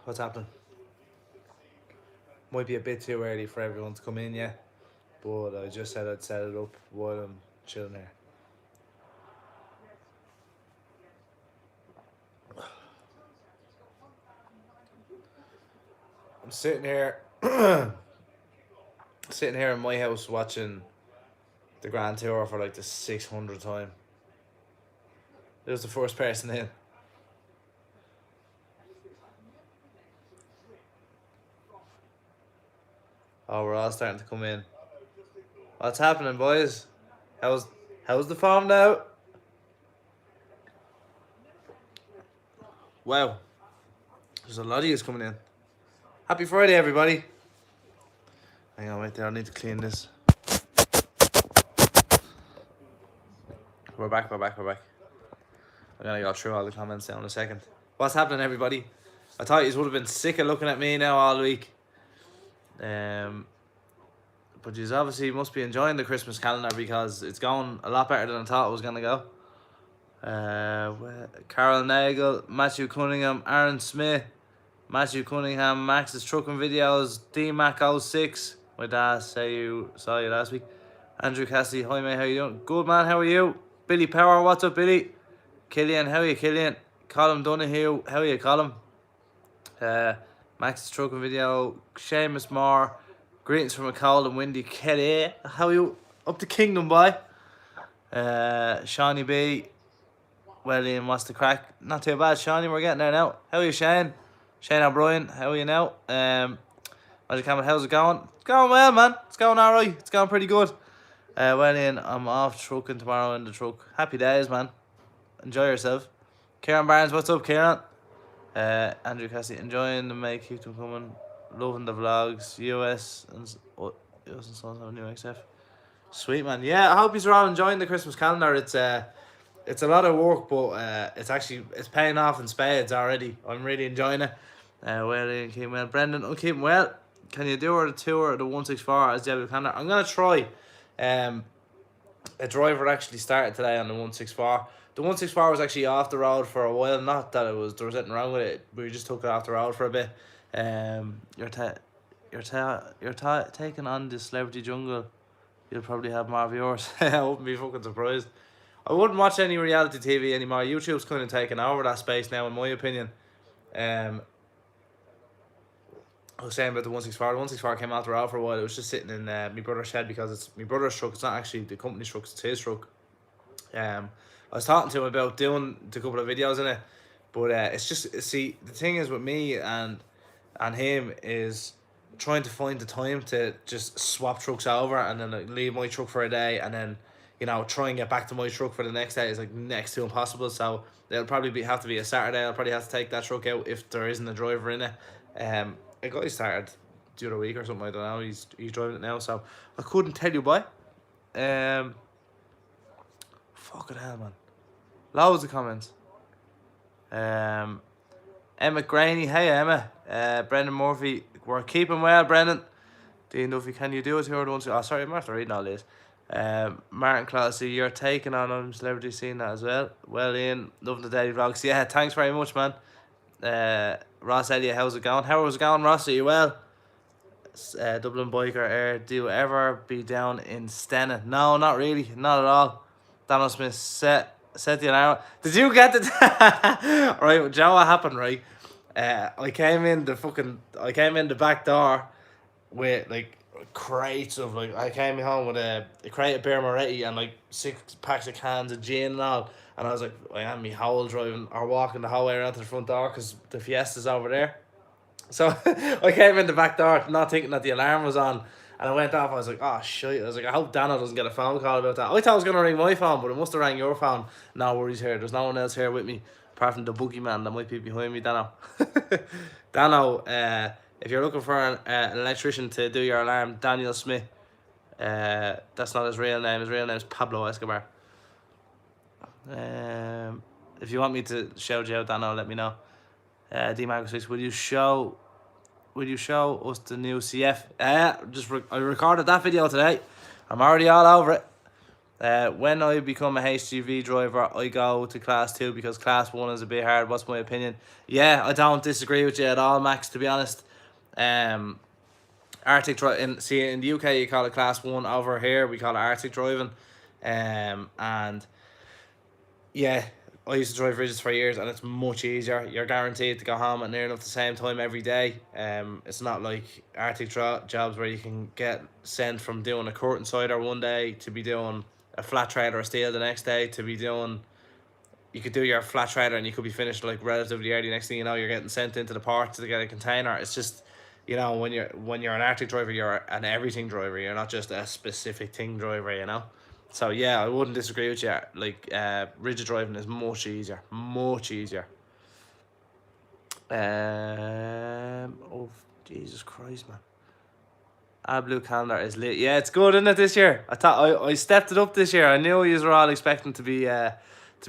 What's happening? Might be a bit too early for everyone to come in yet, but I just said I'd set it up while I'm chilling here. I'm sitting here, sitting here in my house watching the Grand Tour for like the 600th time. It was the first person in. Oh, we're all starting to come in. What's happening, boys? How's the farm now? Wow, there's a lot of yous coming in. Happy Friday, everybody. Hang on, wait there. I need to clean this. We're back. I'm gonna go through all the comments now in a second. What's happening, everybody? I thought you would have been sick of looking at me now all week. But you obviously must be enjoying the Christmas calendar because it's going a lot better than I thought it was gonna go. Carol Nagel, Matthew Cunningham, Aaron Smith, Matthew Cunningham, Max's Trucking Videos, DMac06. My dad saw you last week. Andrew Cassidy, hi mate, how you doing? Good man, how are you? Billy Power, what's up, Billy? Killian, how are you, Killian? Colin Donahue, how are you, Colin? Max's Trucking Video, Seamus Moore, greetings from a cold and windy Kelly. How are you? Up to Kingdom, boy. Shawnee B. Well, Ian, what's the crack? Not too bad, Shawnee. We're getting there now. How are you, Shane? Shane O'Brien, how are you now? Magic Campbell, how's it going? It's going well, man. It's going alright. It's going pretty good. Well, Ian, I'm off trucking tomorrow in the truck. Happy days, man. Enjoy yourself. Kieran Barnes, what's up, Kieran? Andrew Cassidy, enjoying the make, keep them coming. Loving the vlogs. US and Sons have a new XF. Sweet, man. Yeah, I hope you're all enjoying the Christmas calendar. It's a lot of work, but it's paying off in spades already. I'm really enjoying it. Well, Ian, keeping well. Brendan, I'm keeping well. Can you do a tour of the 164 as David Canada? I'm gonna try. A driver actually started today on the 164. The 164 was actually off the road for a while. Not that there was anything wrong with it. We just took it off the road for a bit. You're taking on the Celebrity Jungle. You'll probably have more viewers. I wouldn't be fucking surprised. I wouldn't watch any reality TV anymore. YouTube's kind of taken over that space now, in my opinion. I was saying about the 164. The 164 came out the road for a while. It was just sitting in my brother's shed because it's my brother's truck. It's not actually the company's truck, it's his truck. I was talking to him about doing the couple of videos in it, but it's just, see, the thing is with me and him is trying to find the time to just swap trucks over and then like, leave my truck for a day and then, you know, try and get back to my truck for the next day is like next to impossible. So it'll probably have to be a Saturday. I'll probably have to take that truck out if there isn't a driver in it. A guy started the other week or something, I don't know. He's driving it now, so I couldn't tell you why. Fucking hell, man. Loads of comments. Emma Graney, hey Emma. Brendan Murphy, we're keeping well, Brendan. Dean Duffy, can you do it here once? Oh, sorry, I'm after reading all this. Martin Classy, you're taking on celebrity scene that as well. Well, Ian, loving the daily vlogs. Yeah, thanks very much, man. Ross Elliott, how's it going? How was it going, Ross? Are you well? Dublin Biker, do you ever be down in Stena? No, not really, not at all. Donald Smith, set the alarm. Did you get the right? Joe, what happened? Right, I came in the back door with like crates of like I came home with a crate of Beer Moretti and like 6 packs of cans of gin and all. And I was like, I am me Howell driving or walking the whole way around to the front door because the Fiesta's over there. So I came in the back door not thinking that the alarm was on. And I went off. I was like, oh, shit. I was like, I hope Dano doesn't get a phone call about that. I thought I was going to ring my phone, but it must have rang your phone. No worries here. There's no one else here with me apart from the boogeyman that might be behind me, Dano. Dano, if you're looking for an electrician to do your alarm, Daniel Smith. That's not his real name. His real name is Pablo Escobar. If you want me to shout you out, Dano, let me know. D-Mago6, will you show us the new CF? I recorded that video today. I'm already all over it. When I become a HGV driver, I go to class 2 because class 1 is a bit hard. What's my opinion? Yeah, I don't disagree with you at all, Max, to be honest. Arctic driving, see, in the UK you call it class 1, over here we call it Arctic driving. And yeah, I used to drive ridges for years and it's much easier. You're guaranteed to go home at near enough the same time every day. It's not like Arctic jobs where you can get sent from doing a curtain cider one day to be doing a flat trade or a steel the next day, to be doing, you could do your flat trader and you could be finished like relatively early. Next thing you know, you're getting sent into the port to get a container. It's just, you know, when you're an Arctic driver, you're an everything driver. You're not just a specific thing driver, you know. So yeah, I wouldn't disagree with you. Like rigid driving is much easier, much easier. Oh Jesus Christ, man. Blue calendar is lit. Yeah, it's good, isn't it, this year? I thought I stepped it up this year. I knew you were all expecting to be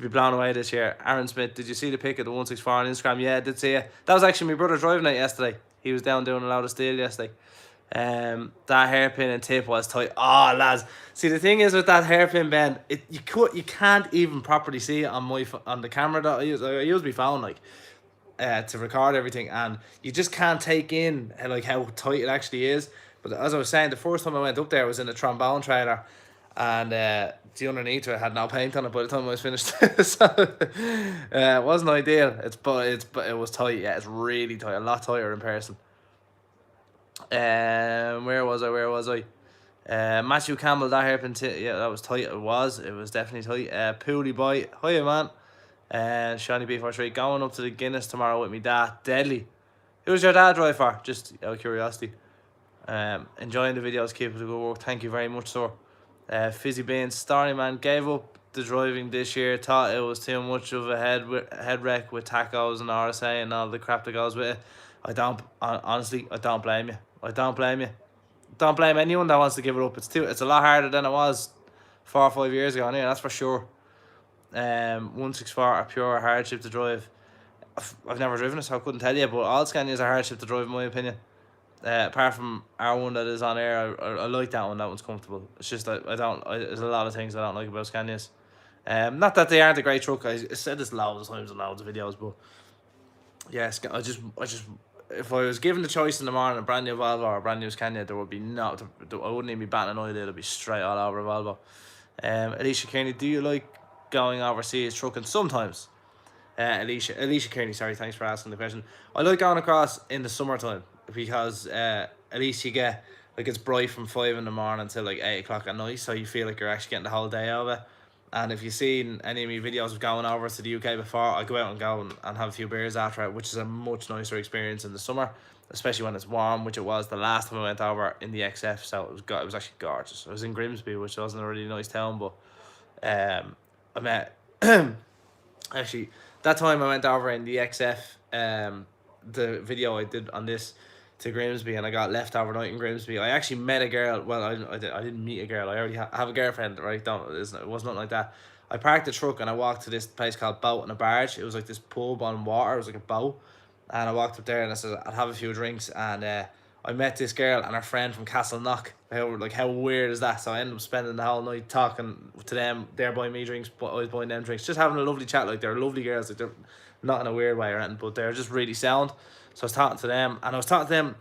blown away this year. Aaron Smith, did you see the pic of the 164 on Instagram? Yeah, I did see it. That was actually my brother driving it yesterday. He was down doing a lot of steel yesterday. That hairpin and tip was tight. Oh, lads. See, the thing is with that hairpin bend, you can't even properly see it on the camera that I use my phone, like, to record everything, and you just can't take in like how tight it actually is. But as I was saying, the first time I went up there was in a trombone trailer, and the underneath it had no paint on it by the time I was finished. So it wasn't ideal. But it was tight. Yeah, it's really tight. A lot tighter in person. Where was I? Matthew Campbell, that hairpin yeah, that was tight. It was definitely tight. Pooley boy, hiya man. Shiny B43 going up to the Guinness tomorrow with me dad. Deadly. Who's your dad drive for? Just out of curiosity. Enjoying the videos, keep up the good work. Thank you very much, sir. Fizzy Beans, Starry man, gave up the driving this year. Thought it was too much of a head wreck with tacos and RSA and all the crap that goes with it. Honestly, I don't blame you. Don't blame anyone that wants to give it up. It's a lot harder than it was 4 or 5 years ago. Anyway, that's for sure. 164 a pure hardship to drive. I've never driven it, so I couldn't tell you. But all Scanias are hardship to drive, in my opinion. Apart from our one that is on air, I like that one. That one's comfortable. It's just that there's a lot of things I don't like about Scanias. Not that they aren't a great truck. I said this loads of times in loads of videos, but yes, I just if I was given the choice in the morning, a brand new Volvo or a brand new Scania, there would be I wouldn't even be batting an eyelid. It'd be straight all over a Volvo. Alicia Kearney, do you like going overseas trucking? Sometimes. Alicia Kearney, sorry, thanks for asking the question. I like going across in the summertime because at least you get, like, it's bright from 5 in the morning till like 8 o'clock at night, so you feel like you're actually getting the whole day of it. And if you've seen any of my videos of going over to the UK before, I go out and go and have a few beers after it, which is a much nicer experience in the summer, especially when it's warm, which it was the last time I went over in the XF. So it was actually gorgeous. I was in Grimsby, which wasn't a really nice town, but I met actually that time I went over in the XF, the video I did on this, to Grimsby, and I got left overnight in Grimsby. I actually met a girl. Well, I didn't meet a girl. I already have a girlfriend, right? It was nothing like that. I parked the truck and I walked to this place called Boat and a Barge. It was like this pub on water. It was like a boat, and I walked up there and I said I'd have a few drinks, and I met this girl and her friend from Castleknock. How weird is that? So I ended up spending the whole night talking to them. They're buying me drinks, but I was buying them drinks. Just having a lovely chat. Like, they're lovely girls. Like, they're not in a weird way or anything, but they're just really sound. So I was talking to them, and I was talking to them.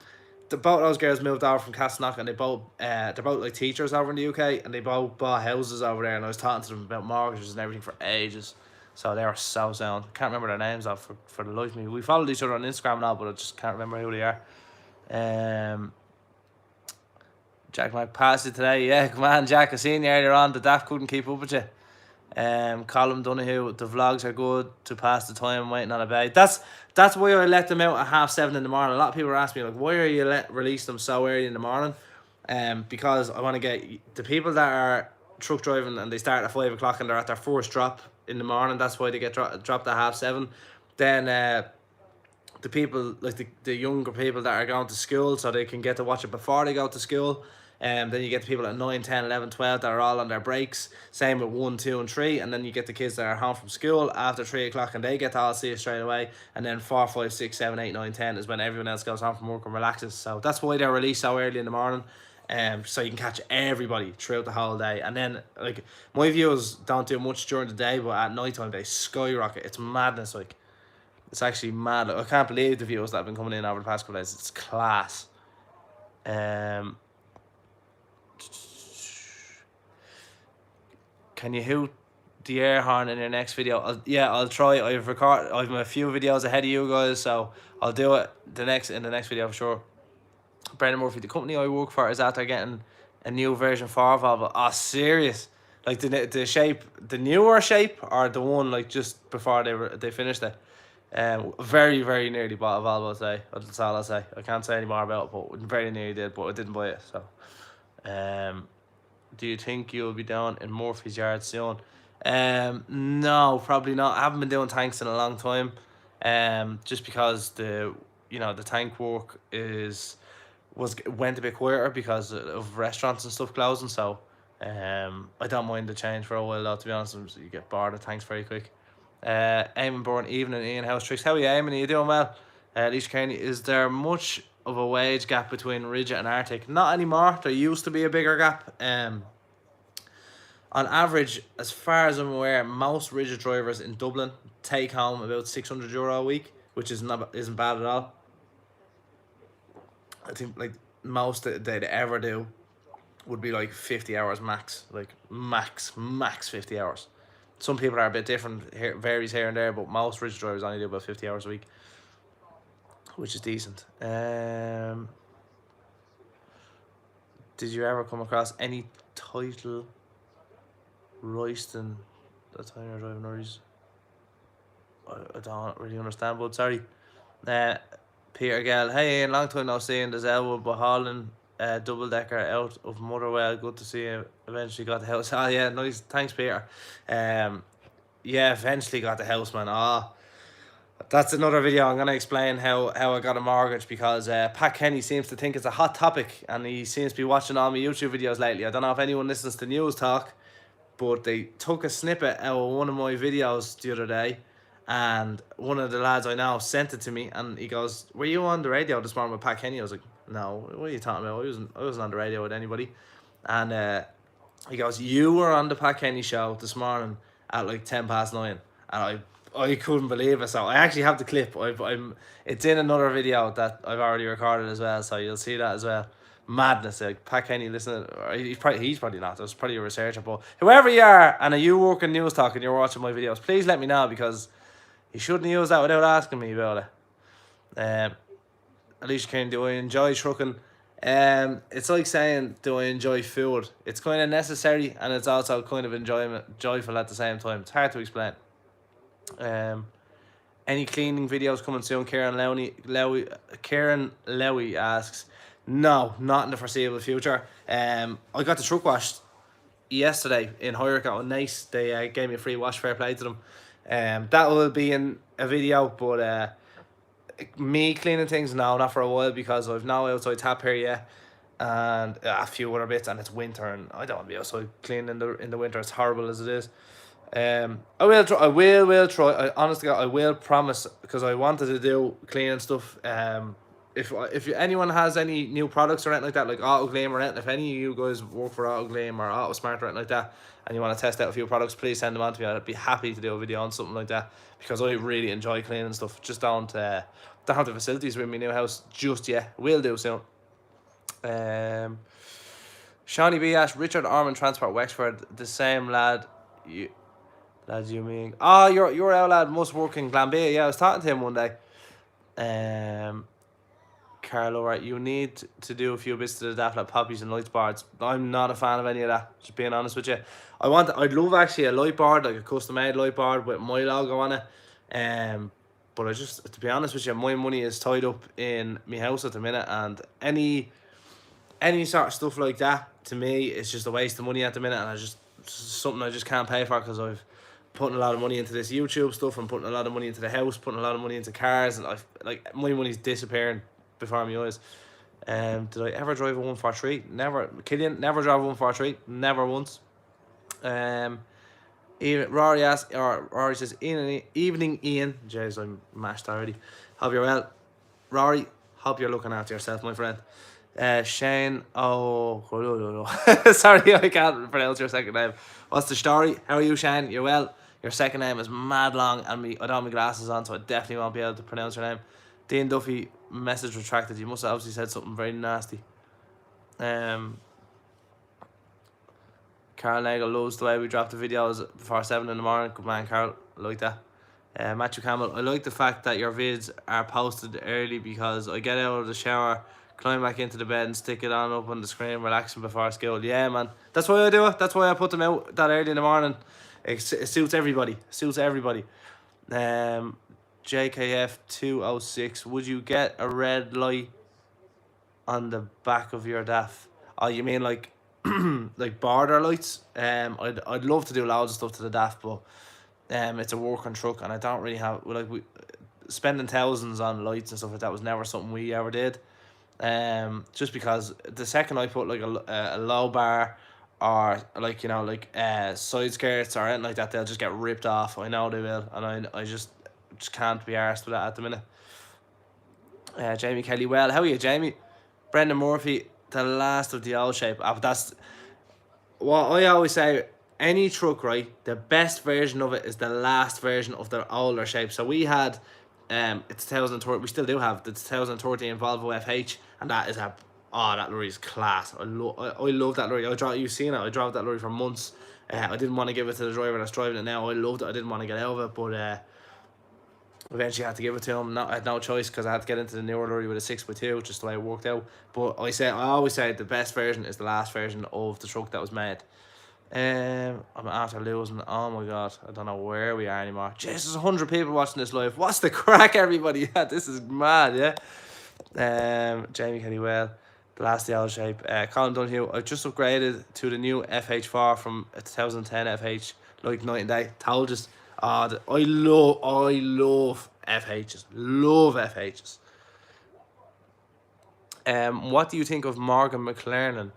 Both those girls moved over from Castleknock, and they're both like teachers over in the UK, and they both bought houses over there. And I was talking to them about mortgages and everything for ages. So they were so sound. Can't remember their names though for the life of me. We followed each other on Instagram now, but I just can't remember who they are. Jack Mike passed it today. Yeah, come on, Jack. I seen you earlier on. The DAF couldn't keep up with you. Colin Donahue, the vlogs are good to pass the time waiting on a bay. That's why I let them out at 7:30 in the morning. A lot of people are asking me, like, why are you release them so early in the morning? Because I want to get the people that are truck driving and they start at 5 o'clock and they're at their first drop in the morning. That's why they get dropped at 7:30. Then the people, like the younger people that are going to school, so they can get to watch it before they go to school. Then you get the people at 9, 10, 11, 12 that are all on their breaks. Same with 1, 2 and 3. And then you get the kids that are home from school after 3 o'clock and they get to all see it straight away. And then 4, 5, 6, 7, 8, 9, 10 is when everyone else goes home from work and relaxes. So that's why they're released so early in the morning. So you can catch everybody throughout the whole day. And then like my views don't do much during the day, but at night time they skyrocket. It's madness. Like it's actually mad. I can't believe the views that have been coming in over the past couple of days. It's class. Can you hoot the air horn in your next video? I'll try. I've a few videos ahead of you guys, so I'll do it in the next video for sure. Brendan Murphy, the company I work for is after getting a new version 4 Volvo. Oh, serious? Like the shape, the newer shape, or the one like just before they finished it? Very, very nearly bought a Volvo today. That's all I'll say. I can't say any more about it, but very nearly did, but I didn't buy it. So, do you think you'll be down in Murphy's yard soon? No, probably not. I haven't been doing tanks in a long time. Just because the tank work went a bit quieter because of restaurants and stuff closing. So, I don't mind the change for a while though. To be honest, you get bored of tanks very quick. Eamon Bourne, evening, Ian House Tricks. How are you, Eamon? Are you doing well? Alicia Kearney, is there much of a wage gap between Rigid and Arctic? Not anymore. There used to be a bigger gap. On average, as far as I'm aware, most Rigid drivers in Dublin take home about €600 a week, which isn't bad at all. I think like most that they'd ever do would be like 50 hours max, like max 50 hours. Some people are a bit different, varies here and there, but most Rigid drivers only do about 50 hours a week, which is decent. Did you ever come across any title Royston that time you're driving lorries? I don't really understand, but sorry. Peter Gell, hey Ian, long time no seeing. There's Elwood Bahallen, double decker out of Motherwell. Good to see you. Eventually got the house. Oh yeah, nice. Thanks, Peter. Yeah, eventually got the house, man. That's another video. I'm gonna explain how I got a mortgage because Pat Kenny seems to think it's a hot topic, and he seems to be watching all my YouTube videos lately. I don't know if anyone listens to News Talk, but they took a snippet out of one of my videos the other day, and one of the lads I know sent it to me, and he goes, "Were you on the radio this morning with Pat Kenny?" I was like, "No, what are you talking about? I wasn't on the radio with anybody." And he goes, "You were on the Pat Kenny show this morning at like 9:10," and I couldn't believe it. So I actually have the clip. It's in another video that I've already recorded as well, so you'll see that as well. Madness. Like Pat Kenny, listen, he's probably not. There's probably a researcher, but whoever you are, and you work in News Talk and you're watching my videos, please let me know, because you shouldn't use that without asking me about it. Alicia Kane, do I enjoy trucking? It's like saying, do I enjoy food? It's kind of necessary, and it's also kind of joyful at the same time. It's hard to explain. Any cleaning videos coming soon? Kieran Lowy asks. No, not in the foreseeable future. I got the truck washed yesterday in Hurricane. Nice. They gave me a free wash. Fair play to them. That will be in a video, but me cleaning things, no, not for a while, because I've no outside tap here yet, and a few other bits, and it's winter, and I don't want to be outside cleaning in the winter. It's horrible as it is. I will try. Honestly, I will promise, because I wanted to do cleaning stuff. If anyone has any new products or anything like that, like Autogleam or anything, if any of you guys work for Autogleam or Autosmart or anything like that, and you want to test out a few products, please send them on to me. I'd be happy to do a video on something like that, because I really enjoy cleaning stuff. Just don't have the facilities with my new house just yet. Will do soon. Shawnee B. Ash, Richard Ormond Transport Wexford, the same lad you mean? Oh, your old lad must work in Glanbia. Yeah, I was talking to him one day. Carlo, right, you need to do a few bits to the daft like poppies and lights boards. I'm not a fan of any of that, just being honest with you. I'd love actually a light board, like a custom made light board with my logo on it. But to be honest with you, my money is tied up in my house at the minute, and any sort of stuff like that, to me, it's just a waste of money at the minute, and it's something I just can't pay for, because I've putting a lot of money into this YouTube stuff, and putting a lot of money into the house, putting a lot of money into cars, and my money's disappearing before my eyes. Did I ever drive a 143? Never. Killian, never drove a 143. Never once. Rory says, evening Ian. Jeez, I'm mashed already. Hope you're well. Rory, hope you're looking after yourself, my friend. Shane. Oh, sorry, I can't pronounce your second name. What's the story? How are you, Shane? You're well. Your second name is mad long, and I don't have my glasses on, so I definitely won't be able to pronounce your name. Dean Duffy, message retracted. You must have obviously said something very nasty. Carl Nagel loves the way we drop the videos before 7 in the morning. Good man, Carl. I like that. Matthew Campbell, I like the fact that your vids are posted early because I get out of the shower, climb back into the bed and stick it on up on the screen, relaxing before school. Yeah, man. That's why I do it. That's why I put them out that early in the morning. It suits everybody. Suits everybody. JKF 206. Would you get a red light on the back of your DAF? Oh, you mean like like border lights? I'd love to do loads of stuff to the DAF, but it's a working truck, and I don't really have we spending thousands on lights and stuff like that was never something we ever did. Just because the second I put like a low bar or like side skirts or anything like that, they'll just get ripped off. I know they will, and I just can't be arsed with that at the minute. Jamie Kelly, well, how are you, Jamie? Brendan Murphy, the last of the old shape. That's what I always say. Any truck, right? The best version of it is the last version of the older shape. So we had, it's 2013. We still do have the 2013 Volvo FH, and that is that lorry is class. I love that lorry. You've seen it. I drove that lorry for months. I didn't want to give it to the driver that's driving it now. I loved it. I didn't want to get out of it, but eventually I had to give it to him. I had no choice because I had to get into the newer lorry with a 6x2, just the way it worked out. But I always say the best version is the last version of the truck that was made. I'm after losing. Oh my god, I don't know where we are anymore. Jesus, there's 100 people watching this live. What's the crack, everybody? Yeah, this is mad, yeah. Jamie Kelly, well, the last the old shape. Colin Dunhill, I just upgraded to the new FH4 from a 2010 FH, like night and day. Told us. I love FHs. Love FHs. What do you think of Morgan McLaren?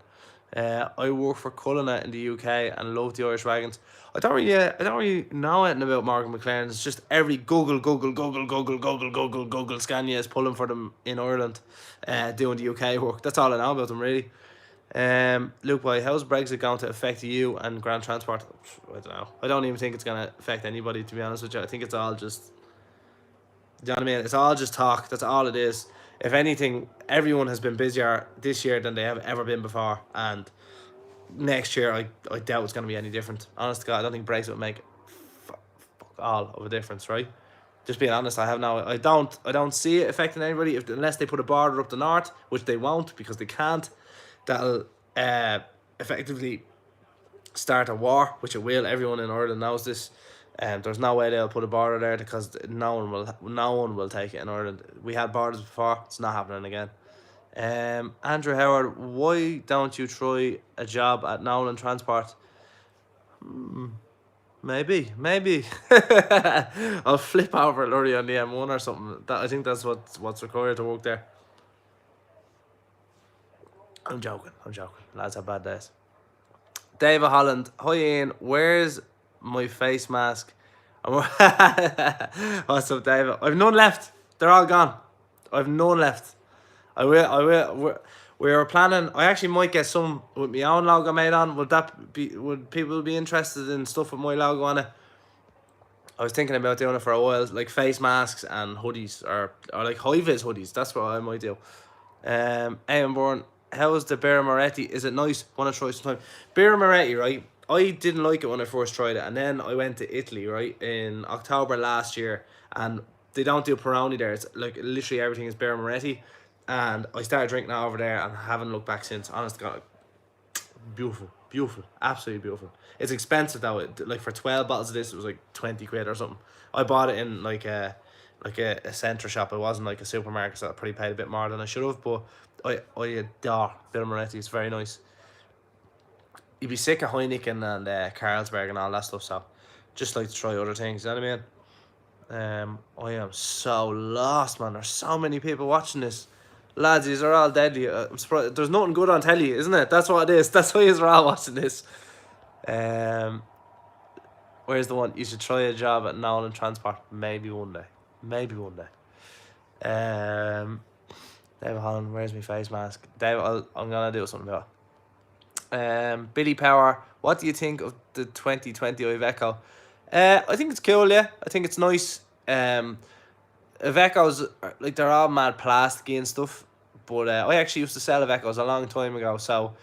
I work for Cullinan in the UK and love the Irish wagons. I don't really know anything about Morgan McLaren. It's just every Google Scania is pulling for them in Ireland, doing the UK work. That's all I know about them, really. Luke, why? How's Brexit going to affect you and Grand Transport? I don't know. I don't even think it's going to affect anybody, to be honest with you. I think it's all just, do you know what I mean? It's all just talk. That's all it is. If anything, everyone has been busier this year than they have ever been before, and next year I doubt it's going to be any different. Honest to God, I don't think Brexit will make fuck all of a difference, right? Just being honest, I don't see it affecting anybody unless they put a border up the north, which they won't because they can't. That'll effectively start a war, which it will. Everyone in Ireland knows this. There's no way they'll put a border there because no one will take it in Ireland. We had borders before. It's not happening again. Andrew Howard, why don't you try a job at Nolan Transport? Maybe. I'll flip over a lorry on the M1 or something. I think that's what's required to work there. I'm joking. Lads have bad days. David Holland, hi Ian, where's my face mask? What's up, David? I've none left. They're all gone. I've none left. I will. We were planning. I actually might get some with my own logo made on. Would people be interested in stuff with my logo on it? I was thinking about doing it for a while, like face masks and hoodies, or like high-vis hoodies. That's what I might do. Eamon Bourne, how's the Birra Moretti? Is it nice? Want to try sometime? Birra Moretti, right? I didn't like it when I first tried it, and then I went to Italy, right, in October last year, and they don't do Peroni there. It's like literally everything is Birra Moretti, and I started drinking that over there and haven't looked back since. Honest to God, beautiful, absolutely beautiful. It's expensive though. Like for 12 bottles of this, it was like 20 quid or something. I bought it in like a centre shop. It wasn't like a supermarket, so I probably paid a bit more than I should have. But I adore Birra Moretti. It's very nice. You'd be sick of Heineken and Carlsberg and all that stuff, so just like to try other things, you know what I mean? I am so lost, man. There's so many people watching this. Lads, these are all deadly. I'm surprised. There's nothing good on telly, isn't it? That's what it is. That's why you're all watching this. Where's the one? You should try a job at Nolan Transport. Maybe one day. David Holland, where's my face mask? David, I'm gonna do something about it. Billy Power, what do you think of the 2020 Iveco? I think it's cool, yeah. I think it's nice. Ivecos, like, they're all mad plasticky and stuff. But I actually used to sell Ivecos a long time ago, so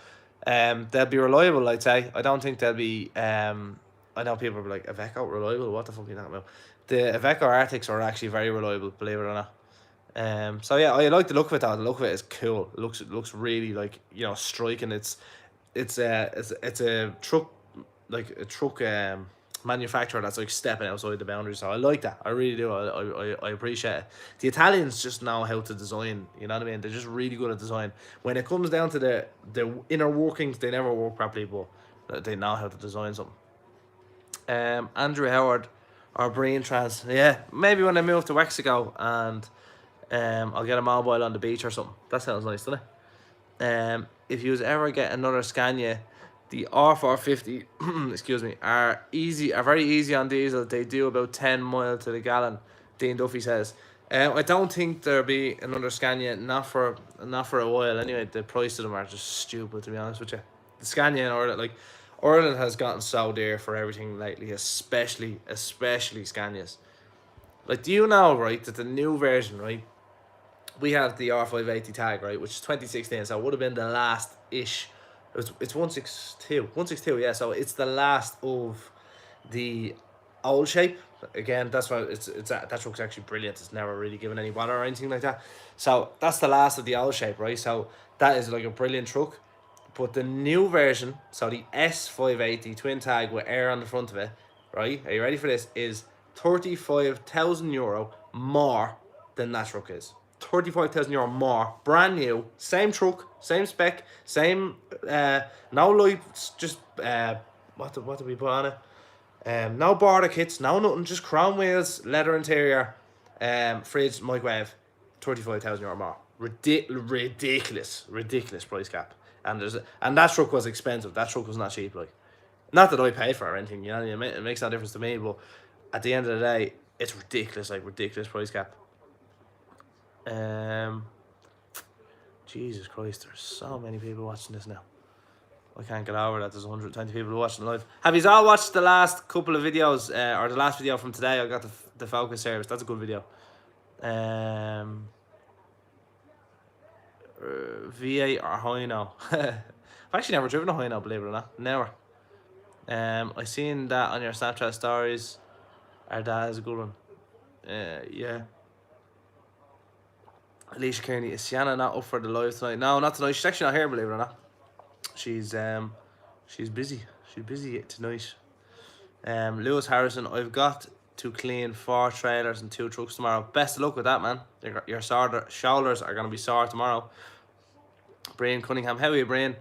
they'll be reliable, I'd say. I don't think they'll be. I know people are like, Iveco reliable? What the fuck are you talking about? The Iveco Arctics are actually very reliable, believe it or not. So yeah, I like the look of it though. The look of it is cool. It looks really, like, you know, striking. It's a truck, like a truck manufacturer that's like stepping outside the boundaries. So I like that. I really do. I appreciate it. The Italians just know how to design. You know what I mean? They're just really good at design. When it comes down to the inner workings, they never work properly, but they know how to design something. Andrew Howard, or Brain Trans. Yeah, maybe when I move to Mexico and I'll get a mobile on the beach or something. That sounds nice, doesn't it? If you ever get another Scania, the R450, excuse me, are very easy on diesel. They do about 10 mile to the gallon, Dean Duffy says. I don't think there'll be another Scania, not for a while anyway. The price of them are just stupid, to be honest with you. The Scania in Ireland, like, Ireland has gotten so dear for everything lately, especially Scanias. Like, do you know, right, that the new version, right, we have the R580 tag, right, which is 2016, so it would have been the last-ish. It's 162, yeah, so it's the last of the old shape. Again, that's why that truck's actually brilliant. It's never really given any bother or anything like that. So that's the last of the old shape, right? So that is like a brilliant truck. But the new version, so the S580 twin tag with air on the front of it, right? Are you ready for this? Is €35,000 more than that truck is. €35,000 more, brand new, same truck, same spec, same no lights, just what did we put on it? No border kits, no nothing, just chrome wheels, leather interior, fridge, microwave, €35,000 more. Ridiculous price cap. And that truck was expensive. That truck was not cheap, like. Not that I paid for it or anything, you know. It makes no difference to me, but at the end of the day, it's ridiculous, like, ridiculous price cap. Jesus Christ, there's so many people watching this now. I can't get over that there's 120 people watching live. Have you all watched the last couple of videos, or the last video from today? I got the Focus service. That's a good video. V8 or Hino. I've actually never driven a Hino, believe it or not. Never. I seen that on your Snapchat stories. Our dad is a good one. Yeah. Alicia Kearney, is Sienna not up for the live tonight? No, not tonight. She's actually not here, believe it or not. She's busy. She's busy tonight. Lewis Harrison, I've got to clean 4 trailers and 2 trucks tomorrow. Best of luck with that, man. Your shoulders are going to be sore tomorrow. Brian Cunningham, how are you, Brian?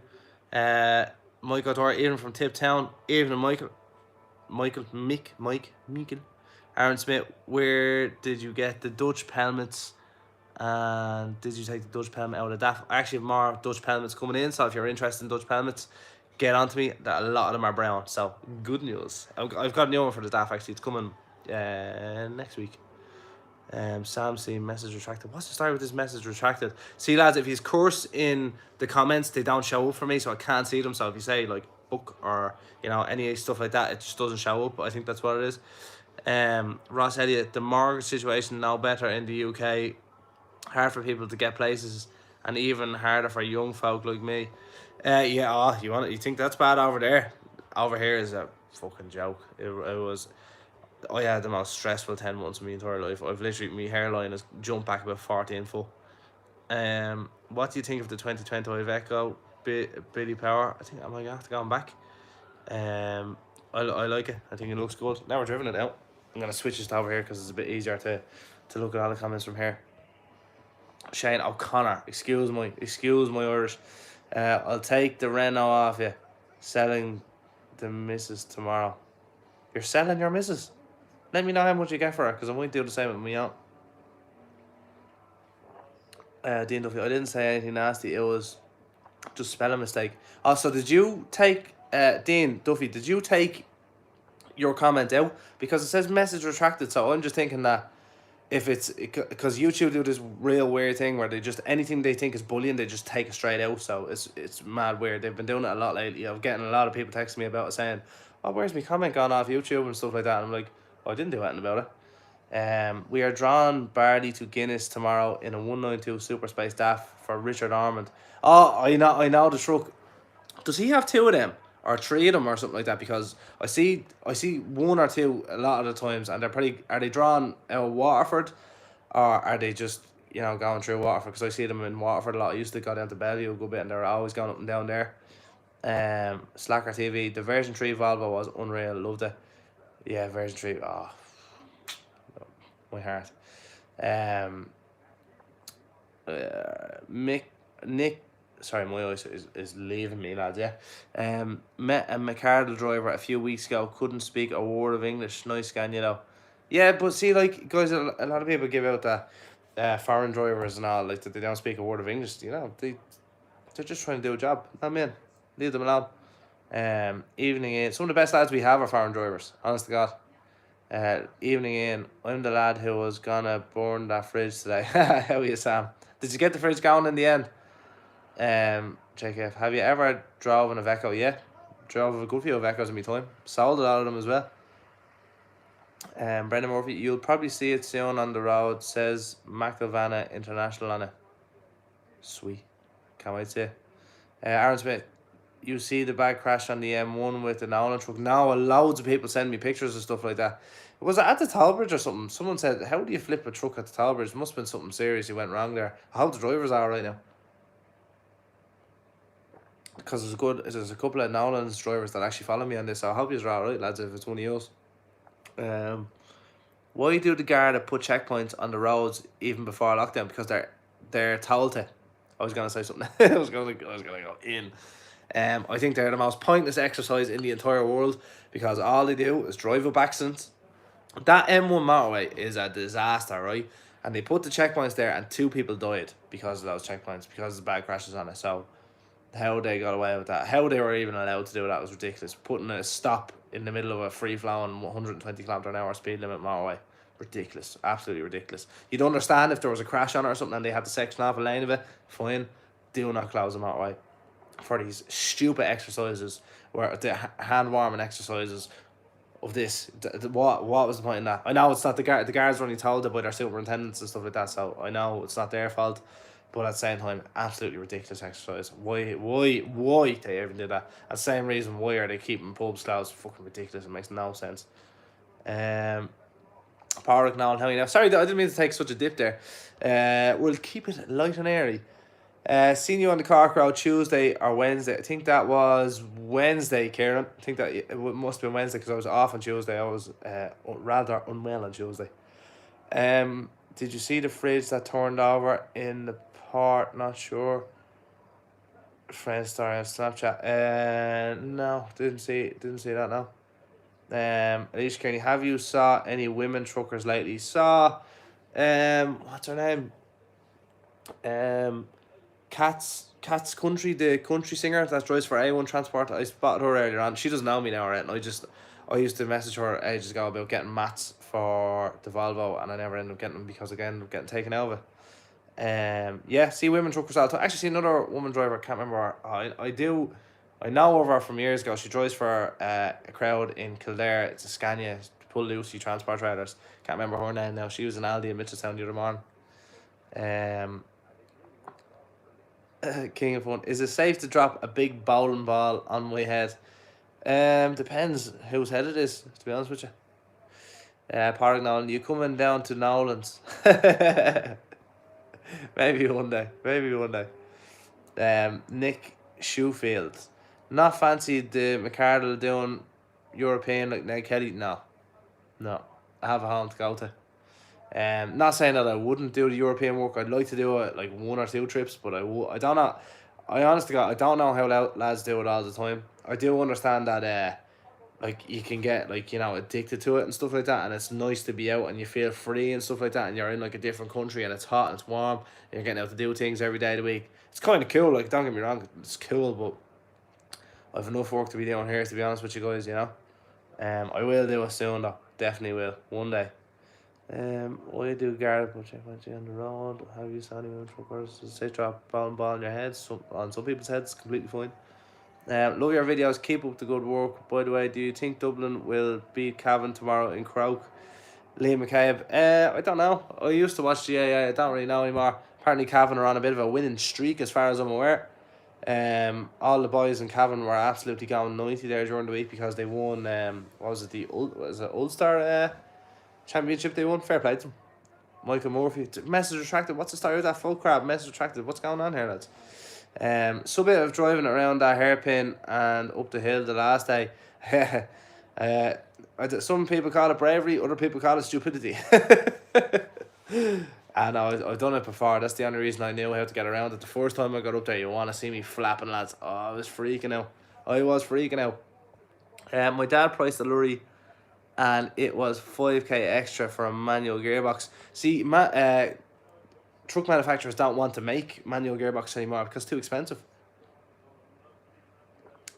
Michael Dore, even from Tiptown. Even Michael. Aaron Smith, where did you get the Dutch pelmets? And did you take the Dutch pelmet out of that? I actually have more Dutch pelmets coming in, so if you're interested in Dutch pelmets, get on to me. A lot of them are brown, so good news. I've got a new one for the DAF, actually. It's coming next week. Sam C, message retracted. What's the story with this message retracted? See, lads, if he's cursed in the comments, they don't show up for me, so I can't see them. So if you say, like, book or, you know, any stuff like that, it just doesn't show up. I think that's what it is. Ross Elliott, the mortgage situation now better in the UK. Hard for people to get places, and even harder for young folk like me. Yeah, you think that's bad over there? Over here is a fucking joke. It was. I had the most stressful 10 months of my entire life. I've literally, my hairline has jumped back about 14 foot. What do you think of the 2020 Iveco Billy Power? I think I might have to go back. I like it. I think it looks good. Now we're driven it out. I'm gonna switch this over here because it's a bit easier to look at all the comments from here. Shane O'Connor, excuse my Irish. I'll take the Renault off you. Selling the missus tomorrow. You're selling your missus? Let me know how much you get for her, because I might do the same with me own. Dean Duffy, I didn't say anything nasty. It was just spelling mistake. Also, did you take Dean Duffy? Did you take your comment out? Because it says message retracted. So I'm just thinking that if it's because YouTube do this real weird thing where they just anything they think is bullying they just take it straight out. So it's mad weird. They've been doing it a lot lately. I'm getting a lot of people texting me about it saying, "Oh, where's my comment gone off YouTube and stuff like that?" And I'm like, "Oh, I didn't do anything about it." We are drawing Barley to Guinness tomorrow in a 192 Super Space DAF for Richard Ormond. Oh, I know the truck. Does he have two of them or three of them or something like that? Because I see one or two a lot of the times, and they're pretty. Are they drawn out of Waterford, or are they just going through Waterford? Because I see them in Waterford a lot. I used to go down to Bellevue a good bit, and they're always going up and down there. Slacker TV. The version 3 Volvo was unreal. Loved it. Yeah, version 3. Oh, my heart. Um, Mick Nick. Sorry, my voice is leaving me, lads. Yeah. Met a McCardle driver a few weeks ago. Couldn't speak a word of English. Nice scan, Yeah, but see, like guys, a lot of people give out that foreign drivers and all like that they don't speak a word of English. They're just trying to do a job. I mean, leave them alone. Evening in. Some of the best lads we have are foreign drivers. Honest to God. Evening in. I'm the lad who was gonna burn that fridge today. How are you, Sam? Did you get the fridge going in the end? JKF, have you ever drove an Iveco? Yeah, drove a good few Ivecos in my time. Sold a lot of them as well. Brendan Murphy, you'll probably see it soon on the road. Says McIlvana International on it. Sweet, can't wait to see it. Aaron Smith, you see the bad crash on the M1 with the Nolan truck. Now, loads of people send me pictures and stuff like that. Was it at the Tollbridge or something? Someone said, how do you flip a truck at the Tollbridge? It must have been something seriously went wrong there. I hope the drivers are right now. Because there's a couple of Nolan's drivers that actually follow me on this, so I hope you're alright, lads, if it's one of yours. Why do the Garda put checkpoints on the roads even before lockdown? Because they're told to. I was gonna say something. I was gonna go in. I think they're the most pointless exercise in the entire world because all they do is drive up accidents. That M1 motorway is a disaster, right? And they put the checkpoints there, and 2 people died because of those checkpoints because of the bad crashes on it. So how they got away with that, how they were even allowed to do that was ridiculous. Putting a stop in the middle of a free-flowing 120km/h speed limit motorway. Ridiculous. Absolutely ridiculous. You'd understand if there was a crash on it or something and they had to section off a lane of it. Fine. Do not close the motorway for these stupid exercises, where the hand-warming exercises of this. What was the point in that? I know it's not the guards were only told it by their superintendents and stuff like that, so I know it's not their fault. But at the same time, absolutely ridiculous exercise. Why they even do that? And same reason why are they keeping pubs closed? Fucking ridiculous. It makes no sense. Power Nolan, how are you now? Sorry, I didn't mean to take such a dip there. We'll keep it light and airy. Seen you on the Cork Road Tuesday or Wednesday. I think that was Wednesday, Kieran. I think that it must have been Wednesday because I was off on Tuesday. I was rather unwell on Tuesday. Did you see the fridge that turned over in the port? Not sure. Friend story on Snapchat. No, didn't see that now. Alicia Kearney, have you saw any women truckers lately? Saw what's her name? Cat's Country, the country singer that drives for A1 Transport. I spotted her earlier on. She doesn't know me now, right? And I used to message her ages ago about getting mats for the Volvo, and I never ended up getting them because again, getting taken over. Yeah, see women truckers all the time. Actually, see another woman driver. Can't remember her. I know of her from years ago. She drives for a crowd in Kildare. It's a Scania, Pull Lucy Transport Traders. Can't remember her name now. She was in Aldi in Mitchelstown the other morning. King of Fun. Is it safe to drop a big bowling ball on my head? Depends whose head it is, to be honest with you. Park Nolan, you coming down to Nolan's? Maybe one day. Nick Shoefield. Not fancy the McCardle doing European like Ned Kelly? No. I have a home to go to. Not saying that I wouldn't do the European work. I'd like to do it like 1 or 2 trips, but I don't know. I honestly I don't know how lads do it all the time. I do understand that like you can get like addicted to it and stuff like that, and it's nice to be out and you feel free and stuff like that, and you're in like a different country and it's hot and it's warm and you're getting out to do things every day of the week. It's kind of cool. Like, don't get me wrong, it's cool, but I've enough work to be doing here, to be honest with you guys. I will do it soon though. Definitely will one day. I do Gareth, but check when on the road. Have you seen anyone for course? Say drop ball on your head. On some people's heads, completely fine. Love your videos. Keep up the good work. By the way, do you think Dublin will beat Cavan tomorrow in Croke? Liam McCabe. I don't know. I used to watch GAA. I don't really know anymore. Apparently, Cavan are on a bit of a winning streak, as far as I'm aware. All the boys in Cavan were absolutely going 90 there during the week because they won. What was it? Ulster Championship they won. Fair play to them. Michael Murphy. Message retracted. What's the story with that full crab? Message retracted. What's going on here, lads? So bit of driving around that hairpin and up the hill the last day. Some people call it bravery, other people call it stupidity. I know, I've done it before. That's the only reason I knew how to get around it. The first time I got up there, you want to see me flapping, lads. Oh, I was freaking out. My dad priced the lorry and it was 5k extra for a manual gearbox. See, truck manufacturers don't want to make manual gearbox anymore because it's too expensive.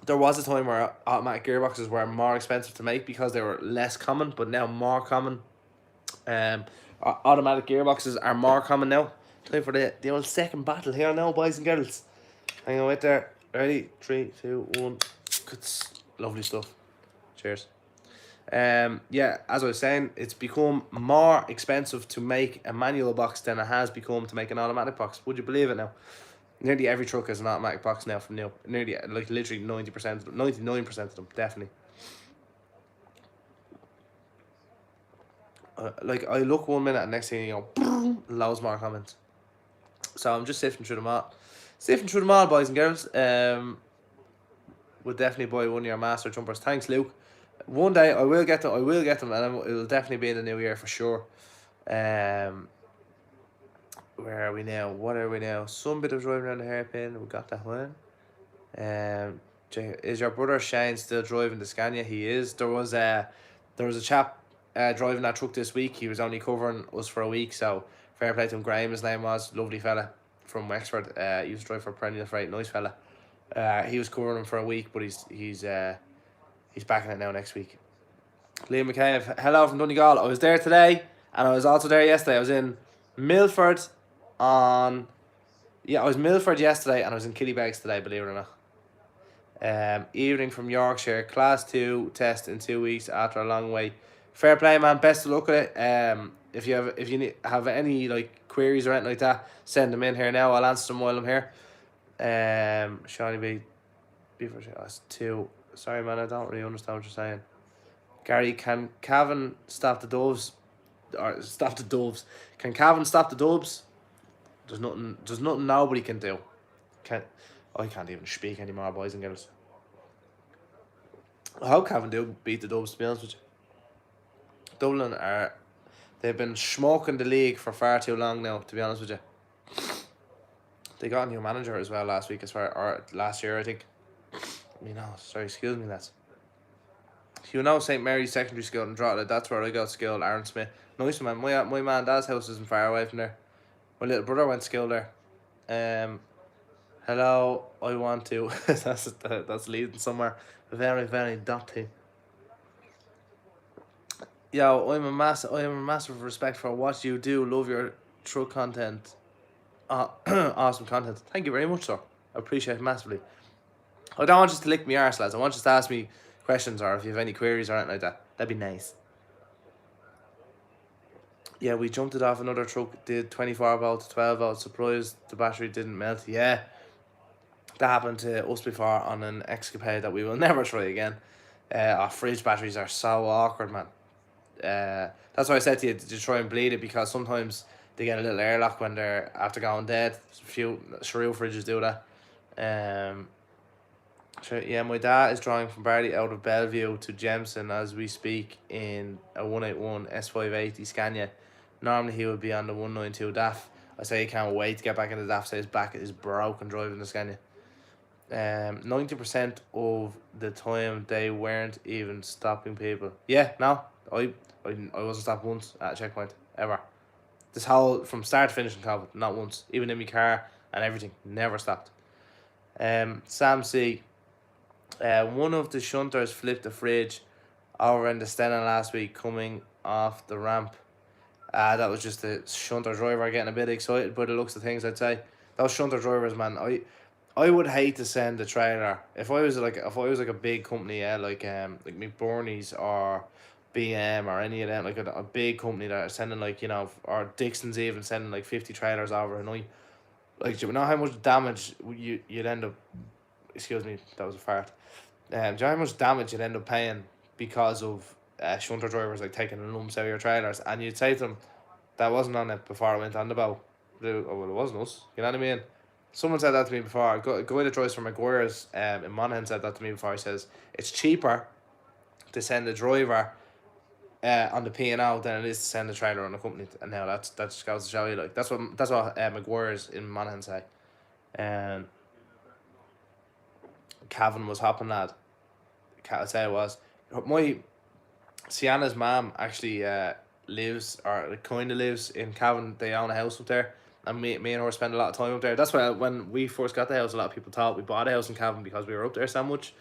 There was a time where automatic gearboxes were more expensive to make because they were less common, but now more common. Automatic gearboxes are more common now. Time for the old second battle here now, boys and girls. Hang on, wait there. Ready? 3, 2, 1. Lovely stuff. Cheers. Yeah, as I was saying, it's become more expensive to make a manual box than it has become to make an automatic box. Would you believe it now? Nearly every truck has an automatic box now from new. Nearly, like literally 90% of them, 99% of them, definitely. Like I look 1 minute and next thing you go, loads more comments. So I'm just sifting through them all, boys and girls. Would definitely buy one of your master jumpers. Thanks, Luke. One day I will get them, and it will definitely be in the new year for sure. Where are we now? What are we now? Some bit of driving around the hairpin. We got that one. Is your brother Shane still driving the Scania? He is. There was a chap driving that truck this week. He was only covering us for a week, so fair play to him. Graham, his name was, lovely fella from Wexford. He used to drive for Perennial Freight, nice fella. He was covering him for a week, but he's backing it now next week. Liam McCabe, hello from Donegal. I was there today, and I was also there yesterday. I was in Milford I was Milford yesterday, and I was in Killybegs today, believe it or not. Evening from Yorkshire, class 2 test in 2 weeks after a long wait. Fair play, man. Best of luck with it. If you have any like queries or anything like that, send them in here now. I'll answer them while I'm here. Shawnee B, before that's 2. Sorry, man. I don't really understand what you're saying. Gary, can Cavan stop the Doves? Or stop the Doves? Can Cavan stop the Dubs? There's nothing nobody can do. I can't even speak anymore, boys and girls. I hope Cavan do beat the Dubs, to be honest with you. Dublin they've been smoking the league for far too long now, to be honest with you. They got a new manager as well last year, I think. Excuse me, lads. St. Mary's Secondary School in Drogheda, that's where I got school, Aaron Smith. Nice man. My man and dad's house isn't far away from there. My little brother went to school there. Hello, I want to. that's leading somewhere very, very dirty. Yo, I have a massive respect for what you do. Love your truck content. Awesome content. Thank you very much, sir. I appreciate it massively. I don't want you to lick me arse, lads. I want you to ask me questions, or if you have any queries or anything like that. That'd be nice. Yeah, we jumped it off another truck, did 24 volt to 12 volt. Surprised the battery didn't melt. Yeah, that happened to us before on an Escapade that we will never try again. Our fridge batteries are so awkward, man. That's why I said to you to try and bleed it, because sometimes they get a little airlock when they're after going dead. A few Shrew fridges do that. Yeah, my dad is driving from Barley out of Bellevue to Jemson as we speak in a 181 S580 Scania. Normally he would be on the 192 DAF. I say he can't wait to get back in the DAF. Say his back is broken driving the Scania. 90% of the time they weren't even stopping people. Yeah, no, I wasn't stopped once at a checkpoint ever. This whole from start to finish in COVID, not once. Even in my car and everything, never stopped. Sam C. One of the shunters flipped the fridge over in the Stena last week coming off the ramp, That was just the shunter driver getting a bit excited by the looks of things, I'd say. Those shunter drivers, man, I would hate to send a trailer if I was like a big company, yeah, like McBurney's or BM or any of them, like a big company that are sending like, you know, or Dixon's even sending like 50 trailers over a night. Like, do you know how much damage you'd end up? Excuse me, that was a fart. Do you know how much damage you'd end up paying because of shunter drivers like taking the lumps out of your trailers? And you'd say to them, that wasn't on it before I went on the boat. Oh, well, it wasn't us. You know what I mean? Someone said that to me before. A guy that drives for McGuire's in Monaghan said that to me before. He says it's cheaper to send a driver on the P&O than it is to send a trailer on a company. And now that just goes to show you, like, that's what McGuire's in Monaghan say. Cavan was hopping, lad. I'd say it was. My Sienna's mom actually lives, or kind of lives in Cavan. They own a house up there, and me and her spend a lot of time up there. That's why when we first got the house, a lot of people thought we bought a house in Cavan because we were up there so much,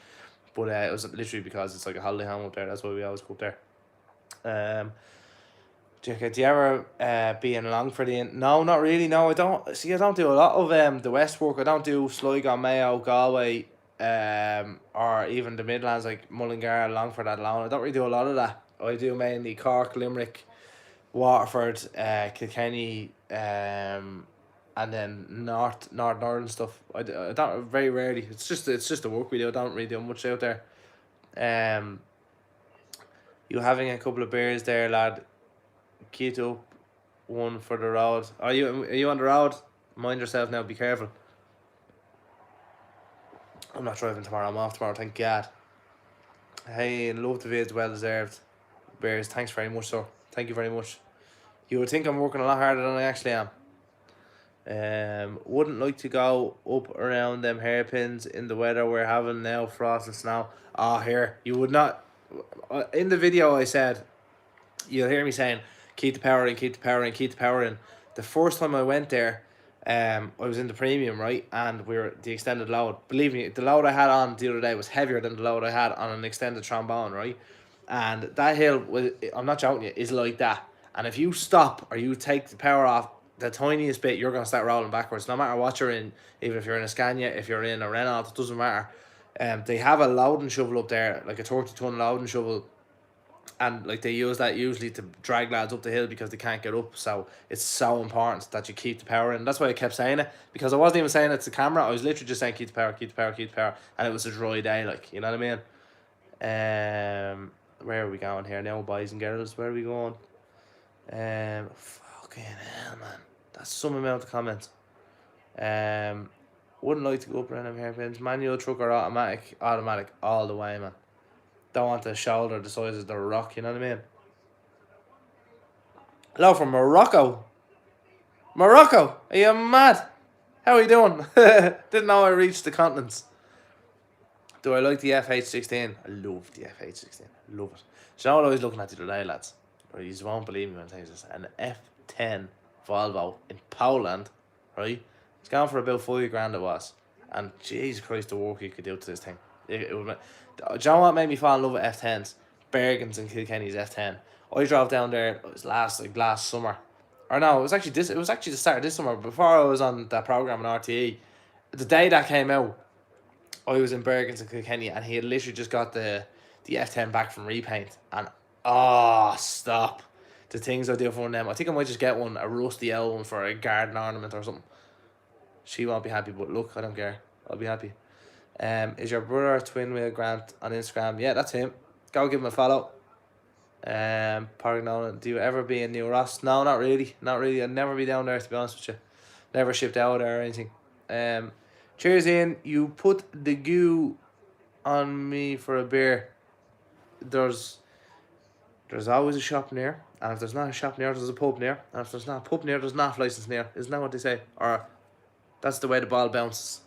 but it was literally because it's like a holiday home up there. That's why we always go up there. Do you ever be in Longford? No, not really. No, I don't. See, I don't do a lot of the West work. I don't do Sligo, Mayo, Galway, or even the Midlands like Mullingar, Longford, Athlone. I don't really do a lot of that. I do mainly Cork, Limerick, Waterford, Kilkenny, and then northern stuff. I don't, very rarely. It's just the work we do. I don't really do much out there. You having a couple of beers there, lad? Keep up one for the road. Are you on the road? Mind yourself now. Be careful. I'm not driving tomorrow. I'm off tomorrow. Thank God. Hey, love the vids. Well deserved. Bears. Thanks very much, sir. Thank you very much. You would think I'm working a lot harder than I actually am. Wouldn't like to go up around them hairpins in the weather we're having now, frost and snow. Here, you would not. In the video I said, you'll hear me saying, keep the power in, keep the power in, keep the power in. The first time I went there, I was in the premium, right, and we were the extended load. Believe me, the load I had on the other day was heavier than the load I had on an extended trombone, right? And that hill, I'm not joking you, is like that. And if you stop or you take the power off the tiniest bit, you're going to start rolling backwards. No matter what you're in, even if you're in a Scania, if you're in a Renault, it doesn't matter. They have a loading shovel up there, like a 30-ton loading shovel, and like they use that usually to drag lads up the hill because they can't get up. So it's so important that you keep the power in. That's why I kept saying it, because I wasn't even saying it to camera. I was literally just saying keep the power, keep the power, keep the power, and it was a dry day, like, you know what I mean. Where are we going here now, boys and girls? Where are we going? Fucking hell, man. That's some amount of comments. Wouldn't like to go up around them hairpins. Manual, truck, or automatic? Automatic all the way, man. Don't want the shoulder the size of the rock, you know what I mean? Hello from Morocco. Morocco, are you mad? How are you doing? Didn't know I reached the continents. Do I like the FH16? I love the FH16. Love it. Do you know what I was looking at the other day, lads? Right, you won't believe me when I tell you this. An F10 Volvo in Poland, right? It's gone for about $5,000 it was. And Jesus Christ, the work you could do to this thing. It would. Do you know what made me fall in love with F10s? Bergen's and Kilkenny's F10. I drove down there. It was last summer, or no, it was actually the start of this summer. Before I was on that program in RTE, the day that came out, I was in Bergen's and Kilkenny, and he had literally just got the F10 back from repaint, and stop the things I do for them. I think I might just get a rusty L one for a garden ornament or something. She won't be happy, but look, I don't care. I'll be happy. Is your brother Twin Wheel Grant on Instagram? Yeah, that's him. Go give him a follow. Park Nolan, do you ever be in New Ross? No, not really. Not really. I'd never be down there, to be honest with you. Never shipped out there or anything. Cheers, Ian. You put the goo on me for a beer. There's always a shop near, and if there's not a shop near, there's a pub near, and if there's not a pub near, there's not a license near. Isn't that what they say? Or that's the way the ball bounces.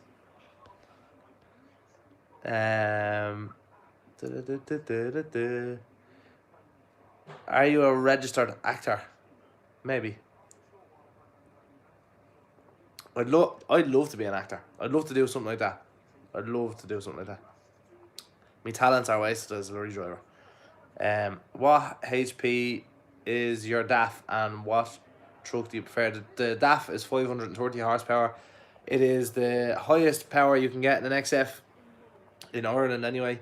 Are you a registered actor? Maybe. I'd love to be an actor. I'd love to do something like that. My talents are wasted as a lorry driver. What HP is your DAF and what truck do you prefer? The DAF is 530 horsepower. It is the highest power you can get in an XF in Ireland anyway.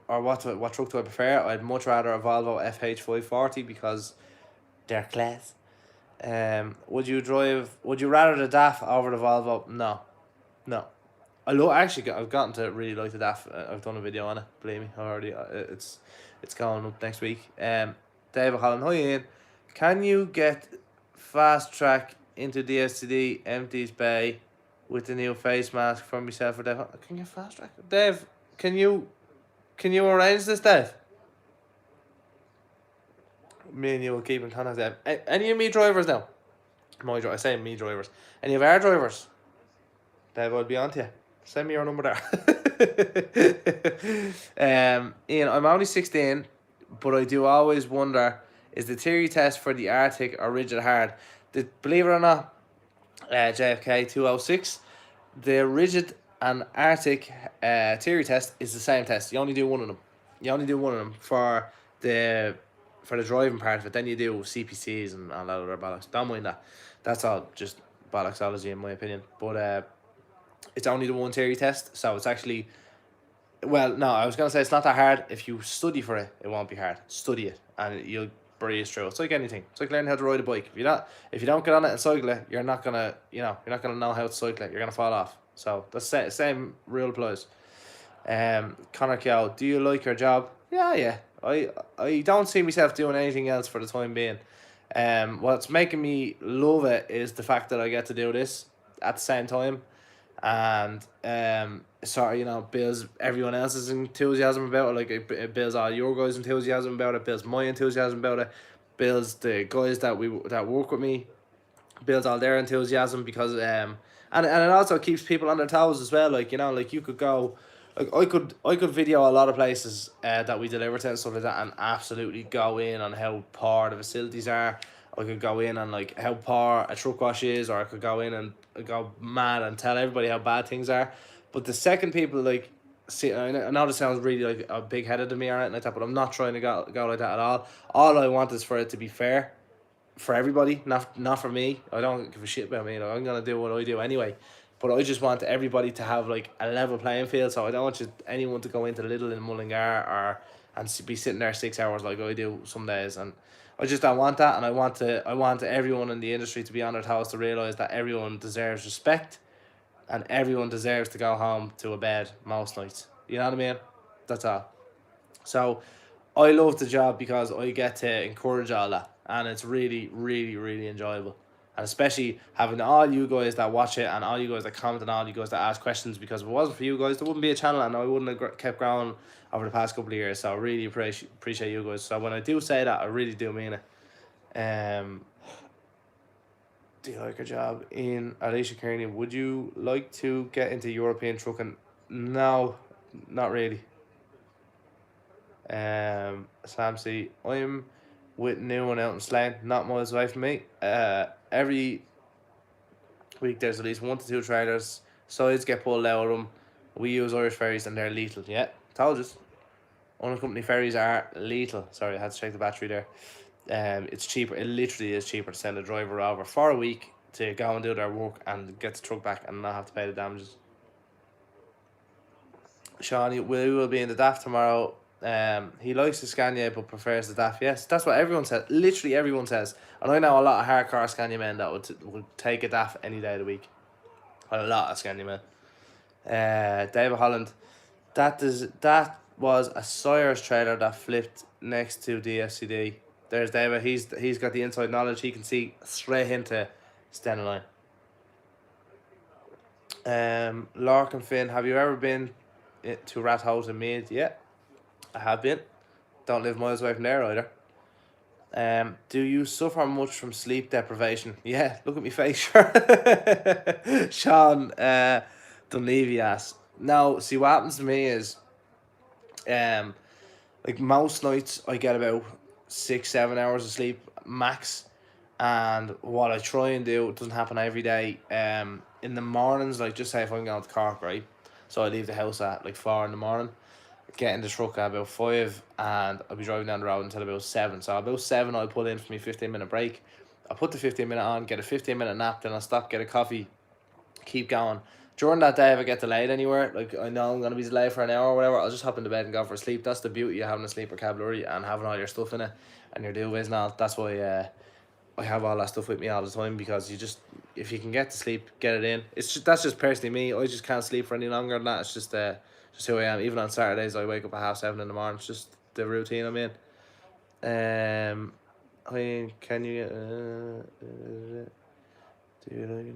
What truck do I prefer? I'd much rather a Volvo FH540 because they're class. Would you rather the DAF over the Volvo? No. I've gotten to really like the DAF. I've done a video on it. Believe me, already. It's going up next week. David Holland, hi Ian. Can you get fast track into DSTD Empties Bay with the new face mask for myself or Dave? Can you get fast track? Dave, can you arrange this, Dave? Me and you will keep in contact. Dave. Any of me drivers now? I say me drivers. Any of our drivers? Dave, I'll be on to you. Send me your number there. Ian, I'm only 16, but I do always wonder, is the theory test for the Arctic or rigid hard? Believe it or not, JFK 206, the rigid and Arctic theory test is the same test. You only do one of them. For the driving part of it. Then you do CPCs and all that other bollocks. Don't mind that. That's all just bollocksology in my opinion. But it's only the one theory test, so it's actually, well, no, I was going to say it's not that hard. If you study for it, it won't be hard. Study it, and you'll breeze through. It's like anything. It's like learning how to ride a bike. If you don't get on it and cycle it, you're not gonna know how to cycle it. You're gonna fall off. So the same rule applies. Connor Keogh, do you like your job? Yeah. I don't see myself doing anything else for the time being. What's making me love it is the fact that I get to do this at the same time. And builds everyone else's enthusiasm about it. Like it builds all your guys' enthusiasm about it, builds my enthusiasm about it, builds the guys that work with me, builds all their enthusiasm because and it also keeps people on their toes as well. Like you could go, like I could video a lot of places that we deliver to and stuff like that, and absolutely go in on how poor the facilities are. I could go in on like how poor a truck wash is, or I could go in and go mad and tell everybody how bad things are. But the second people see, I know this sounds really like a big headed to me or anything like that, but I'm not trying to go like that at all. All I want is for it to be fair for everybody, not for me. I don't give a shit about me. I'm gonna do what I do anyway. But I just want everybody to have like a level playing field. So I don't want anyone to go into Lidl in Mullingar and be sitting there 6 hours like I do some days. And I just don't want that, and I want everyone in the industry to be on their toes to realise that everyone deserves respect, and everyone deserves to go home to a bed most nights. You know what I mean? That's all. So I love the job because I get to encourage all that, and it's really, really, really enjoyable. And especially having all you guys that watch it, and all you guys that comment, and all you guys that ask questions, because if it wasn't for you guys, there wouldn't be a channel, and I wouldn't have kept growing over the past couple of years. So I really appreciate you guys. So when I do say that, I really do mean it. Do you like your job in Alicia Kearney? Would you like to get into European trucking? No, not really. Sam C, I'm with new one out in Slane, not miles away from me. Every week there's at least 1 to 2 trailers. Sides get pulled out of them. We use Irish ferries and they're lethal. Yeah, told you. Unaccompanied ferries are lethal. Sorry, I had to check the battery there. It's cheaper. It literally is cheaper to send a driver over for a week to go and do their work and get the truck back and not have to pay the damages. Sean, we will be in the DAF tomorrow. He likes the Scania but prefers the DAF. Yes, that's what everyone says. Literally everyone says. And I know a lot of hardcore Scania men that would take a DAF any day of the week. A lot of Scania men. David Holland, that was a Sawyer's trailer that flipped next to the FCD. There's David. He's got the inside knowledge. He can see straight into Stenning Line. Lark and Finn, have you ever been to Rathouse in Meath? Yeah, I have been. Don't live miles away from there either. Do you suffer much from sleep deprivation? Yeah, look at me face, Sean Dunleavy asks. Now, see what happens to me is, like most nights I get about 6-7 hours of sleep max, and what I try and do, it doesn't happen every day. In the mornings, like just say if I'm going to Cork, right? So I leave the house at like 4 in the morning. get in the truck at about 5 and I'll be driving down the road until about 7. So about 7 I'll pull in for my 15-minute break. I'll put the 15-minute on, get a 15-minute nap, then I'll stop, get a coffee, keep going. During that day, if I get delayed anywhere, like I know I'm going to be delayed for an hour or whatever, I'll just hop into bed and go for a sleep. That's the beauty of having a sleeper cab lorry and having all your stuff in it and your duvets and all. That's why I have all that stuff with me all the time, because you just, if you can get to sleep, get it in. It's just, that's just personally me. I just can't sleep for any longer than that. It's just who I am. Even on Saturdays, I wake up at 7:30 in the morning. It's just the routine I'm in. I mean, can you do you like it?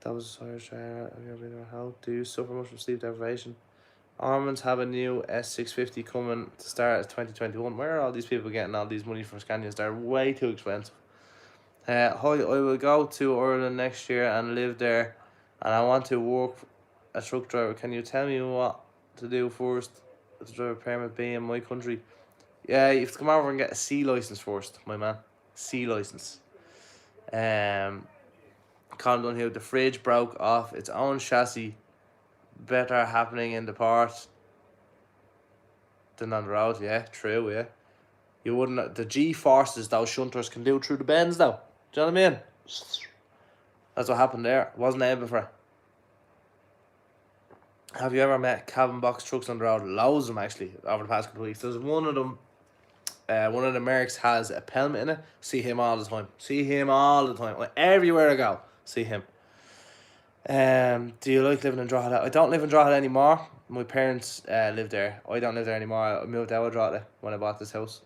That was Irish. Help. Do you suffer much from sleep deprivation? Armand's have a new S650 coming to start at 2021. Where are all these people getting all these money from Scanias? They're way too expensive. Hi, I will go to Ireland next year and live there, and I want to work a truck driver. Can you tell me what to do first to drive a permit B in my country? Yeah, you have to come over and get a C license first, my man. C license. Colin Dunhill, the fridge broke off its own chassis. Better happening in the port than on the road. Yeah, true, yeah. You wouldn't, the G-forces those shunters can do through the bends though. Do you know what I mean? That's what happened there. Wasn't able for it. Have you ever met cabin box trucks on the road? Loads of them actually over the past couple of weeks. There's one of them, one of the Mercs has a Pelmet in it. See him all the time. See him all the time. Like, everywhere I go, see him. Do you like living in Drogheda? I don't live in Drogheda anymore. My parents live there. I don't live there anymore. I moved out of Drogheda when I bought this house.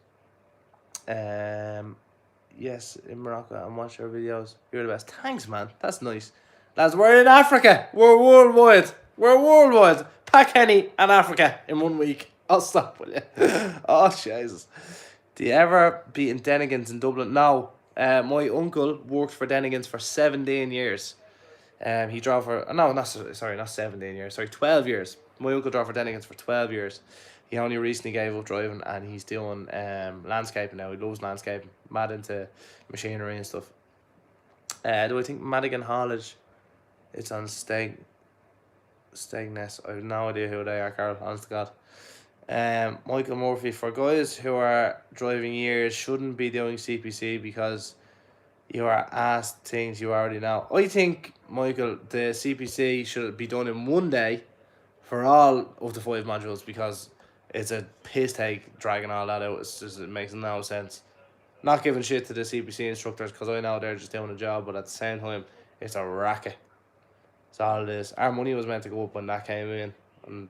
Yes, in Morocco and watch your videos. You're the best. Thanks, man. That's nice. Lads, we're in Africa. We're worldwide. We're worldwide. Pack Henny and Africa in 1 week. I'll stop with you. Oh, Jesus. Do you ever be in Dennigan's in Dublin? No. My uncle worked for Dennigan's for 17 years. He drove for, no, not 17 years, sorry, 12 years. My uncle drove for Dennigan's for 12 years. He only recently gave up driving and he's doing landscaping now. He loves landscaping, mad into machinery and stuff. Do I think Madigan Haulage, it's on Stegness? I have no idea who they are, Carl, honest to God. Michael Murphy, for guys who are driving years, shouldn't be doing CPC because you are asked things you already know. I think, Michael, the CPC should be done in 1 day for all of the 5 modules, because it's a piss take dragging all that out. It's just, it makes no sense. Not giving shit to the CPC instructors, because I know they're just doing a job, but at the same time, it's a racket. That's all it is. Our money was meant to go up when that came in, and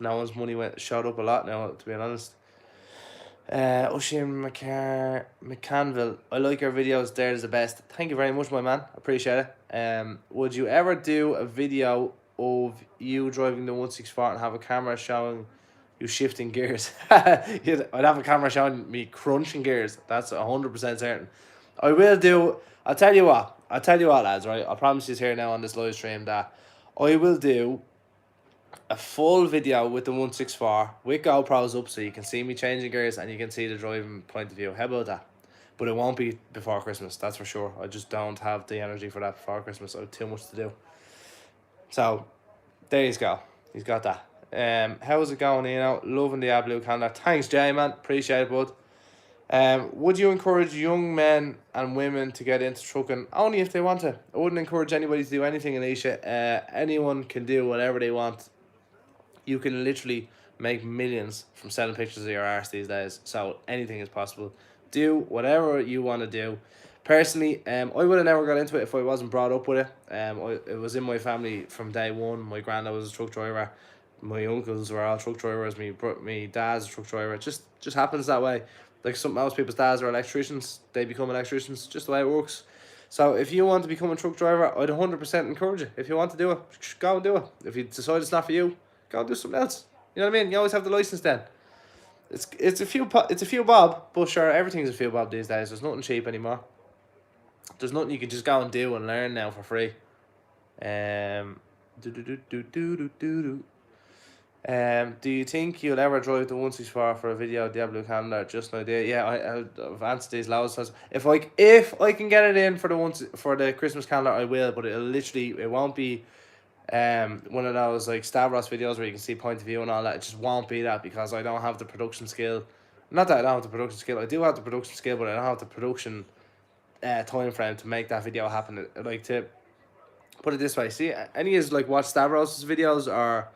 no one's money shot up a lot now, to be honest. Oisin McCanville, I like your videos, they're the best. Thank you very much, my man, appreciate it. Would you ever do a video of you driving the 164 and have a camera showing you shifting gears? I'd have a camera showing me crunching gears, that's 100% certain. I will do, I'll tell you what, lads, right? I promise you here now on this live stream that I will do a full video with the 164 with GoPros up, so you can see me changing gears and you can see the driving point of view. How about that? But it won't be before Christmas, that's for sure. I just don't have the energy for that before Christmas. I have too much to do. So there you go. He's got that. How's it going, you know? Loving the blue calendar. Thanks, Jay, man. Appreciate it, bud. Would you encourage young men and women to get into trucking? Only if they want to. I wouldn't encourage anybody to do anything, Alicia. Anyone can do whatever they want. You can literally make millions from selling pictures of your arse these days. So anything is possible. Do whatever you want to do. Personally, I would have never got into it if I wasn't brought up with it. It was in my family from day one. My granddad was a truck driver. My uncles were all truck drivers. Me dad's a truck driver. It just happens that way. Like most people's dads are electricians. They become electricians. Just the way it works. So if you want to become a truck driver, I'd 100% encourage it. If you want to do it, go and do it. If you decide it's not for you, go and do something else. You know what I mean? You always have the license then. It's a few bob, but sure, everything's a few bob these days. There's nothing cheap anymore. There's nothing you can just go and do and learn now for free. Do you think you'll ever drive the 164 for a video of Diablo calendar? Just an idea. Yeah, I've answered these loads. If I can get it in for the Christmas calendar, I will. But it won't be one of those like Stavros videos where you can see point of view and all that. It just won't be that because I don't have the production skill. Not that I don't have the production skill. I do have the production skill, but I don't have the production time frame to make that video happen. Like, to put it this way, see, any is like watch Stavros' videos or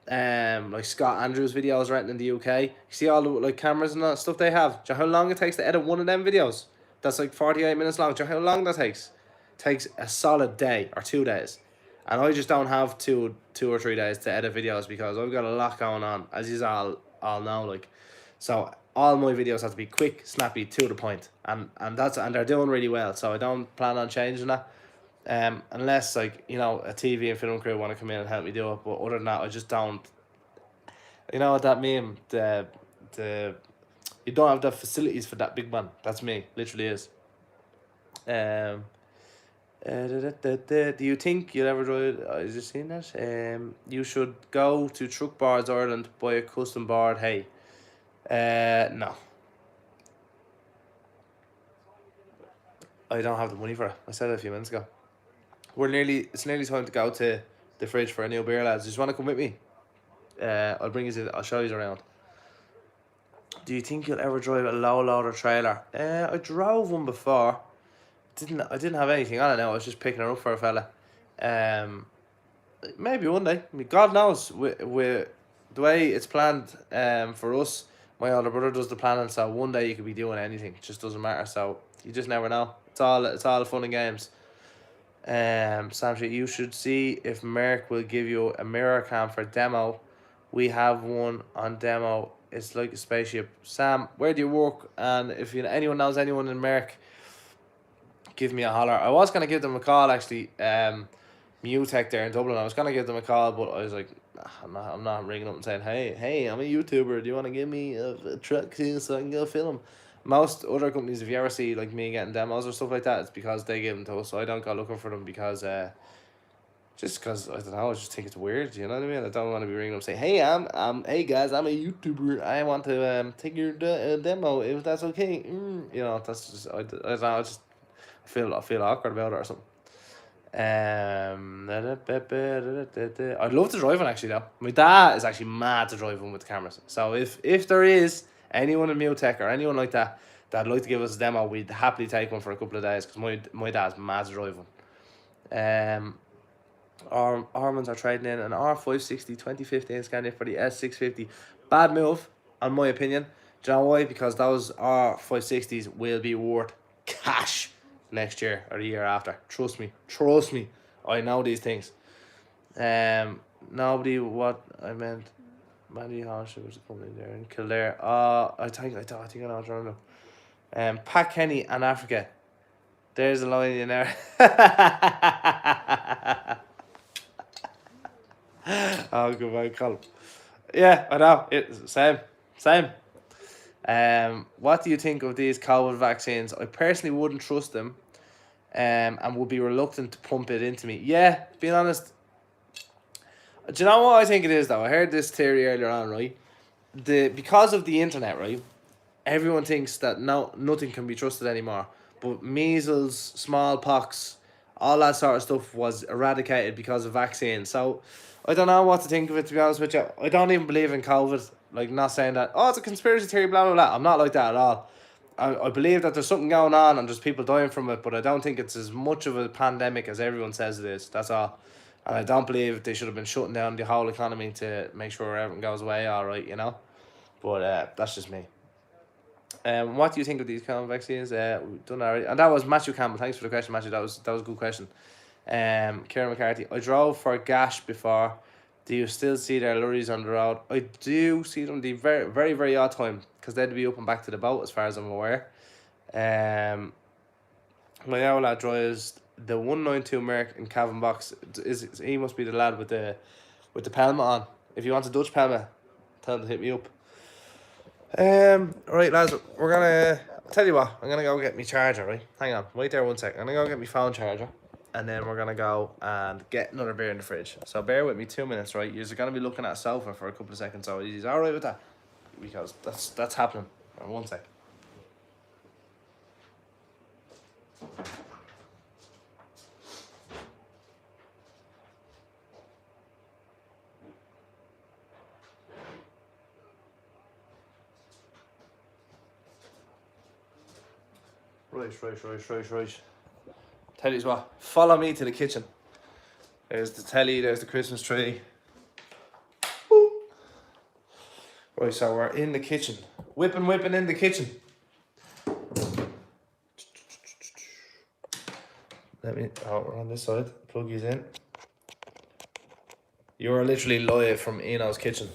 like Scott Andrews' videos right in the UK. You see all the like cameras and that stuff they have. Do you know how long it takes to edit one of them videos? That's like 48 minutes long. Do you know how long that takes? It takes a solid day or 2 days. And I just don't have two or 3 days to edit videos because I've got a lot going on, as you all know. Like, so all my videos have to be quick, snappy, to the point, and they're doing really well. So I don't plan on changing that. Unless, like, you know, a TV and film crew want to come in and help me do it, but other than that, I just don't. You know what that meme? The you don't have the facilities for that big man. That's me, literally is. Do you think you'll ever drive? Is you seen that? You should go to Truck Boards Ireland, buy a custom board. Hey, no, I don't have the money for it. I said it a few minutes ago. It's nearly time to go to the fridge for a new beer, lads. Just want to come with me? I'll show you around. Do you think you'll ever drive a low loader trailer? I drove one before. I didn't have anything on it now. I was just picking it up for a fella. Maybe one day. I mean, God knows, with the way it's planned for us, my older brother does the planning, so one day you could be doing anything. It just doesn't matter. So you just never know. It's all fun and games. Sam Street, you should see if Merck will give you a mirror cam for demo. We have one on demo. It's like a spaceship. Sam, where do you work? And if anyone knows anyone in Merck, give me a holler. I was gonna give them a call actually. Mutech there in Dublin. I was gonna give them a call, but I was like, nah, I'm not ringing up and saying, hey, I'm a YouTuber. Do you want to give me a truck so I can go film? Most other companies, if you ever see like me getting demos or stuff like that, it's because they give them to us. So I don't go looking for them because just because I don't know, I just think it's weird. You know what I mean? I don't want to be ringing up and saying, hey guys, I'm a YouTuber. I want to take your demo if that's okay. You know, that's just I don't know. I just feel awkward about it or something. I'd love to drive one actually though. My dad is actually mad to drive one with the cameras. So if there is anyone in Mutech or anyone like that that'd like to give us a demo, we'd happily take one for a couple of days because my dad's mad to drive one. Armands are trading in an R560 2015 Scania for the S650. Bad move, in my opinion. Do you know why? Because those R560s will be worth cash next year or the year after. Trust me. I know these things. Nobody what I meant. Mandy Hodge was a company there in Kildare. I think I know what you're trying to. Pat Kenny and Africa. There's a line in there. Oh, good man, Colin. Yeah, I know. It's same. What do you think of these COVID vaccines? I personally wouldn't trust them, and would be reluctant to pump it into me. Yeah, being honest. Do you know what I think it is though? I heard this theory earlier on, right? Because of the internet, right? Everyone thinks that nothing can be trusted anymore. But measles, smallpox, all that sort of stuff was eradicated because of vaccines. So I don't know what to think of it, to be honest with you. I don't even believe in COVID. Like, not saying that, it's a conspiracy theory, blah, blah, blah. I'm not like that at all. I believe that there's something going on and there's people dying from it, but I don't think it's as much of a pandemic as everyone says it is. That's all. And I don't believe they should have been shutting down the whole economy to make sure everything goes away all right, you know? But that's just me. What do you think of these kind of vaccines? We've done already. And that was Matthew Campbell. Thanks for the question, Matthew. That was a good question. Kieran McCarthy. I drove for Gash before. Do you still see their lorries on the road? I do see them the very, very, very odd time because they'd be up and back to the boat as far as I'm aware. My old lad drives the 192 Merc in Cavan Box. He must be the lad with the Palma on. If you want a Dutch Palma, tell him to hit me up. Right, lads, we're gonna tell you what. I'm gonna go get my charger. Right, hang on, wait there 1 sec. I'm gonna go get my phone charger, and then we're gonna go and get another beer in the fridge. So bear with me 2 minutes, right? You're gonna be looking at a sofa for a couple of seconds. So he's all right with that, because that's happening. 1 sec. Right. Tell you what, follow me to the kitchen. There's the telly, there's the Christmas tree. Woo. Right, so we're in the kitchen. Whipping in the kitchen. We're on this side. Plug these in. You're literally live from Eno's kitchen.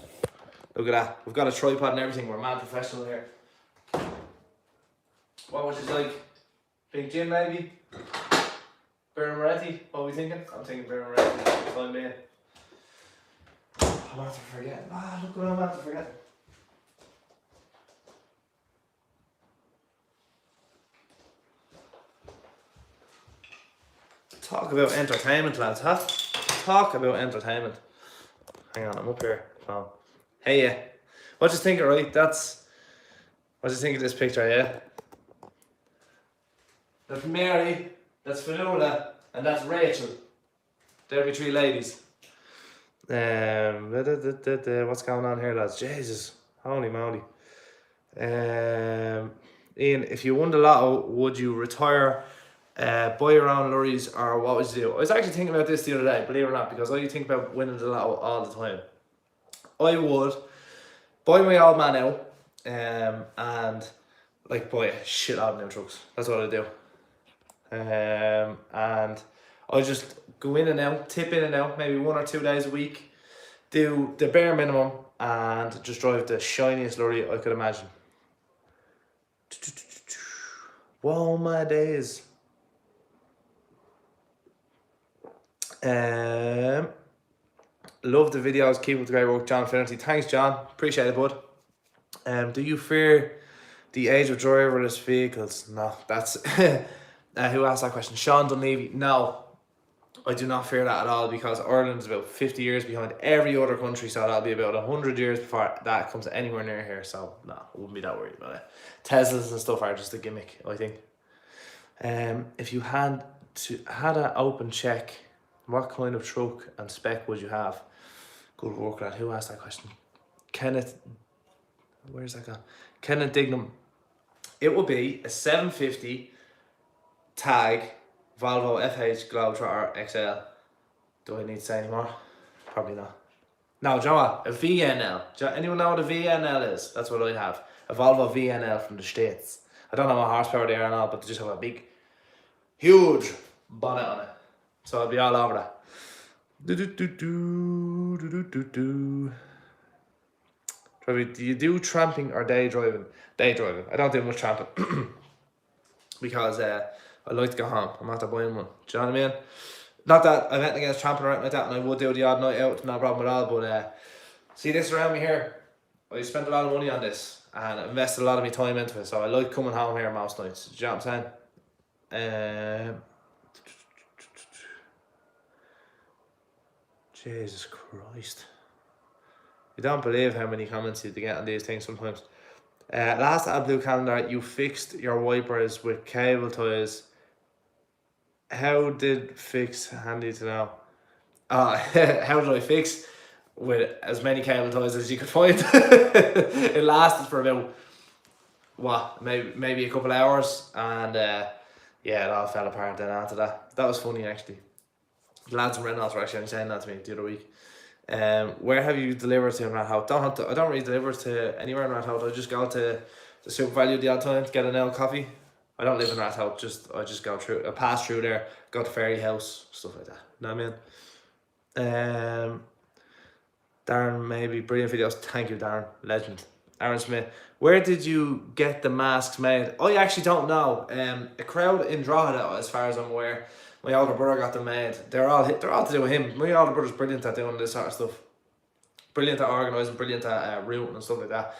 Look at that. We've got a tripod and everything. We're mad professional here. What would you like? Big Jim maybe? Birra Moretti? What are we thinking? I'm thinking Birra Moretti. Fine man. I'm about to forget. Look what I'm about to forget. Talk about entertainment, lads, huh? Talk about entertainment. Hang on, I'm up here. Oh. Hey, yeah. What do you think, right? What do you think of this picture, yeah? That's Mary, that's Fionnuala, and that's Rachel. They're my three ladies. What's going on here, lads? Jesus, holy moly. Ian, if you won the lotto, would you retire, buy your own lorries, or what would you do? I was actually thinking about this the other day, believe it or not, because I think about winning the lotto all the time. I would buy my old man out, and like buy a shit out of them trucks. That's what I do. And I just go in and out, tip in and out, maybe 1 or 2 days a week, do the bare minimum, and just drive the shiniest lorry I could imagine. Whoa, my days. Love the videos, keep up the great work, John Finnerty. Thanks, John, appreciate it, bud. Do you fear the age of driverless vehicles? No, that's who asked that question? Sean Dunleavy. No, I do not fear that at all, because Ireland is about 50 years behind every other country, so that'll be about 100 years before that comes anywhere near here. So no, I wouldn't be that worried about it. Teslas and stuff are just a gimmick, I think. If you had an open check, what kind of truck and spec would you have? Good work, lad. Who asked that question? Kenneth. Where's that gone? Kenneth Dignam. It would be a 750 Tag Volvo FH Globetrotter XL. Do I need to say any more? Probably not. No, do you know what? A VNL. Anyone know what a VNL is? That's what I have. A Volvo VNL from the States. I don't know what horsepower they are and all, but they just have a big, huge bonnet on it. So I'll be all over that. Do you do tramping or day driving? Day driving. I don't do much tramping because I like to go home. I'm not buying one. Do you know what I mean? Not that I've anything against tramping or anything like that, and I would do the odd night out, no problem at all. But see this around me here, I spent a lot of money on this and invested a lot of my time into it. So I like coming home here most nights. Do you know what I'm saying? Jesus Christ. You don't believe how many comments you get on these things sometimes. Last AdBlue calendar, you fixed your wipers with cable ties. How did fix handy to know? How did I fix? With as many cable ties as you could find. It lasted for about, what, maybe a couple hours, and yeah, it all fell apart then after that. That was funny, actually. The lads in Reynolds were actually saying that to me the other week. Where have you delivered to in Rathout? I don't really deliver to anywhere in Rathout. I just go to the Super Value the odd time to get an ale coffee. I don't live in Rathout, I just go through, I pass through there, go to Fairy House, stuff like that. You know what I mean? Darren, maybe brilliant videos. Thank you, Darren, legend. Aaron Smith, where did you get the masks made? I actually don't know. A crowd in Drogheda, as far as I'm aware. My older brother got them made. They're all to do with him. My older brother's brilliant at doing this sort of stuff. Brilliant at organising, brilliant at routing and stuff like that.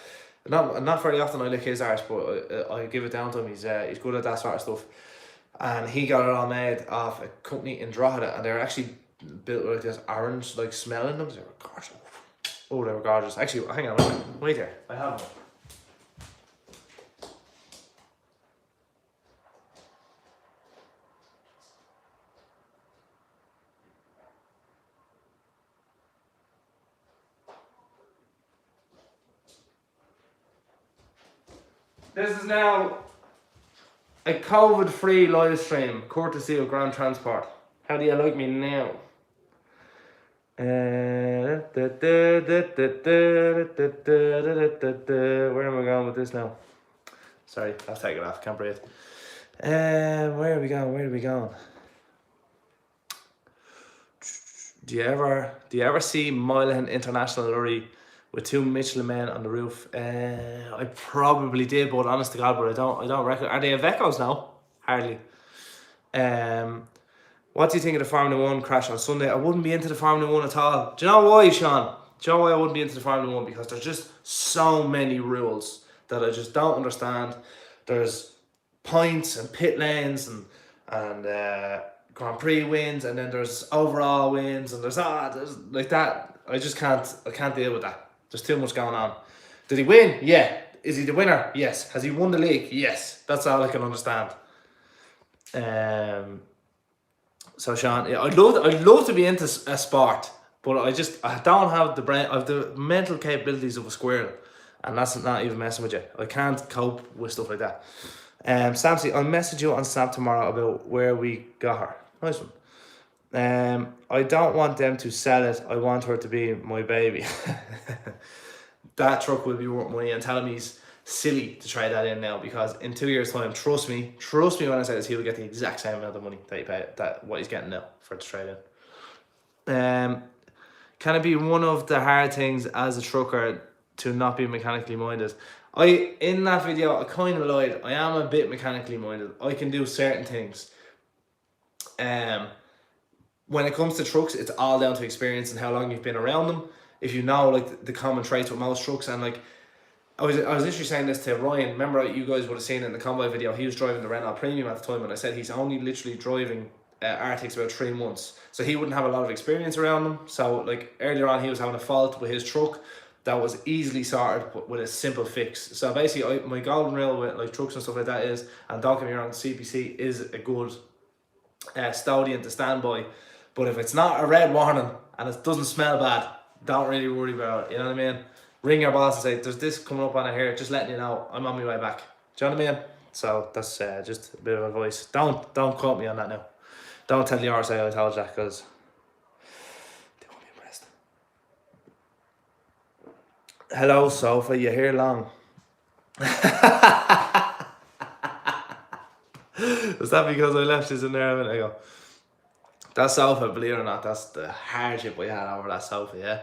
Not very often I lick his arse, but I give it down to him. He's good at that sort of stuff. And he got it all made off a company in Drogheda, and they're actually built like this orange, like smell in them. They were gorgeous. Oh, they were gorgeous. Actually, hang on, wait there. I have them. This is now a COVID-free live stream, courtesy of Grand Transport. How do you like me now? Where am I going with this now? Sorry, I'll take it off. Can't breathe. Where are we going? Where are we going? Do you ever see Milan International Lorry with two Michelin men on the roof? I probably did, but honest to God, but I don't reckon. Are they Ivecos now? Hardly. What do you think of the Formula 1 crash on Sunday? I wouldn't be into the Formula 1 at all. Do you know why, Sean? Do you know why I wouldn't be into the Formula 1? Because there's just so many rules that I just don't understand. There's points and pit lanes and Grand Prix wins, and then there's overall wins, and there's like that. I can't deal with that. There's too much going on. Did he win? Yeah. Is he the winner? Yes. Has he won the league? Yes. That's all I can understand. So Sean, yeah, I'd love to be into a sport, but I don't have the brain. I have the mental capabilities of a squirrel, and that's not even messing with you. I can't cope with stuff like that. Samsy, I'll message you on Snap tomorrow about where we got her. Nice one. I don't want them to sell it. I want her to be my baby. That truck will be worth money, and telling me he's silly to try that in now, because in 2 years' time, trust me when I say this, he will get the exact same amount of money that he paid, what he's getting now for the trade in. Can it be one of the hard things as a trucker to not be mechanically minded? In that video I kind of lied. I am a bit mechanically minded. I can do certain things. When it comes to trucks, it's all down to experience and how long you've been around them. If you know like the common traits with most trucks, and like I was literally saying this to Ryan. Remember, you guys would have seen it in the Convoy video. He was driving the Renault Premium at the time, and I said he's only literally driving Arctics about 3 months, so he wouldn't have a lot of experience around them. So like earlier on, he was having a fault with his truck that was easily sorted with a simple fix. So basically, my golden rule with like trucks and stuff like that is, and don't get me wrong, CPC is a good Stodian to stand by, but if it's not a red warning and it doesn't smell bad, don't really worry about it. You know what I mean? Ring your boss and say, there's this coming up on it here, just letting you know, I'm on my way back. Do you know what I mean? So that's just a bit of advice. Don't quote me on that now. Don't tell the RSA I told you that, because they won't be impressed. Hello, Sofa, you here long? Was that because I left this in there a minute ago? That sofa, believe it or not, that's the hardship we had over that sofa, yeah?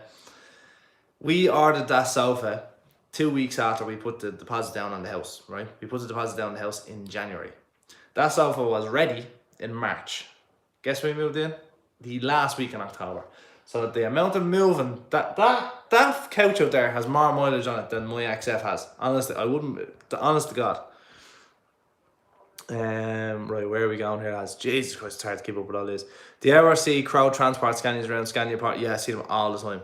We ordered that sofa 2 weeks after we put the deposit down on the house, right? We put the deposit down on the house in January. That sofa was ready in March. Guess when we moved in? The last week in October. So the amount of moving, that couch out there has more mileage on it than my XF has. Honestly, honest to God. Right, where are we going here, lads? Jesus Christ, it's hard to keep up with all this. Do you ever see crowd transport Scanias around Scania Park? Yeah, I see them all the time.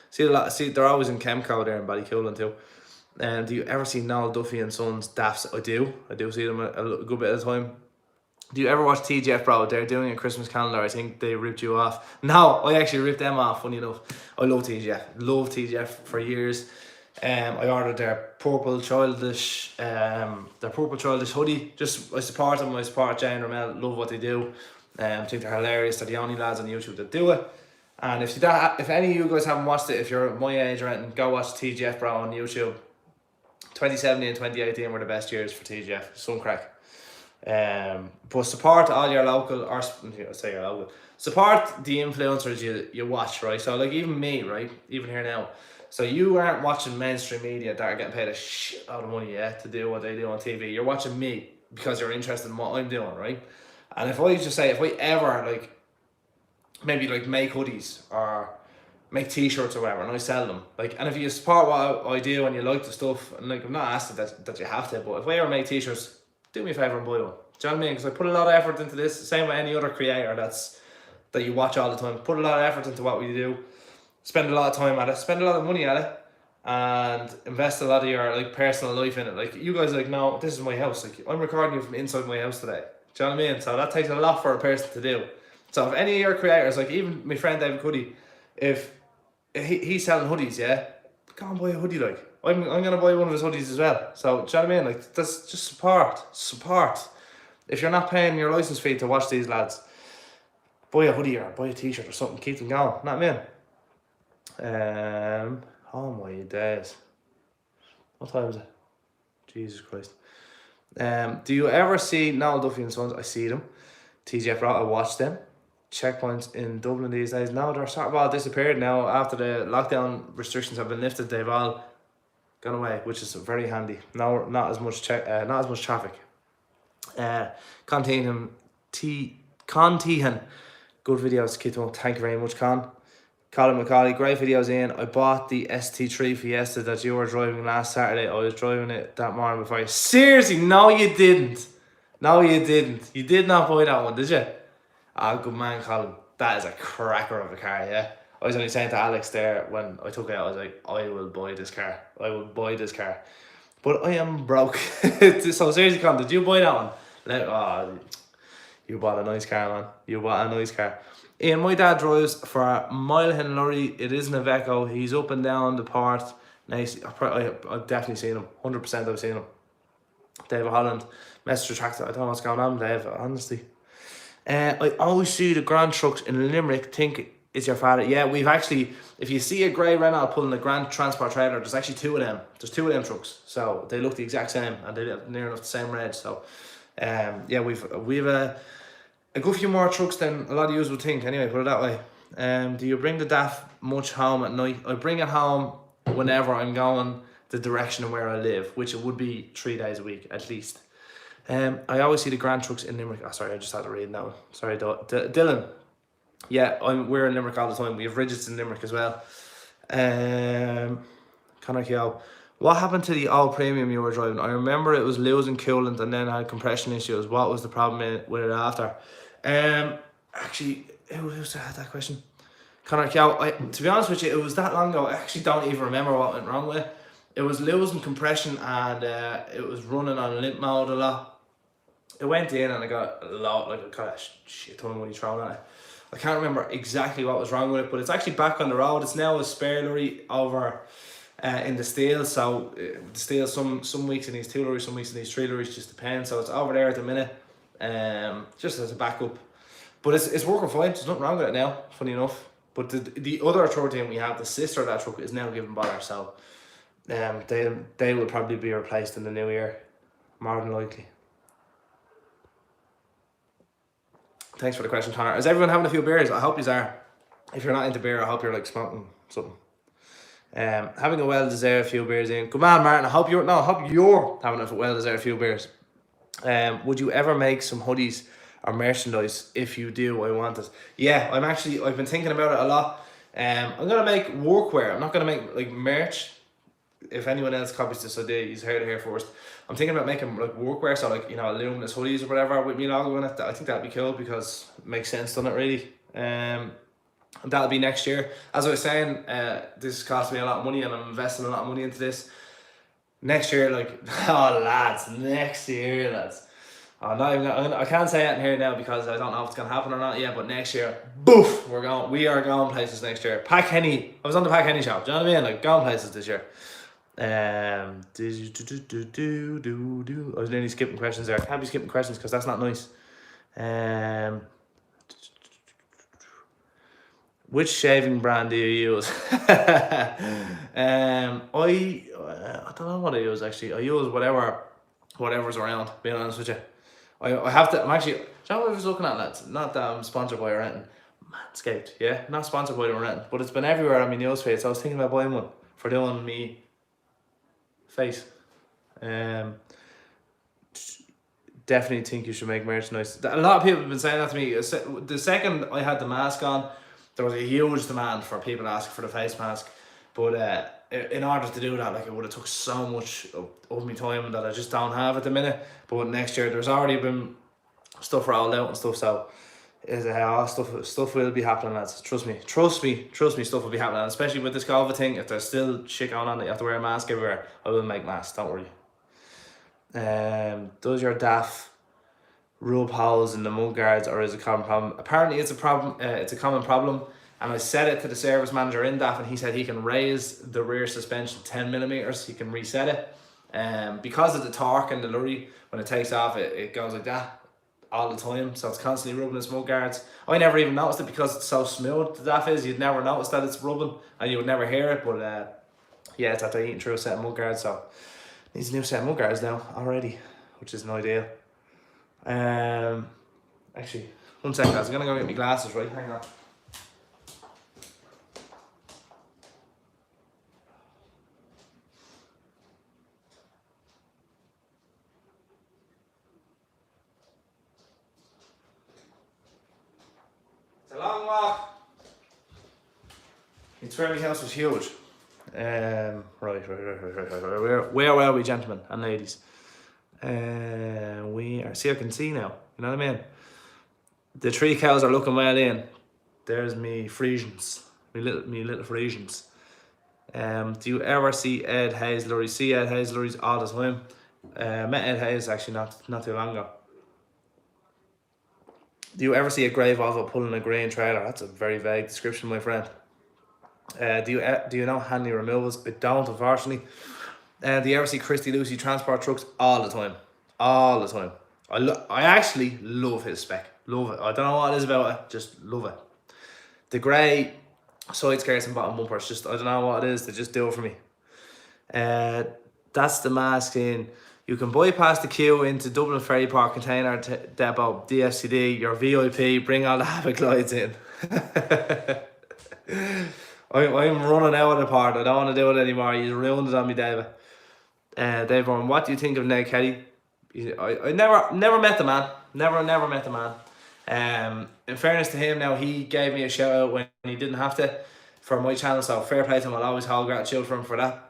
See, they're always in Chemco there in Ballycoolan too. Do you ever see Noel Duffy and Sons Daffs? I do see them a good bit of the time. Do you ever watch TGF, bro? They're doing a Christmas calendar. I think they ripped you off. No, I actually ripped them off, funny enough. I love TGF. Love TGF for years. I ordered their purple childish hoodie. Just I support them. I support Jay and Ramel. Love what they do. I think they're hilarious. They're the only lads on YouTube that do it. And if any of you guys haven't watched it, if you're my age or anything, go watch TGF, bro, on YouTube. 2017 and 2018 were the best years for TGF. Some crack. But support all your local, or say your local, support the influencers you watch, right? So like even me, right? Even here now. So you aren't watching mainstream media that are getting paid a shit out of money, yeah, to do what they do on TV. You're watching me because you're interested in what I'm doing, right? And if I ever like maybe like make hoodies or make t-shirts or whatever, and I sell them, like, and if you support what I do and you like the stuff, and like I'm not asking that you have to, but if I ever make t-shirts, do me a favour and buy one. Do you know what I mean? Because I put a lot of effort into this, same with any other creator that you watch all the time. Put a lot of effort into what we do, spend a lot of time at it, spend a lot of money at it, and invest a lot of your like personal life in it. Like you guys are like, no, this is my house. Like I'm recording you from inside my house today. Do you know what I mean? So that takes a lot for a person to do. So if any of your creators, like even my friend David Cuddy, if he's selling hoodies, yeah, go and buy a hoodie, like. I'm gonna buy one of his hoodies as well. So do you know what I mean? Like, that's just support. If you're not paying your license fee to watch these lads, buy a hoodie or buy a t-shirt or something, keep them going. Know what I mean? Oh my days. What time is it? Jesus Christ. Do you ever see Noel Duffy and Sons? I see them. TGF Rock, I watch them. Checkpoints in Dublin these days. No, they're sort of all disappeared now. After the lockdown restrictions have been lifted, they've all gone away, which is very handy. No, not as much traffic. Contehan, good videos, keep them up. Thank you very much, Con. Colin McCauley, great videos in. I bought the ST3 Fiesta that you were driving last Saturday. I was driving it that morning before you. Seriously, no you didn't. No you didn't. You did not buy that one, did you? Ah, good man, Colin. That is a cracker of a car, yeah. I was only saying to Alex there when I took it out, I was like, I will buy this car. I will buy this car. But I am broke. So seriously, Colin, did you buy that one? You bought a nice car, man. You bought a nice car. Ian, my dad drives for Milehin Lorry. It is an Iveco. He's up and down the port. Nice. I've definitely seen him. 100% I've seen him. David Holland. Message retracted. I don't know what's going on, Dave, honestly. I always see the Grand trucks in Limerick. Think it's your father. Yeah, we've actually, if you see a grey Renault pulling a Grand Transport trailer, there's actually two of them. There's two of them trucks. So they look the exact same and they're near enough the same reg. So yeah, we've a good few more trucks than a lot of you would think, anyway, put it that way. Do you bring the DAF much home at night? I bring it home whenever I'm going the direction of where I live, which it would be 3 days a week at least. I always see the Grand trucks in Limerick. Oh, sorry, I just had to read now. Sorry, Dylan. Yeah, we're in Limerick all the time. We have Ridges in Limerick as well. Conor Keogh. What happened to the all premium you were driving? I remember it was losing coolant and then had compression issues. What was the problem with it after? Actually, who had that question? Conor Keogh. To be honest with you, it was that long ago. I actually don't even remember what went wrong with it. It was losing compression and it was running on limp mode a lot. It went in and I got a lot, like a kind of shit ton of money thrown at it. I can't remember exactly what was wrong with it, but it's actually back on the road. It's now a spare lorry over in the steel. So the steel, some weeks in these 2 lorries, some weeks in these 3 lorries, just depends. So it's over there at the minute, just as a backup. But it's working fine. There's nothing wrong with it now, funny enough. But the other 13 we have, the sister of that truck, is now giving bother. So they will probably be replaced in the new year, more than likely. Thanks for the question, Connor. Is everyone having a few beers? I hope you are. If you're not into beer, I hope you're like smoking something. Having a well-deserved few beers in. Good man, Martin. I hope you're having a well-deserved few beers. Would you ever make some hoodies or merchandise? If you do, I want it. Yeah, I've been thinking about it a lot. I'm gonna make workwear. I'm not gonna make like merch. If anyone else copies this idea, you heard it here first. I'm thinking about making like workwear, so like, you know, luminous hoodies or whatever with me logo in it. I think that'd be cool because it makes sense, doesn't it, really? And that'll be next year. As I was saying, this cost me a lot of money and I'm investing a lot of money into this. Next year, like, next year, lads. I can't say it in here now because I don't know if it's gonna happen or not yet, but next year, boof, we are going places next year. Pack Henny, I was on the Pack Henny show, do you know what I mean? Like, going places this year. I was nearly skipping questions there. I can't be skipping questions because that's not nice. Which shaving brand do you use? I don't know what I use actually. I use whatever's around, being honest with you. I have to, I'm actually, do you know what I was looking at, lads? Not that I'm sponsored by or anything. Manscaped, yeah? Not sponsored by them or anything, but it's been everywhere on my newsfeed, so I was thinking about buying one for doing me face. Definitely think you should make merchandise. A lot of people have been saying that to me. The second I had the mask on, there was a huge demand for people asking for the face mask. But in order to do that, like, it would have took so much of my time that I just don't have at the minute. But next year, there's already been stuff rolled out and stuff, so stuff will be happening, lads. Trust me, stuff will be happening, especially with this COVID thing. If there's still shit going on that you have to wear a mask everywhere, I will make masks, don't worry. Does your DAF rub holes in the mud guards, or is it a common problem? Apparently it's a problem. It's a common problem, And I said it to the service manager in DAF, and he said he can raise the rear suspension 10 millimeters. He can reset it. Because of the torque in the lorry, when it takes off, it goes like that all the time. So it's constantly rubbing its mud guards. I never even noticed it because it's so smooth, the DAF is. You'd never notice that it's rubbing, and you would never hear it. But yeah, it's after eating through a set of mud guards. So it needs a new set of mud guards now already, which is an ideal. Actually, 1 second, guys. I'm going to go get my glasses, right? Hang on. It's a long walk. The Tremmy house was huge. Right. Where are we, gentlemen and ladies? We are. See, I can see now. You know what I mean? The 3 cows are looking well in. There's me Frisians, me little Frisians. Do you ever see Ed Hayes lorries? See Ed Hayes lorries all the time. Met Ed Hayes actually not too long ago. Do you ever see a grey Volvo pulling a grain trailer? That's a very vague description, my friend. Do you know Hanley removals? I don't, unfortunately. Do you ever see Christy Lucy transport trucks? All the time. All the time. I actually love his spec. Love it. I don't know what it is about it. Just love it. The grey side skirts and bottom bumpers. Just, I don't know what it is. They just do it for me. That's the mask in. You can bypass the queue into Dublin Ferry Park Container Depot, DFCD, your VIP, bring all the Havoc lights in. I'm running out of the part. I don't want to do it anymore. He's ruined it on me, David. Dave Bourne, what do you think of Ned Kelly? I never met the man. Never met the man. In fairness to him, now he gave me a shout out when he didn't have to for my channel, so fair play to him. I'll always hold gratitude for him for that.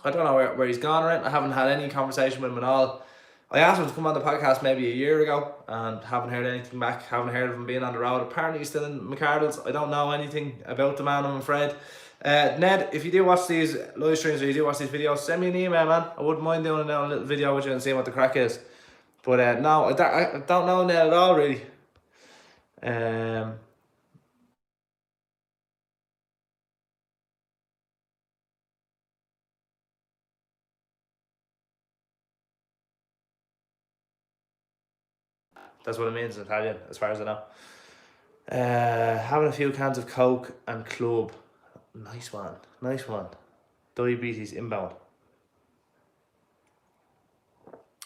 I don't know where he's gone or anything. I haven't had any conversation with him at all. I asked him to come on the podcast maybe a year ago and haven't heard anything back. Haven't heard of him being on the road. Apparently he's still in McArdle's. I don't know anything about the man, I'm afraid. Ned, if you do watch these live streams or you do watch these videos, send me an email, man. I wouldn't mind doing a little video with you and seeing what the crack is. But no, I don't know Ned at all, really. That's what it means in Italian, as far as I know. Having a few cans of Coke and Club. Nice one. Nice one. Diabetes inbound.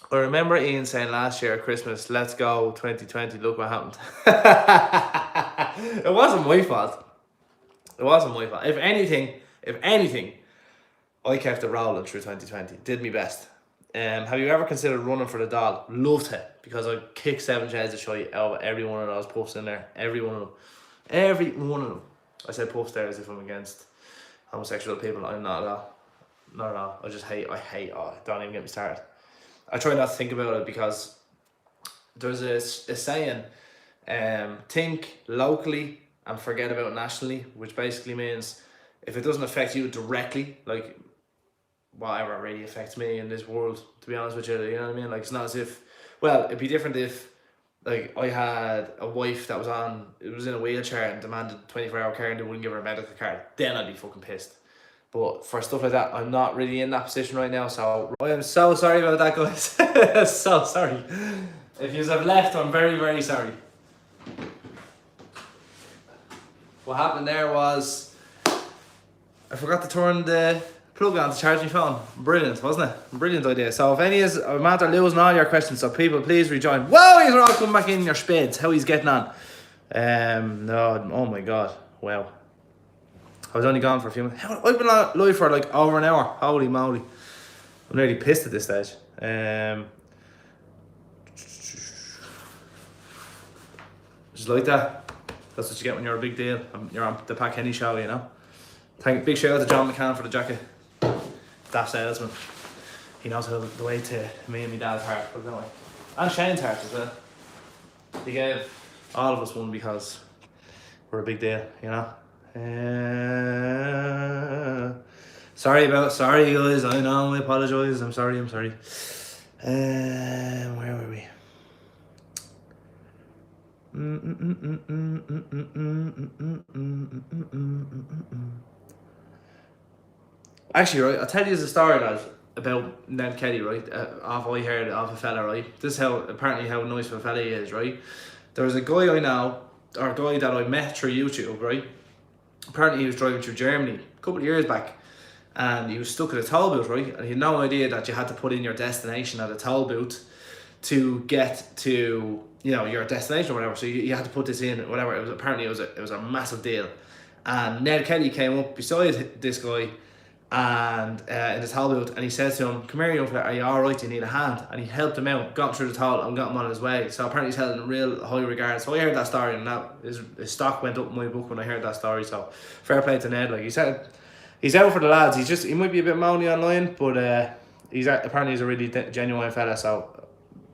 I remember Ian saying last year at Christmas, let's go 2020, look what happened. It wasn't my fault. It wasn't my fault. If anything, I kept it rolling through 2020. Did my best. Have you ever considered running for the Dáil? Loved it, because I kicked 7 shades of shite out of every one of those puffs in there. Every one of them. Every one of them. I said puffs there as if I'm against homosexual people. I'm not at all. Not at all. I hate, don't even get me started. I try not to think about it because there's a saying, think locally and forget about nationally, which basically means if it doesn't affect you directly, like whatever really affects me in this world, to be honest with you, you know what I mean? Like, it's not as if, well, it'd be different if, like, I had a wife that was in a wheelchair and demanded 24-hour care and they wouldn't give her a medical card. Then I'd be fucking pissed. But for stuff like that, I'm not really in that position right now, so I am so sorry about that, guys. So sorry. If you have left, I'm very, very sorry. What happened there was I forgot to turn the plug on to charge my phone. Brilliant, wasn't it? Brilliant idea. So if any is, I'm after losing all your questions, so people please rejoin. Whoa, you're all coming back in your spades. How he's getting on? No, oh my god, wow. I was only gone for a few minutes. I've been live for like over an hour. Holy moly. I'm nearly pissed at this stage. Just like that. That's what you get when you're a big deal. You're on the Pat Kenny show, you know. Big shout out to John McCann for the jacket. Daft salesman. He knows how the way to me and my dad's heart, put it that way. And Shane's heart as well. He gave all of us one because we're a big deal, you know. Sorry guys, I know, I apologise, I'm sorry. Where were we? Actually, right, I'll tell you a story, lads, about Ned Kelly, right? Off I heard of a fella, right? This is how nice of a fella he is, right? There was a guy I know, or a guy that I met through YouTube, right? Apparently he was driving through Germany a couple of years back, and he was stuck at a toll booth, right? And he had no idea that you had to put in your destination at a toll booth to get to, you know, your destination or whatever. So you had to put this in, whatever. Apparently it was a massive deal. And Ned Kelly came up beside this guy and in the toll booth, and he said to him, "Come here, young fella, are you alright? Do you need a hand?" And he helped him out, got him through the toll and got him on his way. So apparently he's held in real high regard. So I heard that story, and that his stock went up in my book when I heard that story. So fair play to Ned. Like he said, he's out for the lads. He might be a bit moany online, but apparently he's a really genuine fella. So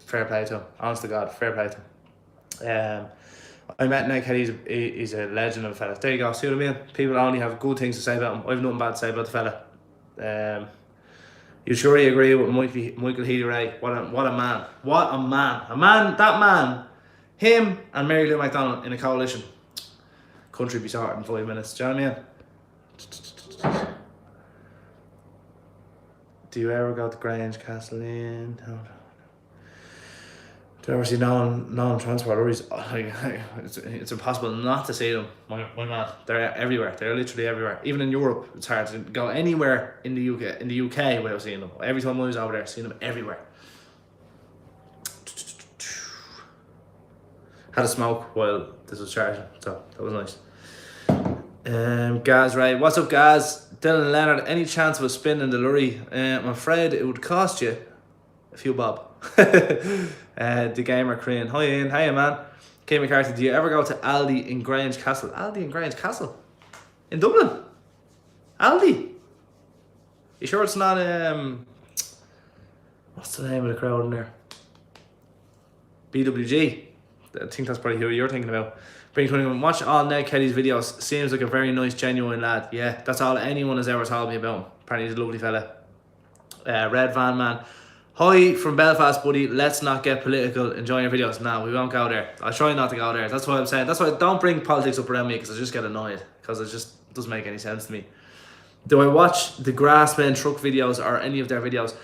fair play to him. Honest to God, fair play to him. I met Ned Kelly. He's a legend of a fella. There you go. See what I mean? People only have good things to say about him. I have nothing bad to say about the fella. You surely agree with Michael Healy-Rae? What a man! What a man! That man, him and Mary Lou McDonald in a coalition. Country be sorted in 5 minutes. Do you know what I mean? Do you ever go to Grange Castle Inn? No. Do you ever see non-transport lorries? It's impossible not to see them. Why not? They're everywhere. They're literally everywhere. Even in Europe, it's hard to go anywhere in the UK without seeing them. Every time I was over there, seeing them everywhere. Had a smoke while this was charging, so that was nice. Gaz, right? What's up, Gaz? Dylan Leonard, any chance of a spin in the lorry? I'm afraid it would cost you a few bob. The gamer Korean. Hi Ian, hiya man. Kay McCarthy, do you ever go to Aldi in Grange Castle? Aldi in Grange Castle? In Dublin? Aldi? You sure it's not what's the name of the crowd in there? BWG. I think that's probably who you're thinking about. Bring 21. Watch all Ned Kelly's videos. Seems like a very nice, genuine lad. Yeah, that's all anyone has ever told me about him. Apparently he's a lovely fella. Red Van Man. Hi from Belfast, buddy. Let's not get political. Enjoy your videos. No, we won't go there. I'll try not to go there. That's what I'm saying. That's why don't bring politics up around me, because I just get annoyed. Because it just doesn't make any sense to me. Do I watch the Grassmen truck videos or any of their videos?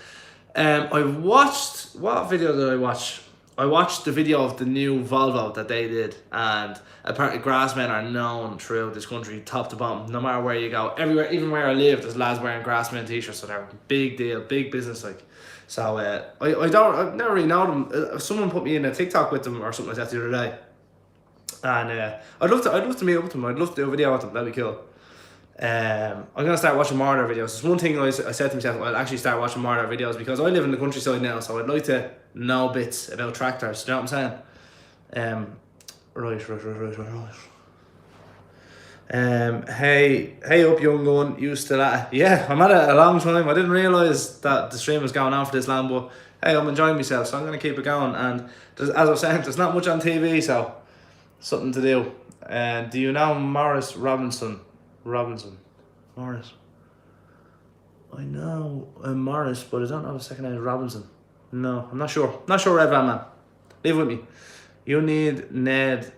I watched... What video did I watch? I watched the video of the new Volvo that they did. And apparently Grassmen are known throughout this country, top to bottom. No matter where you go. Everywhere, even where I live, there's lads wearing Grassmen t-shirts. So they're a big deal. Big business, like. So I've never really known them. Someone put me in a TikTok with them or something like that the other day, and I'd love to meet up with them. I'd love to do a video with them. That'd be cool. I'm gonna start watching more of their videos. It's one thing I said to myself. I'll actually start watching more of their videos because I live in the countryside now, so I'd like to know bits about tractors. Do you know what I'm saying? Right. Hey up young gun, you still at it? Yeah, I'm at it a long time. I didn't realise that the stream was going on for this long, but hey, I'm enjoying myself, so I'm going to keep it going. And as I was saying, there's not much on TV, so something to do. Do you know Morris Robinson? Morris. I know Morris, but I don't know the second name is Robinson. No, I'm not sure. Not sure, Red Van Man. Leave it with me. You need Ned.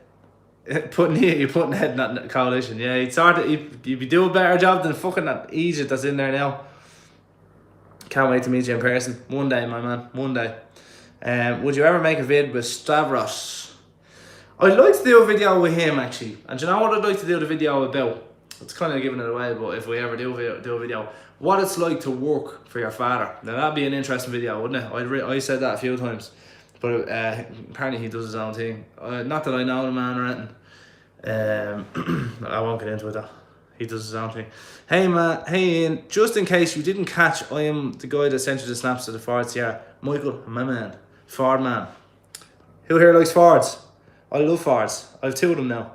You're putting Ned in that coalition. Yeah, you'd be doing a better job than fucking that Egypt that's in there now. Can't wait to meet you in person. One day, my man. One day. Would you ever make a vid with Stavros? I'd like to do a video with him, actually. And do you know what I'd like to do the video about? It's kind of giving it away, but if we ever do a video, what it's like to work for your father. Now that'd be an interesting video, wouldn't it? I said that a few times, but apparently he does his own thing. Not that I know the man or anything. I won't get into it though. He does his own thing. Hey man, hey Ian, just in case you didn't catch, I am the guy that sent you the snaps of the Fords here. Michael, my man, Ford man. Who here likes Fords? I love Fords. I have two of them now.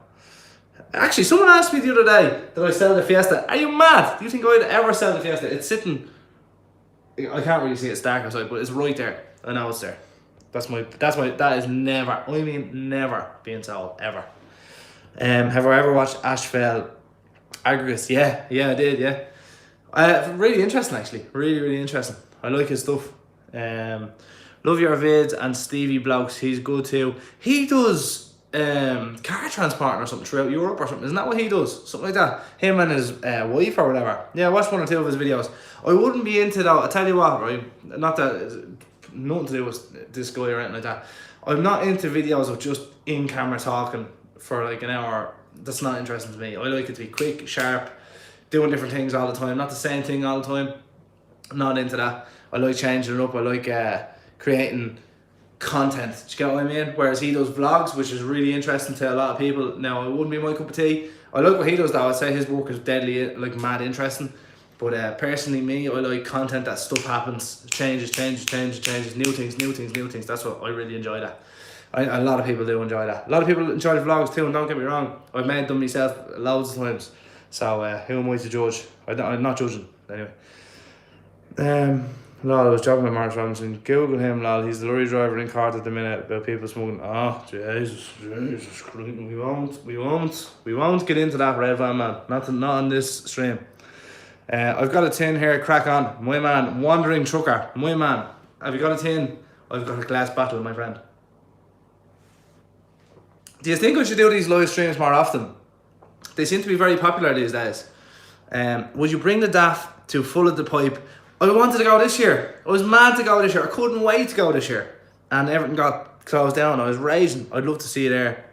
Actually, someone asked me the other day that I sell the Fiesta. Are you mad? Do you think I'd ever sell the Fiesta? It's sitting. I can't really see it dark outside, but it's right there. I know it's there. That is never. I mean, never being sold ever. Have I ever watched Ashfell Argus? Yeah, I did. Yeah, really interesting actually. Really interesting. I like his stuff. Love your vids and Stevie Blokes. He's good too. He does car transporting or something throughout Europe or something. Isn't that what he does? Something like that. Him and his wife or whatever. Yeah, I watched 1 or 2 of his videos. I wouldn't be into that. I tell you what, right? Not that nothing to do with this guy or anything like that. I'm not into videos of just in camera talking for like an hour. That's not interesting to me. I like it to be quick, sharp, doing different things all the time, not the same thing all the time. I'm not into that. I like changing it up. I like creating content. Do you get what I mean? Whereas he does vlogs, which is really interesting to a lot of people. Now, it wouldn't be my cup of tea. I like what he does though. I'd say his work is deadly, like mad interesting. But personally, me, I like content that stuff happens, changes, new things. That's what I really enjoy that. A lot of people do enjoy that. A lot of people enjoy the vlogs too, and don't get me wrong. I've made them myself loads of times. So who am I to judge? I'm not judging, anyway. Lol, I was joking with Mark Robinson. Google him, lol. He's the lorry driver in Cardiff at the minute about people smoking. Oh, Jesus, we won't get into that, Red Van man. Not on this stream. I've got a tin here, crack on. My man, wandering trucker. My man, have you got a tin? I've got a glass bottle, my friend. Do you think I should do these live streams more often? They seem to be very popular these days. Would you bring the DAF to Full of the Pipe? I wanted to go this year. I was mad to go this year. I couldn't wait to go this year. And everything got closed down. I was raging. I'd love to see you there.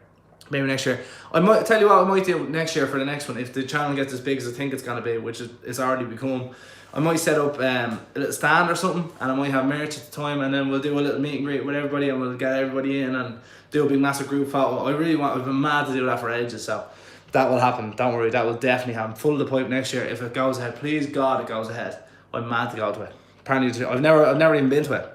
Maybe next year. I might tell you what I might do next year for the next one. If the channel gets as big as I think it's going to be, which it's already become, I might set up a little stand or something, and I might have merch at the time, and then we'll do a little meet and greet with everybody, and we'll get everybody in and do a big massive group photo. I've been mad to do that for ages, so that will happen. Don't worry, that will definitely happen. Full of the Pipe next year. If it goes ahead, please God it goes ahead. I'm mad to go to it. Apparently, I've never even been to it.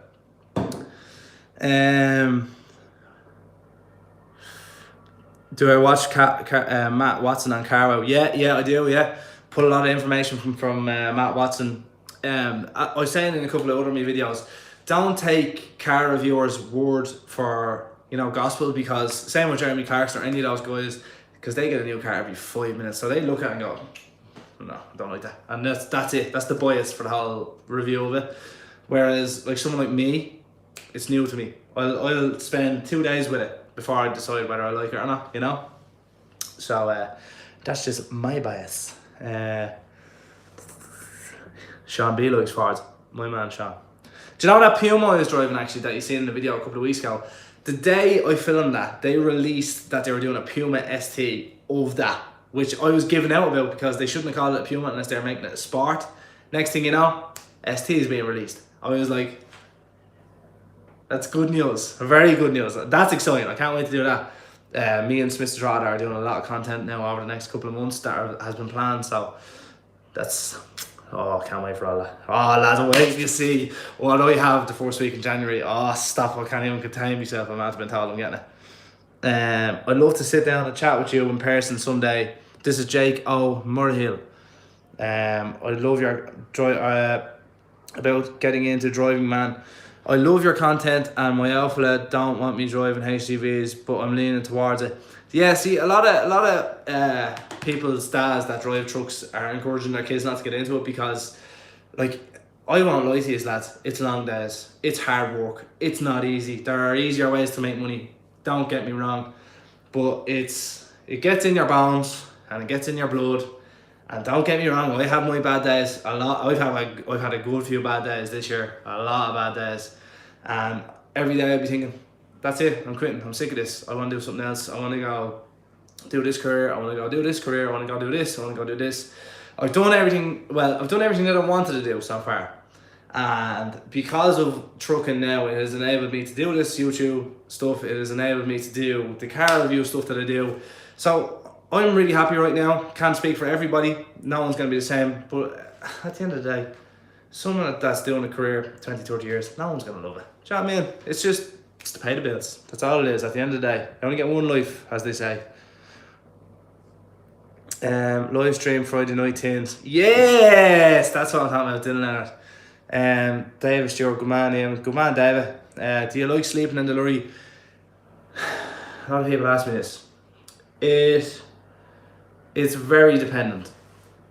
Do I watch Matt Watson on Carwow? Yeah, I do. Yeah, put a lot of information from Matt Watson. I was saying in a couple of other me videos, don't take car reviewers' word for gospel, because same with Jeremy Clarkson or any of those guys, because they get a new car every 5 minutes, so they look at it and go, no, I don't like that, and that's it. That's the bias for the whole review of it. Whereas like someone like me, it's new to me. I'll spend 2 days with it before I decide whether I like it or not, So that's just my bias. Sean B likes Ford. My man Sean. Do you know that Puma I was driving actually that you seen in the video a couple of weeks ago? The day I filmed that, they released that they were doing a Puma ST of that, which I was giving out about because they shouldn't have called it a Puma unless they were making it a Sport. Next thing you know, ST is being released. I was like, that's good news. Very good news. That's exciting. I can't wait to do that. Me and Smith Strada are doing a lot of content now over the next couple of months that has been planned. So that's, I can't wait for all that. Oh, lads, wait till you see what I have the first week in January. Oh, stop. I can't even contain myself. I'm not been told I'm getting it. I'd love to sit down and chat with you in person someday. This is Jake O'Murhill. I love your about getting into driving, man. I love your content, and my alpha don't want me driving HGVs, but I'm leaning towards it. Yeah, see, a lot of people's dads that drive trucks are encouraging their kids not to get into it because, like, I won't lie to you, lads. It's long days. It's hard work. It's not easy. There are easier ways to make money. Don't get me wrong, but it gets in your bones and it gets in your blood. And don't get me wrong, I have my bad days. I've had a good few bad days this year. A lot of bad days. And every day I'll be thinking, that's it, I'm quitting. I'm sick of this. I want to do something else. I want to go do this career. I want to go do this career. I want to go do this. I want to go do this. I've done everything that I wanted to do so far. And because of trucking now, it has enabled me to do this YouTube stuff. It has enabled me to do the car review stuff that I do. So I'm really happy right now. Can't speak for everybody. No one's going to be the same. But at the end of the day, someone that's doing a career 20, 30 years, no one's going to love it. Do you know what I mean? It's to pay the bills. That's all it is at the end of the day. You only get one life, as they say. Live stream Friday night tins. Yes! That's what I'm talking about, Dylan Leonard. David Stewart, good man, Ian. Good man, David. Do you like sleeping in the lorry? A lot of people ask me this. It's very dependent.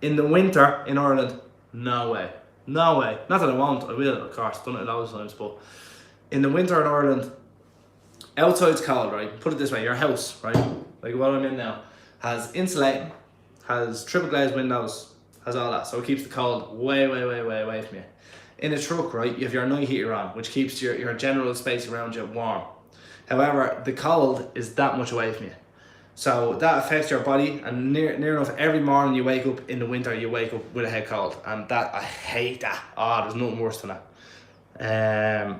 In the winter in Ireland, no way. No way. Not that I won't, I will, of course. Done it loads of times, but in the winter in Ireland, outside's cold, right? Put it this way, your house, right? Like what I'm in now, has insulating, has triple glazed windows, has all that. So it keeps the cold way away from you. In a truck, right, you have your night heater on, which keeps your general space around you warm. However, the cold is that much away from you. So that affects your body, and near enough every morning you wake up in the winter, you wake up with a head cold. And that, I hate that. Oh, there's nothing worse than that.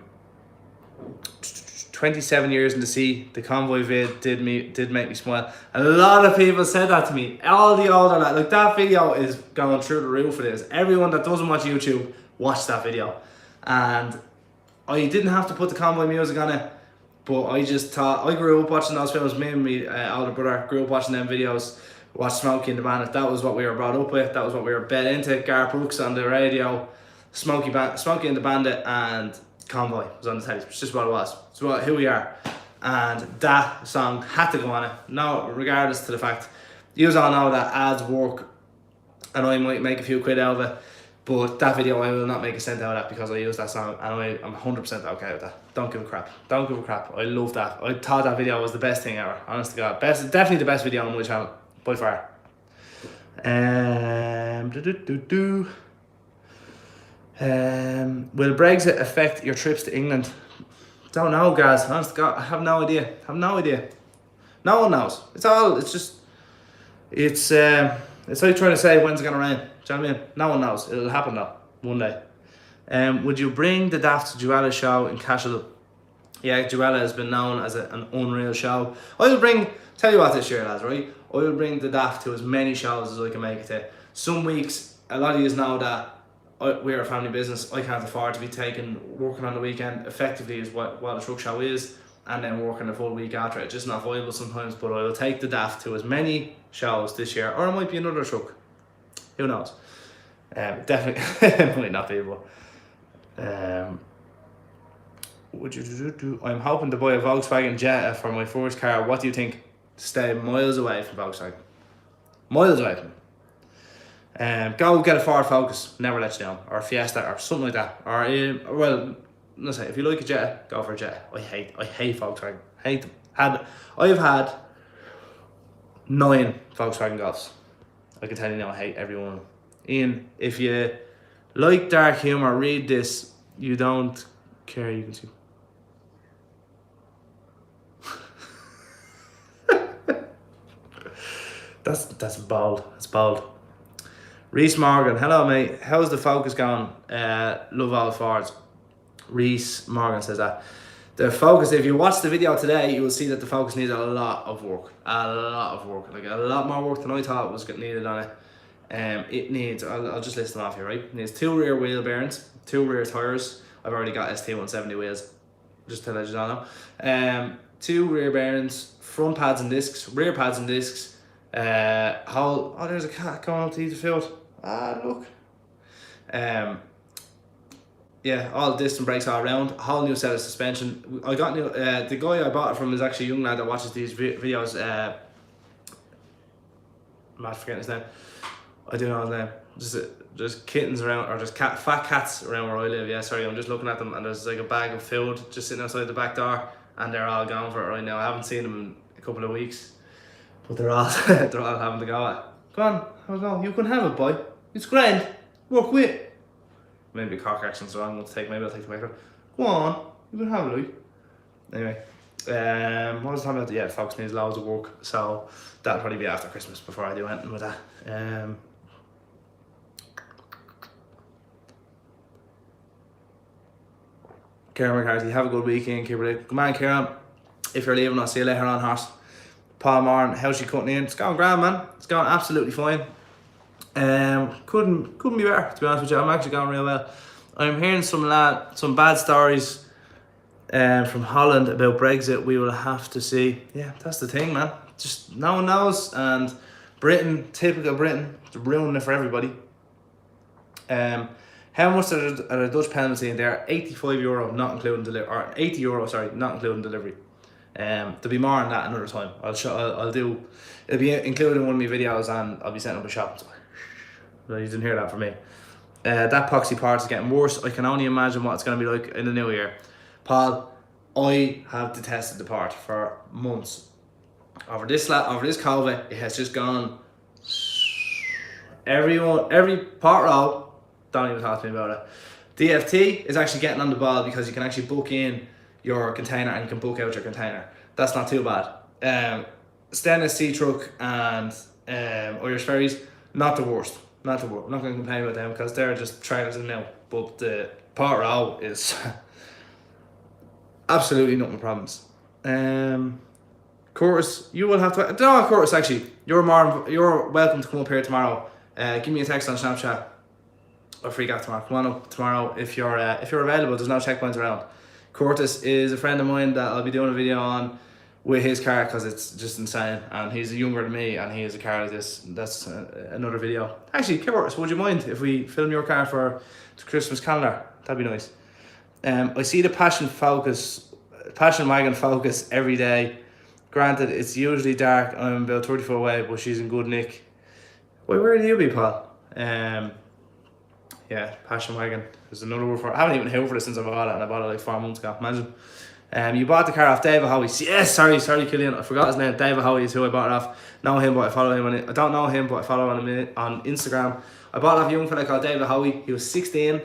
27 years in the sea, the convoy vid did make me smile. A lot of people said that to me. All the older lads, like that video is going through the roof for this. Everyone that doesn't watch YouTube, watch that video. And I didn't have to put the convoy music on it, but I just thought, I grew up watching those films. Me and my older brother grew up watching them videos. Watched Smokey and the Bandit. That was what we were brought up with. That was what we were bed into. Garth Brooks on the radio, Smokey and the Bandit, and Convoy was on the telly. It's just what it was. It's what who we are. And that song had to go on it. No, regardless to the fact, you all know that ads work, and I might make a few quid out of it. But that video, I will not make a cent out of that because I use that song, and I'm 100% okay with that. Don't give a crap. Don't give a crap. I love that. I thought that video was the best thing ever. Honest to God, definitely the best video on my channel by far. Will Brexit affect your trips to England? Don't know, guys. Honest to God, I have no idea. No one knows. It's like trying to say when's it gonna rain. Do you know what I mean? No one knows. It'll happen though, one day. Would you bring the Daft to Joella show in Cashel? Yeah, Joella has been known as an unreal show. Tell you what this year, lads, right? I will bring the Daft to as many shows as I can make it to. Some weeks, a lot of you know that we're a family business. I can't afford to be working on the weekend effectively is what a truck show is, and then working a full week after. It's just not viable sometimes, but I will take the Daft to as many shows this year, or it might be another truck. Who knows? Definitely, it might not be, but would you do? I'm hoping to buy a Volkswagen Jetta for my first car. What do you think? Stay miles away from Volkswagen. Miles away from them. Go get a Ford Focus, never let you down, or a Fiesta, or something like that. Or well, let's say if you like a Jetta, go for a Jetta. I hate Volkswagen. Hate them. I've had 9 Volkswagen Golfs. I can tell you now, I hate every one of them. Ian, if you like dark humor, read this. You don't care, you can see. That's bold. That's bold. Reese Morgan, hello mate. How's the Focus going? Love all Fords. Reese Morgan says that. The Focus, if you watch the video today, you will see that the Focus needs a lot of work. Like a lot more work than I thought was needed on it. It needs, I'll just list them off here, right? It needs 2 rear wheel bearings, 2 rear tyres. I've already got ST170 wheels, just to let you all know. 2 rear bearings, front pads and discs, rear pads and discs. There's a cat going up to eat the field. Look. Yeah, all disc and brakes all around. Whole new set of suspension. I got new. The guy I bought it from is actually a young lad that watches these videos. I'm not forgetting his name. I do know his name. Just kittens around, or just fat cats around where I live. Yeah, sorry, I'm just looking at them, and there's like a bag of food just sitting outside the back door, and they're all gone for it right now. I haven't seen them in a couple of weeks, but they're all having to go at. Go on, have a go. You can have it, boy. It's grand. Work with it. Maybe cock action's wrong. Maybe I'll take the microphone. Go on, you can have it, like. Anyway, what was I talking about? Yeah, Fox needs loads of work, so that'll probably be after Christmas before I do anything with that. Kieran McCarthy, have a good weekend, Kimberley. Good man, Kieran. If you're leaving, I'll see you later on, horse. Paul Moran, how's she cutting in? It's going grand, man. It's going absolutely fine. Couldn't be better, to be honest with you. I'm actually going real well. I'm hearing some bad stories from Holland about Brexit. We will have to see. Yeah, that's the thing, man. Just no one knows, and Britain, typical Britain, it's ruining it for everybody. How much are the Dutch penalty in there? €85, not including delivery, or €80, sorry, not including delivery. There'll be more on that another time. It'll be included in one of my videos, and I'll be setting up a shop. So you didn't hear that from me. That poxy part is getting worse. I can only imagine what it's going to be like in the new year. Paul, I have detested the part for months. Over this COVID, it has just gone. Every part row, don't even talk to me about it. DFT is actually getting on the ball because you can actually book in your container and you can book out your container. That's not too bad. Stainless Sea Truck and Irish Ferries, not the worst. Not the worst. I'm not going to complain about them because they're just trailers in now. But the part row is absolutely nothing problems. Curtis, you will have to. No, Curtis, actually, you're welcome to come up here tomorrow. Give me a text on Snapchat or free gap tomorrow. Come on up tomorrow if you're available. There's no checkpoints around. Curtis is a friend of mine that I'll be doing a video on with his car because it's just insane, and he's younger than me and he has a car like this. That's another video. Actually, Curtis, would you mind if we film your car for the Christmas calendar? That'd be nice. I see the Passion Wagon Focus every day. Granted, it's usually dark. I'm about 30 foot away, but she's in good nick. Wait, where do you be, Paul? Yeah, Passion Wagon. There's another word for it. I haven't even heard for it since I bought it, and I bought it like 4 months ago. Imagine. You bought the car off David Howie. Yes, sorry, Killian. I forgot his name. David Howie is who I bought it off. Know him, but I follow him I don't know him, but I follow him on Instagram. I bought it off a young fella called David Howie. He was 16.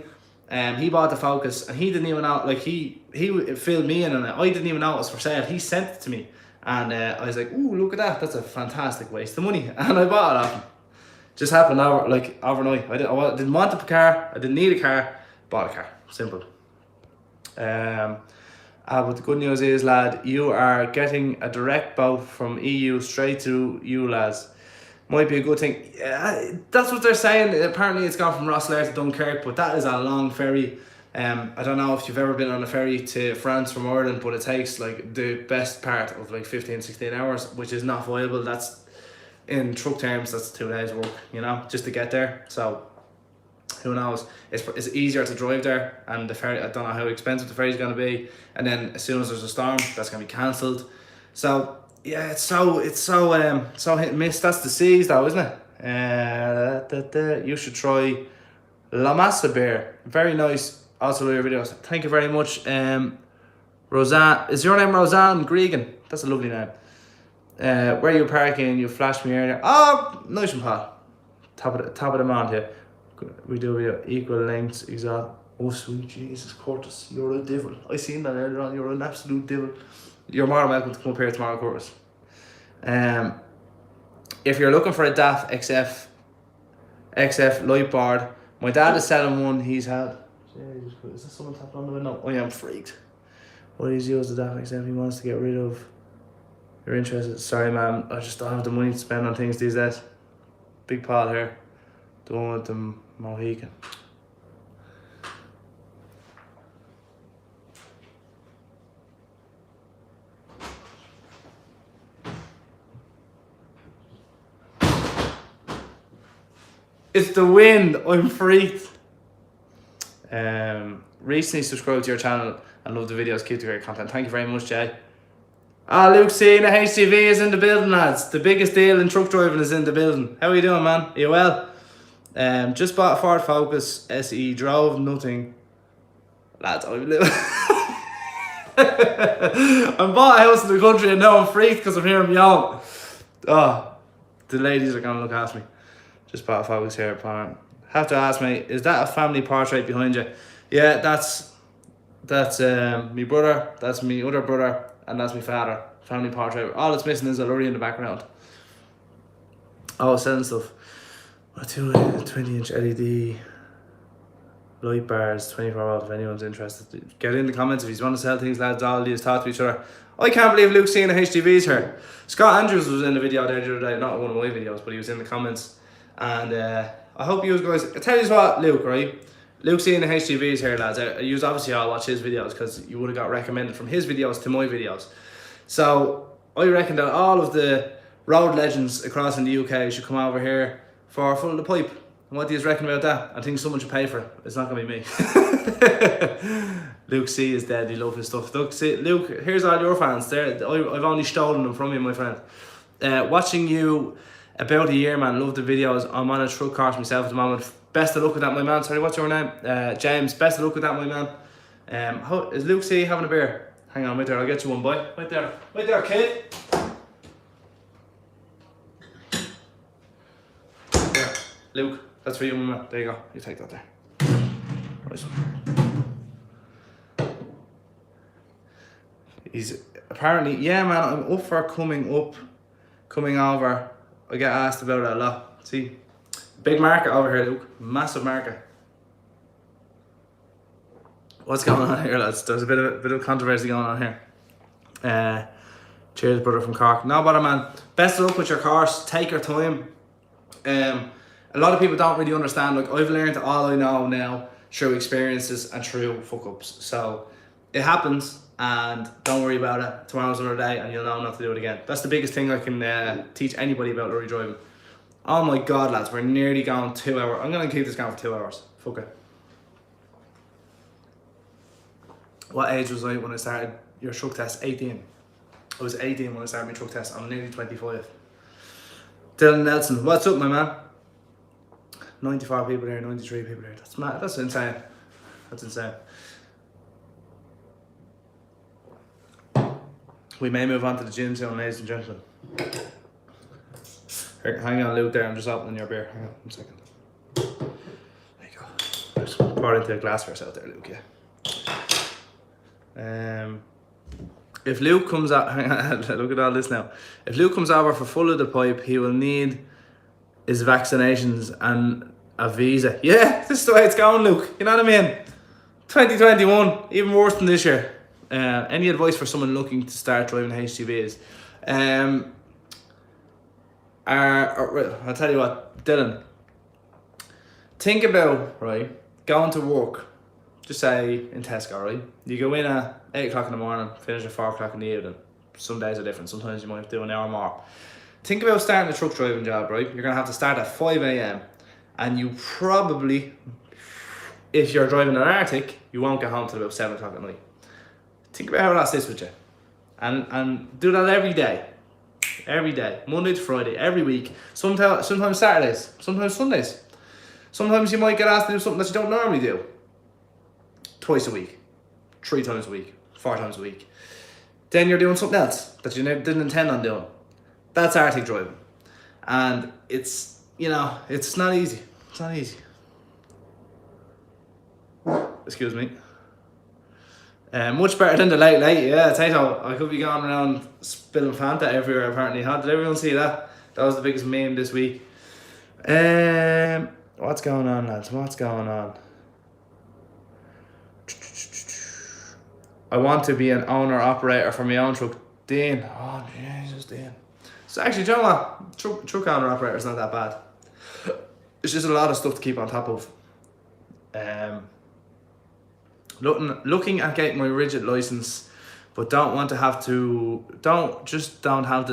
He bought the Focus, and he didn't even know. Like he filled me in on it. I didn't even know it was for sale. He sent it to me, and I was like, "Ooh, look at that! That's a fantastic waste of money." And I bought it off him. Just happened overnight. I didn't want a car. I didn't need a car. Bought a car. Simple. But the good news is, lad, you are getting a direct boat from EU straight to you, lads. Might be a good thing. Yeah, that's what they're saying. Apparently it's gone from Rosslare to Dunkirk, but that is a long ferry. I don't know if you've ever been on a ferry to France from Ireland, but it takes like the best part of like 15-16 hours, which is not viable. That's, in truck terms, that's 2 days work, you know, just to get there. So who knows? It's easier to drive there, and the ferry, I don't know how expensive the ferry's going to be, and then as soon as there's a storm, that's going to be cancelled. So yeah, it's so hit and miss. That's the seas though, isn't it? You should try La Masa Beer. Very nice. Also love your videos. Thank you very much. Roseanne, is your name Roseanne Gregan? That's a lovely name. Where are you parking? You flashed me earlier. Oh, nice and Pat. Top of the mount here. We do video equal lengths, exact. Oh sweet Jesus, Curtis, you're a devil. I seen that earlier on. You're an absolute devil. You're more than welcome to come up here tomorrow, Curtis. If you're looking for a DAF XF light board, my dad is selling one. He's had. Jesus Christ, is there someone tapping on the window? Oh yeah, I'm freaked. What he's used the DAF XF he wants to get rid of. You're interested? Sorry, man. I just don't have the money to spend on things these days. Big Paul here. The one with the Mohican. It's the wind. I'm freaked. Recently subscribed to your channel and love the videos. Keep the great content. Thank you very much, Jay. Luke C, the HCV is in the building, lads. The biggest deal in truck driving is in the building. How are you doing, man? Are you well? Just bought a Ford Focus SE, drove nothing. Lads, I bought a house in the country and now I'm freaked because I'm hearing yawn. Oh, the ladies are gonna look at me. Just bought a Focus here, apparently. Have to ask, mate, is that a family portrait behind you? Yeah, that's me brother, that's me other brother, and that's my father. Family portrait. All it's missing is a lorry in the background. Oh, selling stuff. A 20-inch LED light bars, 24 volt. If anyone's interested, get in the comments if you want to sell things, lads. All these talk to each other. I can't believe Luke's seeing the HGVs here. Scott Andrews was in the video there the other day, not one of my videos, but he was in the comments. And I hope you guys, I tell you what, Luke, right? Luke's seeing the HGVs here, lads. You obviously all watch his videos because you would have got recommended from his videos to my videos. So I reckon that all of the road legends across in the UK should come over here for Full of the Pipe. And what do you reckon about that? I think someone should pay for it. It's not going to be me. Luke C is dead. He loves his stuff. Luke, here's all your fans. There, I've only stolen them from you, my friend. Watching you about a year, man. Love the videos. I'm on a truck course myself at the moment. Best of luck with that, my man. Sorry, what's your name? James. Best of luck with that, my man. Is Luke C having a beer? Hang on, wait there, I'll get you one, boy. Wait there, kid. There, Luke, that's for you, mama. There you go, you take that there. Nice one. He's apparently, yeah man, I'm up for coming over. I get asked about it a lot. See, big market over here, Luke, massive market. What's going on here, lads? There's a bit of controversy going on here. Cheers, brother from Cork. No bother, man. Best of luck with your course. Take your time. A lot of people don't really understand. Like, I've learned all I know now through experiences and through fuck ups. So it happens, and don't worry about it. Tomorrow's another day, and you'll know not to do it again. That's the biggest thing I can teach anybody about lorry driving. Oh my god, lads, we're nearly going 2 hours. I'm gonna keep this going for 2 hours. Fuck it. What age was I when I started your truck test? 18. I was 18 when I started my truck test. I'm nearly 25. Dylan Nelson, what's up, my man? 94 people here, 93 people here. That's mad. That's insane. That's insane. We may move on to the gym soon, ladies and gentlemen. Hang on, Luke, there. I'm just opening your beer. Hang on 1 second. There you go. Just pour it into a glass for us out there, Luke, yeah. If Luke comes out, look at all this now. If Luke comes over for full of the pipe, he will need his vaccinations and a visa. Yeah, this is the way it's going, Luke. You know what I mean? 2021, even worse than this year. Any advice for someone looking to start driving HGVs? I'll tell you what, Dylan. Think about, right, going to work. Just say in Tesco, right? You go in at 8 o'clock in the morning, finish at 4 o'clock in the evening. Some days are different. Sometimes you might have to do an hour more. Think about starting a truck driving job, right? You're going to have to start at 5 a.m. And you probably, if you're driving an Arctic, you won't get home till about 7 o'clock at night. Think about how that sits with you. And do that every day. Every day. Monday to Friday. Every week. Sometimes Saturdays. Sometimes Sundays. Sometimes you might get asked to do something that you don't normally do. Twice a week, 3 times a week, 4 times a week. Then you're doing something else that you didn't intend on doing. That's Arctic driving. And it's, you know, it's not easy. It's not easy. Excuse me. Much better than the late. Yeah, Tato, I could be going around spilling Fanta everywhere apparently. How did everyone see that? That was the biggest meme this week. What's going on, lads? What's going on? I want to be an owner-operator for my own truck. Dean. Oh, Jesus, Dean. So actually, do you know what? Truck owner-operator is not that bad. It's just a lot of stuff to keep on top of. Looking at getting my rigid license, but don't have the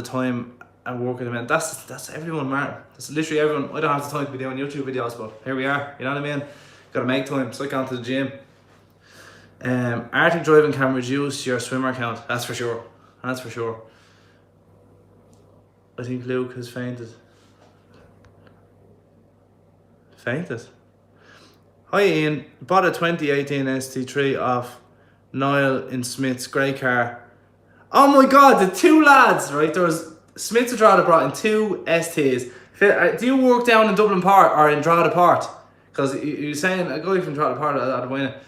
time and work at the minute. That's everyone, Martin. That's literally everyone. I don't have the time to be doing YouTube videos, but here we are. You know what I mean? Gotta make time. It's like going to the gym. Arctic driving can reduce your swimmer count. That's for sure. That's for sure. I think Luke has fainted. Fainted? Hi Ian. Bought a 2018 ST3 off Niall in Smith's grey car. Oh my god, the two lads, right? There was Smith's Drogheda brought in 2 STs. Do you work down in Dublin Part or in Drogheda Part? Because you're saying a guy from Drogheda Part at the winner.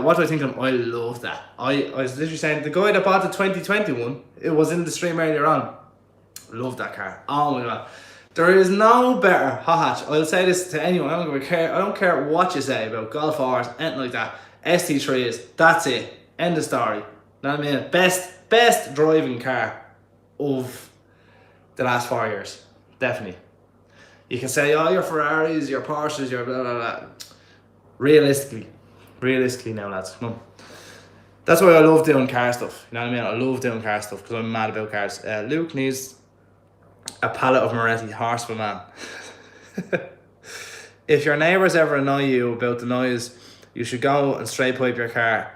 What do I think of them? I love that. I was literally saying the guy that bought the 2021, it was in the stream earlier on. Love that car. Oh my god. There is no better hot hatch. I'll say this to anyone. I don't care what you say about Golf R's, anything like that. ST3 is, that's it. End of story. Know what I mean? Best driving car of the last 4 years. Definitely. You can say, oh, your Ferraris, your Porsches, your blah blah blah. Realistically now, lads, come on. That's why I love doing car stuff. You know what I mean? I love doing car stuff because I'm mad about cars. Luke needs a pallet of Moretti, horse for man. If your neighbours ever annoy you about the noise, you should go and straight pipe your car.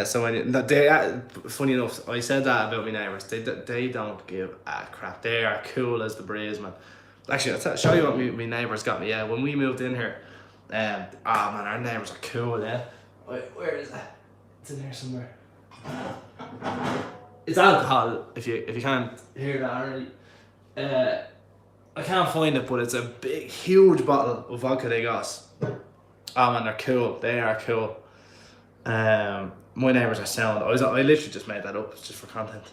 So when funny enough, I said that about my neighbours. They don't give a crap. They are cool as the breeze, man. Actually, I'll show you what my neighbours got me. Yeah, when we moved in here, man, our neighbours are cool. Yeah, where is that? It's in here somewhere. It's alcohol, if you can't hear that already. I can't find it, but it's a big, huge bottle of vodka they got. Oh man, they're cool. They are cool. My neighbours are sound. I literally just made that up just for content.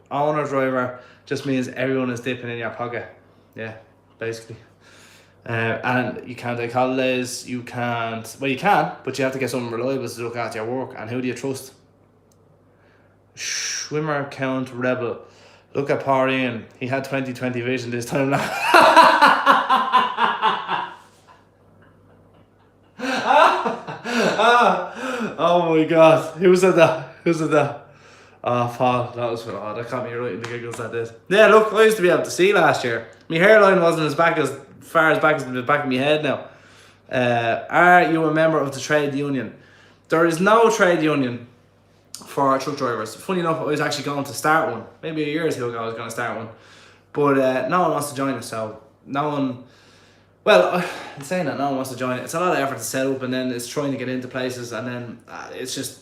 Owner driver just means everyone is dipping in your pocket. Yeah, basically. And you can't take holidays. You can't. Well, you can, but you have to get someone reliable to look after your work. And who do you trust? Swimmer count rebel. Look at Power Ian. He had 20/20 vision this time now. Oh my god. Who said that? Oh, Paul, that caught me right in the giggles, that did. Yeah, look, I used to be able to see last year. My hairline wasn't as far back as the back of my head now. Are you a member of the trade union? There is no trade union for truck drivers. Funny enough, I was actually going to start one. Maybe a year or two ago I was going to start one. But no one wants to join us, so no one... Well, in saying that, no one wants to join it. It's a lot of effort to set up, and then it's trying to get into places, and then it's just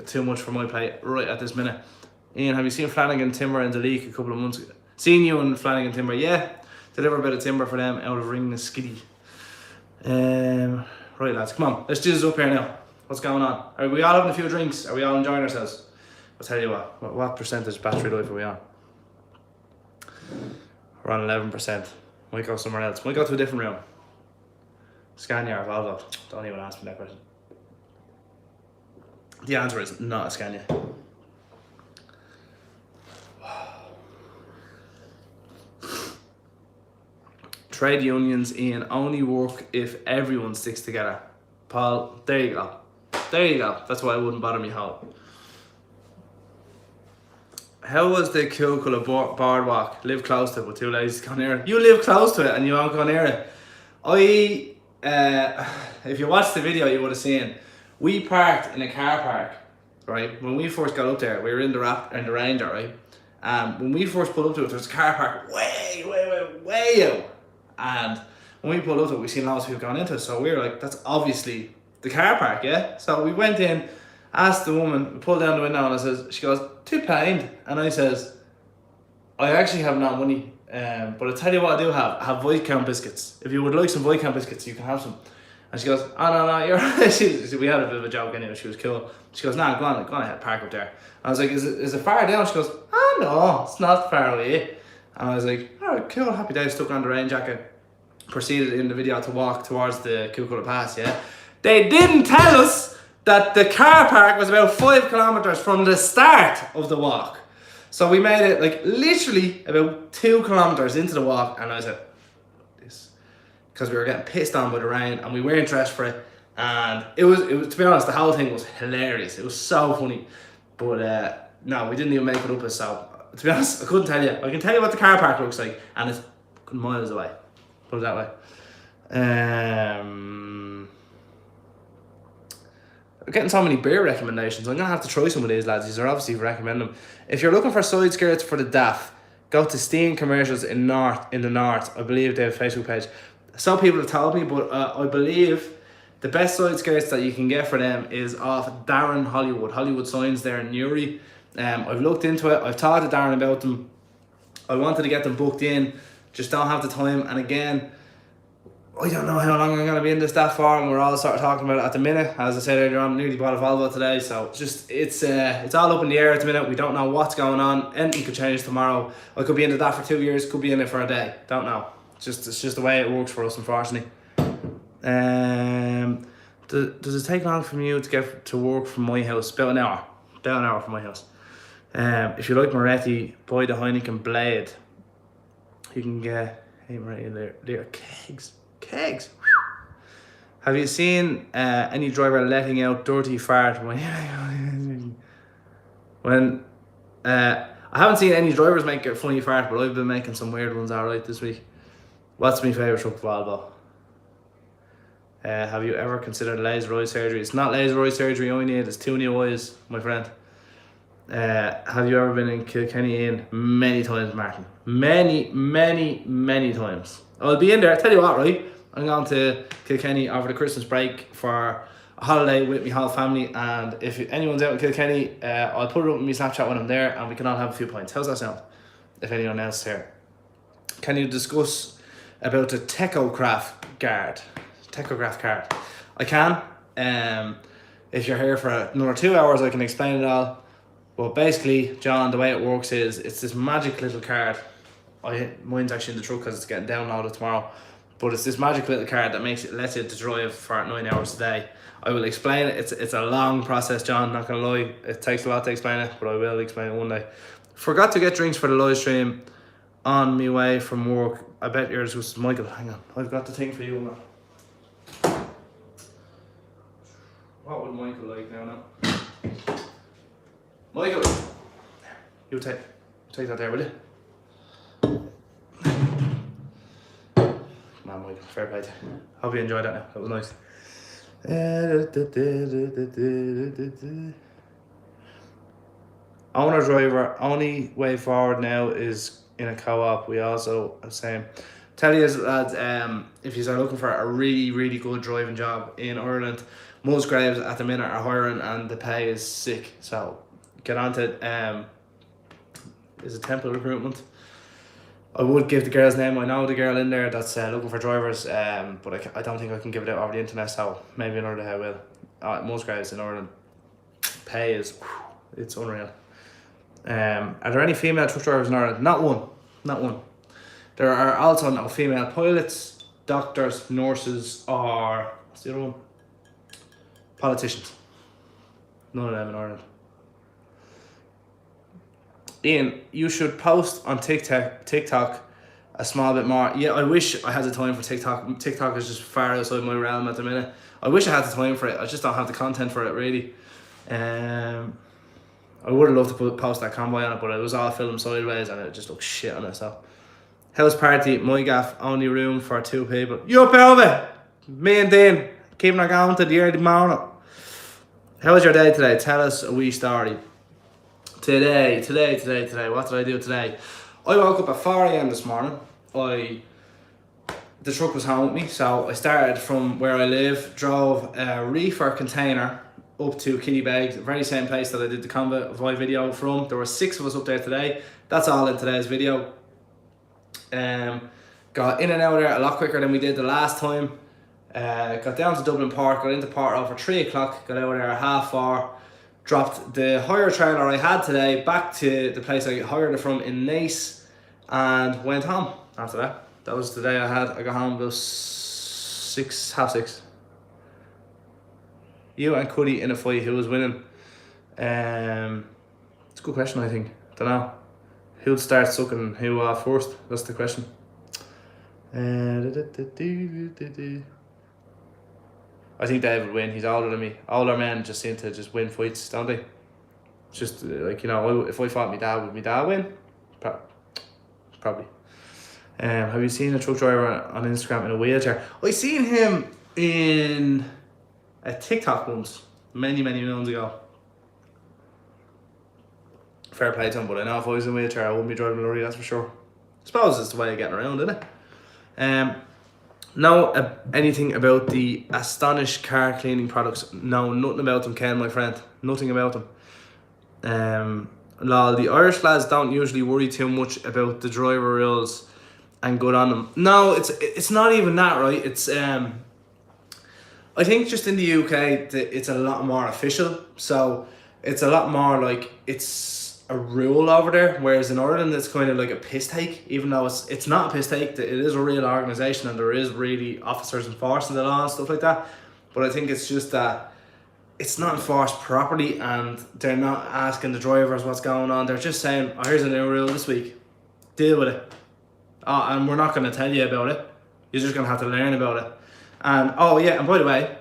too much for my plate right at this minute. Ian, have you seen Flanagan Timber in the league a couple of months ago? Seen you in Flanagan Timber, yeah. Deliver a bit of timber for them out of Ringnaskiddy. Right lads, come on, let's do this up here now. What's going on? Are we all having a few drinks? Are we all enjoying ourselves? I'll tell you what percentage battery life are we on? We're on 11%. Might go somewhere else. Might go to a different room. Scania or Volvo? Don't even ask me that question. The answer is not a Scania. Trade unions, Ian, only work if everyone sticks together. Paul, there you go. There you go. That's why I wouldn't bother me whole. How was the Kilcula boardwalk? Live close to it, but too lazy to go near it. You live close to it and you won't go near it. If you watched the video, you would have seen we parked in a car park, right? When we first got up there, we were in the Ranger, right? When we first pulled up to it, there was a car park way out. And when we pulled up to it, we seen lots of people going into it. So we were like, that's obviously the car park, yeah? So we went in, asked the woman, we pulled down the window, and she goes, £2. And I says, I actually have no money, but I tell you what I do have. I have Viscount biscuits. If you would like some Viscount biscuits, you can have some. And she goes, oh no, you're right. We had a bit of a joke anyway, she was cool. She goes, nah, go on ahead, park up there. And I was like, is it far down? She goes, oh no, it's not far away. And I was like, alright, cool, happy days, stuck on the rain jacket. Proceeded in the video to walk towards the Kilcula Pass, yeah? They didn't tell us that the car park was about 5 kilometers from the start of the walk. So we made it like literally about 2 kilometers into the walk, and I said, this, because we were getting pissed on by the rain and we weren't dressed for it, and it was to be honest, the whole thing was hilarious. It was so funny, but no, we didn't even make it up as so. To be honest, I couldn't tell you. I can tell you what the car park looks like, and it's miles away. Put it that way. I'm getting so many beer recommendations. I'm gonna have to try some of these, lads. These are obviously recommend them. If you're looking for side skirts for the DAF, go to Steen Commercials in the north. I believe they have a Facebook page. Some people have told me, but I believe the best side skirts that you can get for them is off Darren Hollywood Signs there in Newry. I've looked into it. I've talked to Darren about them. I wanted to get them booked in, just don't have the time. And again, I don't know how long I'm going to be in this DAF for, and we're all sort of talking about it at the minute. As I said earlier on, nearly bought a Volvo today, so it's all up in the air at the minute. We don't know what's going on. Anything could change tomorrow. I could be in the DAF for 2 years, could be in it for a day. Don't know. It's just the way it works for us, unfortunately. Does it take long from you to get to work from my house? About an hour from my house. If you like Moretti, buy the Heineken Blade. You can get there kegs. Have you seen any driver letting out dirty fart when I haven't seen any drivers make a funny fart, but I've been making some weird ones alright this week. What's my favourite truck? Volvo. Have you ever considered laser eye surgery? It's not laser eye surgery I need, it's 2 new eyes, my friend. Have you ever been in Kilkenny, Ian? Many times, Martin. Many times. I'll be in there. I tell you what, right? I'm going to Kilkenny over the Christmas break for a holiday with my whole family, and if anyone's out in Kilkenny, I'll put it up in my Snapchat when I'm there, and we can all have a few pints. How's that sound? If anyone else is here. Can you discuss about the Techograph card? I can. If you're here for another 2 hours, I can explain it all. But basically, John, the way it works is it's this magic little card. Mine's actually in the truck because it's getting downloaded tomorrow. But it's this magic little card that lets you to drive for 9 hours a day. I will explain it. It's a long process, John, not gonna lie. It takes a lot to explain it, but I will explain it one day. Forgot to get drinks for the live stream on my way from work. I bet yours was Michael. Hang on, I've got the thing for you now. What would Michael like now? Michael, you take that there, will you? Come on, Michael, fair play to you. Hope you enjoyed that now. That was nice. Owner driver, only way forward now is in a co-op. We also are saying, tell you lads, if you are looking for a really good driving job in Ireland, Musgraves at the minute are hiring and the pay is sick. So get on to is it Temple Recruitment? I would give the girl's name. I know the girl in there that's looking for drivers, but I don't think I can give it out over the internet, so maybe another day I will. Musgraves in Ireland, pay is, it's unreal. Are there any female truck drivers in Ireland? Not one. There are also no female pilots, doctors, nurses, or what's the other one? Politicians. None of them in Ireland. Ian, you should post on TikTok a small bit more. Yeah, I wish I had the time for TikTok. TikTok is just far outside my realm at the minute. I wish I had the time for it. I just don't have the content for it, really. I would have loved to post that convoy on it, but it was all filmed sideways and it just looks shit on it. So, house party, my gaff, only room for 2 people. You up, Elva? Me and Dean, keeping our going to the early morning. How was your day today? Tell us a wee story. Today, what did I do today? I woke up at 4 AM this morning. The truck was home with me, so I started from where I live, drove a reefer container up to Killybegs, the very same place that I did the convoy video from. There were 6 of us up there today. That's all in today's video. Got in and out of there a lot quicker than we did the last time. Got down to Dublin Park, got into Portrush for 3 o'clock, got out of there at 4:30. Dropped the hire trailer I had today back to the place I hired it from in Naas and went home after that. That was the day I got home about 6:30. You and Cuddy in a fight, who was winning? It's a good question, I think. Don't know. Who'd start sucking who off first? That's the question. I think Dave would win. He's older than me. Older men just seem to just win fights, don't they? It's just like, you know, if I fought my dad, would my dad win? Probably. Have you seen a truck driver on Instagram in a wheelchair? I seen him in a TikTok once, many moons ago. Fair play to him, but I know if I was in a wheelchair, I wouldn't be driving a lorry, that's for sure. I suppose it's the way of getting around, isn't it? Know anything about the Astonish car cleaning products? No, nothing about them, Ken, my friend. Nothing about them. Lol, the Irish lads don't usually worry too much about the driver rules and good on them. No, it's not even that, right? It's I think just in the UK it's a lot more official, so it's a lot more like it's a rule over there, whereas in Ireland it's kind of like a piss take, even though it's not a piss take. It is a real organisation and there is really officers enforcing the law and stuff like that, but I think it's just that it's not enforced properly and they're not asking the drivers what's going on. They're just saying, oh, here's a new rule this week, deal with it. Oh, and we're not going to tell you about it, you're just going to have to learn about it. And oh yeah, and by the way,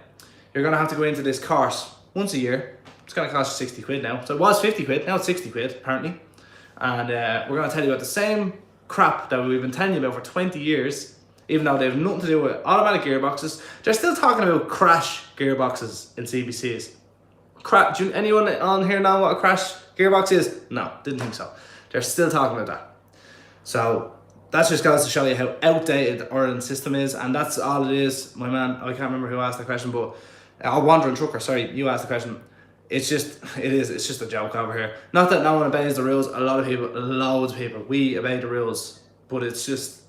you're going to have to go into this course once a year. It's going to cost you 60 quid now. So it was 50 quid, now it's 60 quid apparently. And we're going to tell you about the same crap that we've been telling you about for 20 years, even though they have nothing to do with automatic gearboxes. They're still talking about crash gearboxes in CBCs. Do anyone on here know what a crash gearbox is? No, didn't think so. They're still talking about that. So That's just goes to show you how outdated the Ireland system is, and that's all it is. My man, I can't remember who asked the question, but Wandering Trucker, sorry, you asked the question. It's just a joke over here. Not that no one obeys the rules. A lot of people, loads of people, we obey the rules, but it's just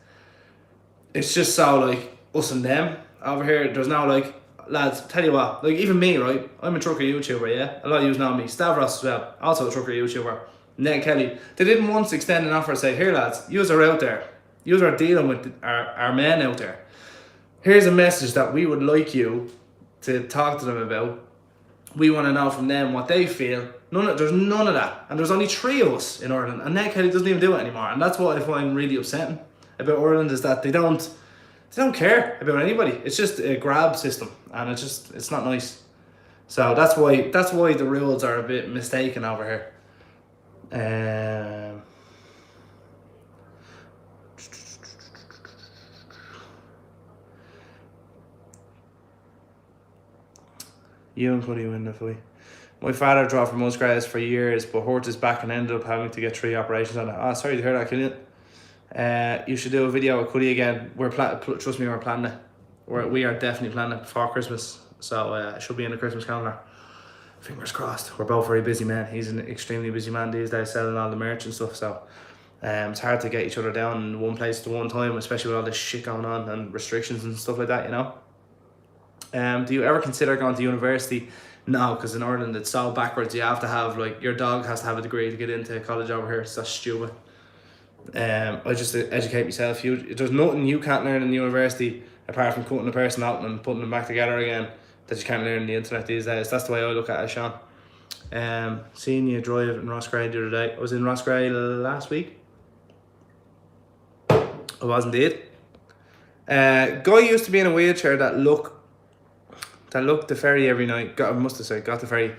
so like us and them over here. There's no like, lads, tell you what, like even me, right? I'm a trucker YouTuber, yeah? A lot of you know me. Stavros as well, also a trucker YouTuber. Ned Kelly. They didn't once extend an offer and say, here lads, yous are out there. Yous are dealing with our men out there. Here's a message that we would like you to talk to them about. We want to know from them what they feel. There's none of that. And there's only 3 of us in Ireland. And Ned Kelly doesn't even do it anymore. And that's what I find really upsetting about Ireland, is that they don't care about anybody. It's just a grab system, and it's not nice. So that's why the rules are a bit mistaken over here. You and Cuddy win the fight. My father drove for Musgraves for years, but hurt his back and ended up having to get 3 operations on it. Oh, sorry to hear that, Killian. You should do a video with Cuddy again. Trust me, we're planning it. We are definitely planning it before Christmas. So it should be in the Christmas calendar. Fingers crossed. We're both very busy men. He's an extremely busy man these days, selling all the merch and stuff. So it's hard to get each other down in one place at one time, especially with all this shit going on and restrictions and stuff like that, you know. Do you ever consider going to university? No, because in Ireland it's so backwards. You have to have, like, your dog has to have a degree to get into college over here. It's so stupid. I just educate myself. There's nothing you can't learn in university apart from cutting a person out and putting them back together again that you can't learn on the internet these days. That's the way I look at it, Sean. Seeing you drive in Roscrea the other day. I was in Roscrea last week. I was indeed. Guy used to be in a wheelchair that looked the ferry every night. Got the ferry.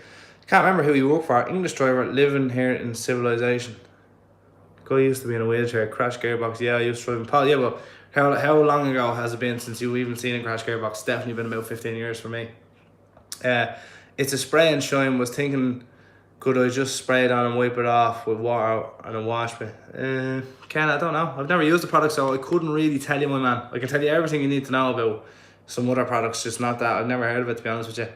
Can't remember who he worked for. English driver living here in civilization. Guy used to be in a wheelchair. Crash gearbox. Yeah, I used to drive in Paul. Yeah, but how long ago has it been since you've even seen a crash gearbox? Definitely been about 15 years for me. It's a spray and shine. Was thinking, could I just spray it on and wipe it off with water and a wash bit? Ken, I don't know. I've never used the product, so I couldn't really tell you, my man. I can tell you everything you need to know about some other products, just not that. I've never heard of it, to be honest with you.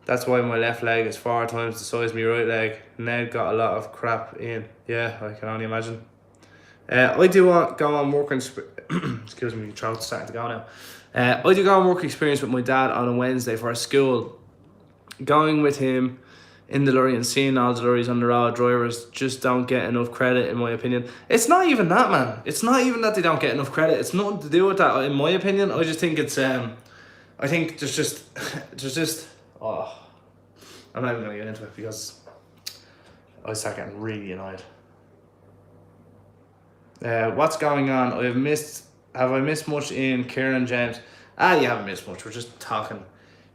That's why my left leg is 4 times the size of my right leg. Ned got a lot of crap in. Yeah, I can only imagine. I do go on working. Excuse me, throat's starting to go now. I do go on work experience with my dad on a Wednesday for a school. Going with him in the lorry and seeing all the lorries on the road, drivers just don't get enough credit, in my opinion. It's not even that, man. It's not even that they don't get enough credit. It's nothing to do with that, in my opinion. I just think it's I think there's just I'm not even gonna get into it because I start getting really annoyed. What's going on? Have I missed much in Kieran James? You haven't missed much. We're just talking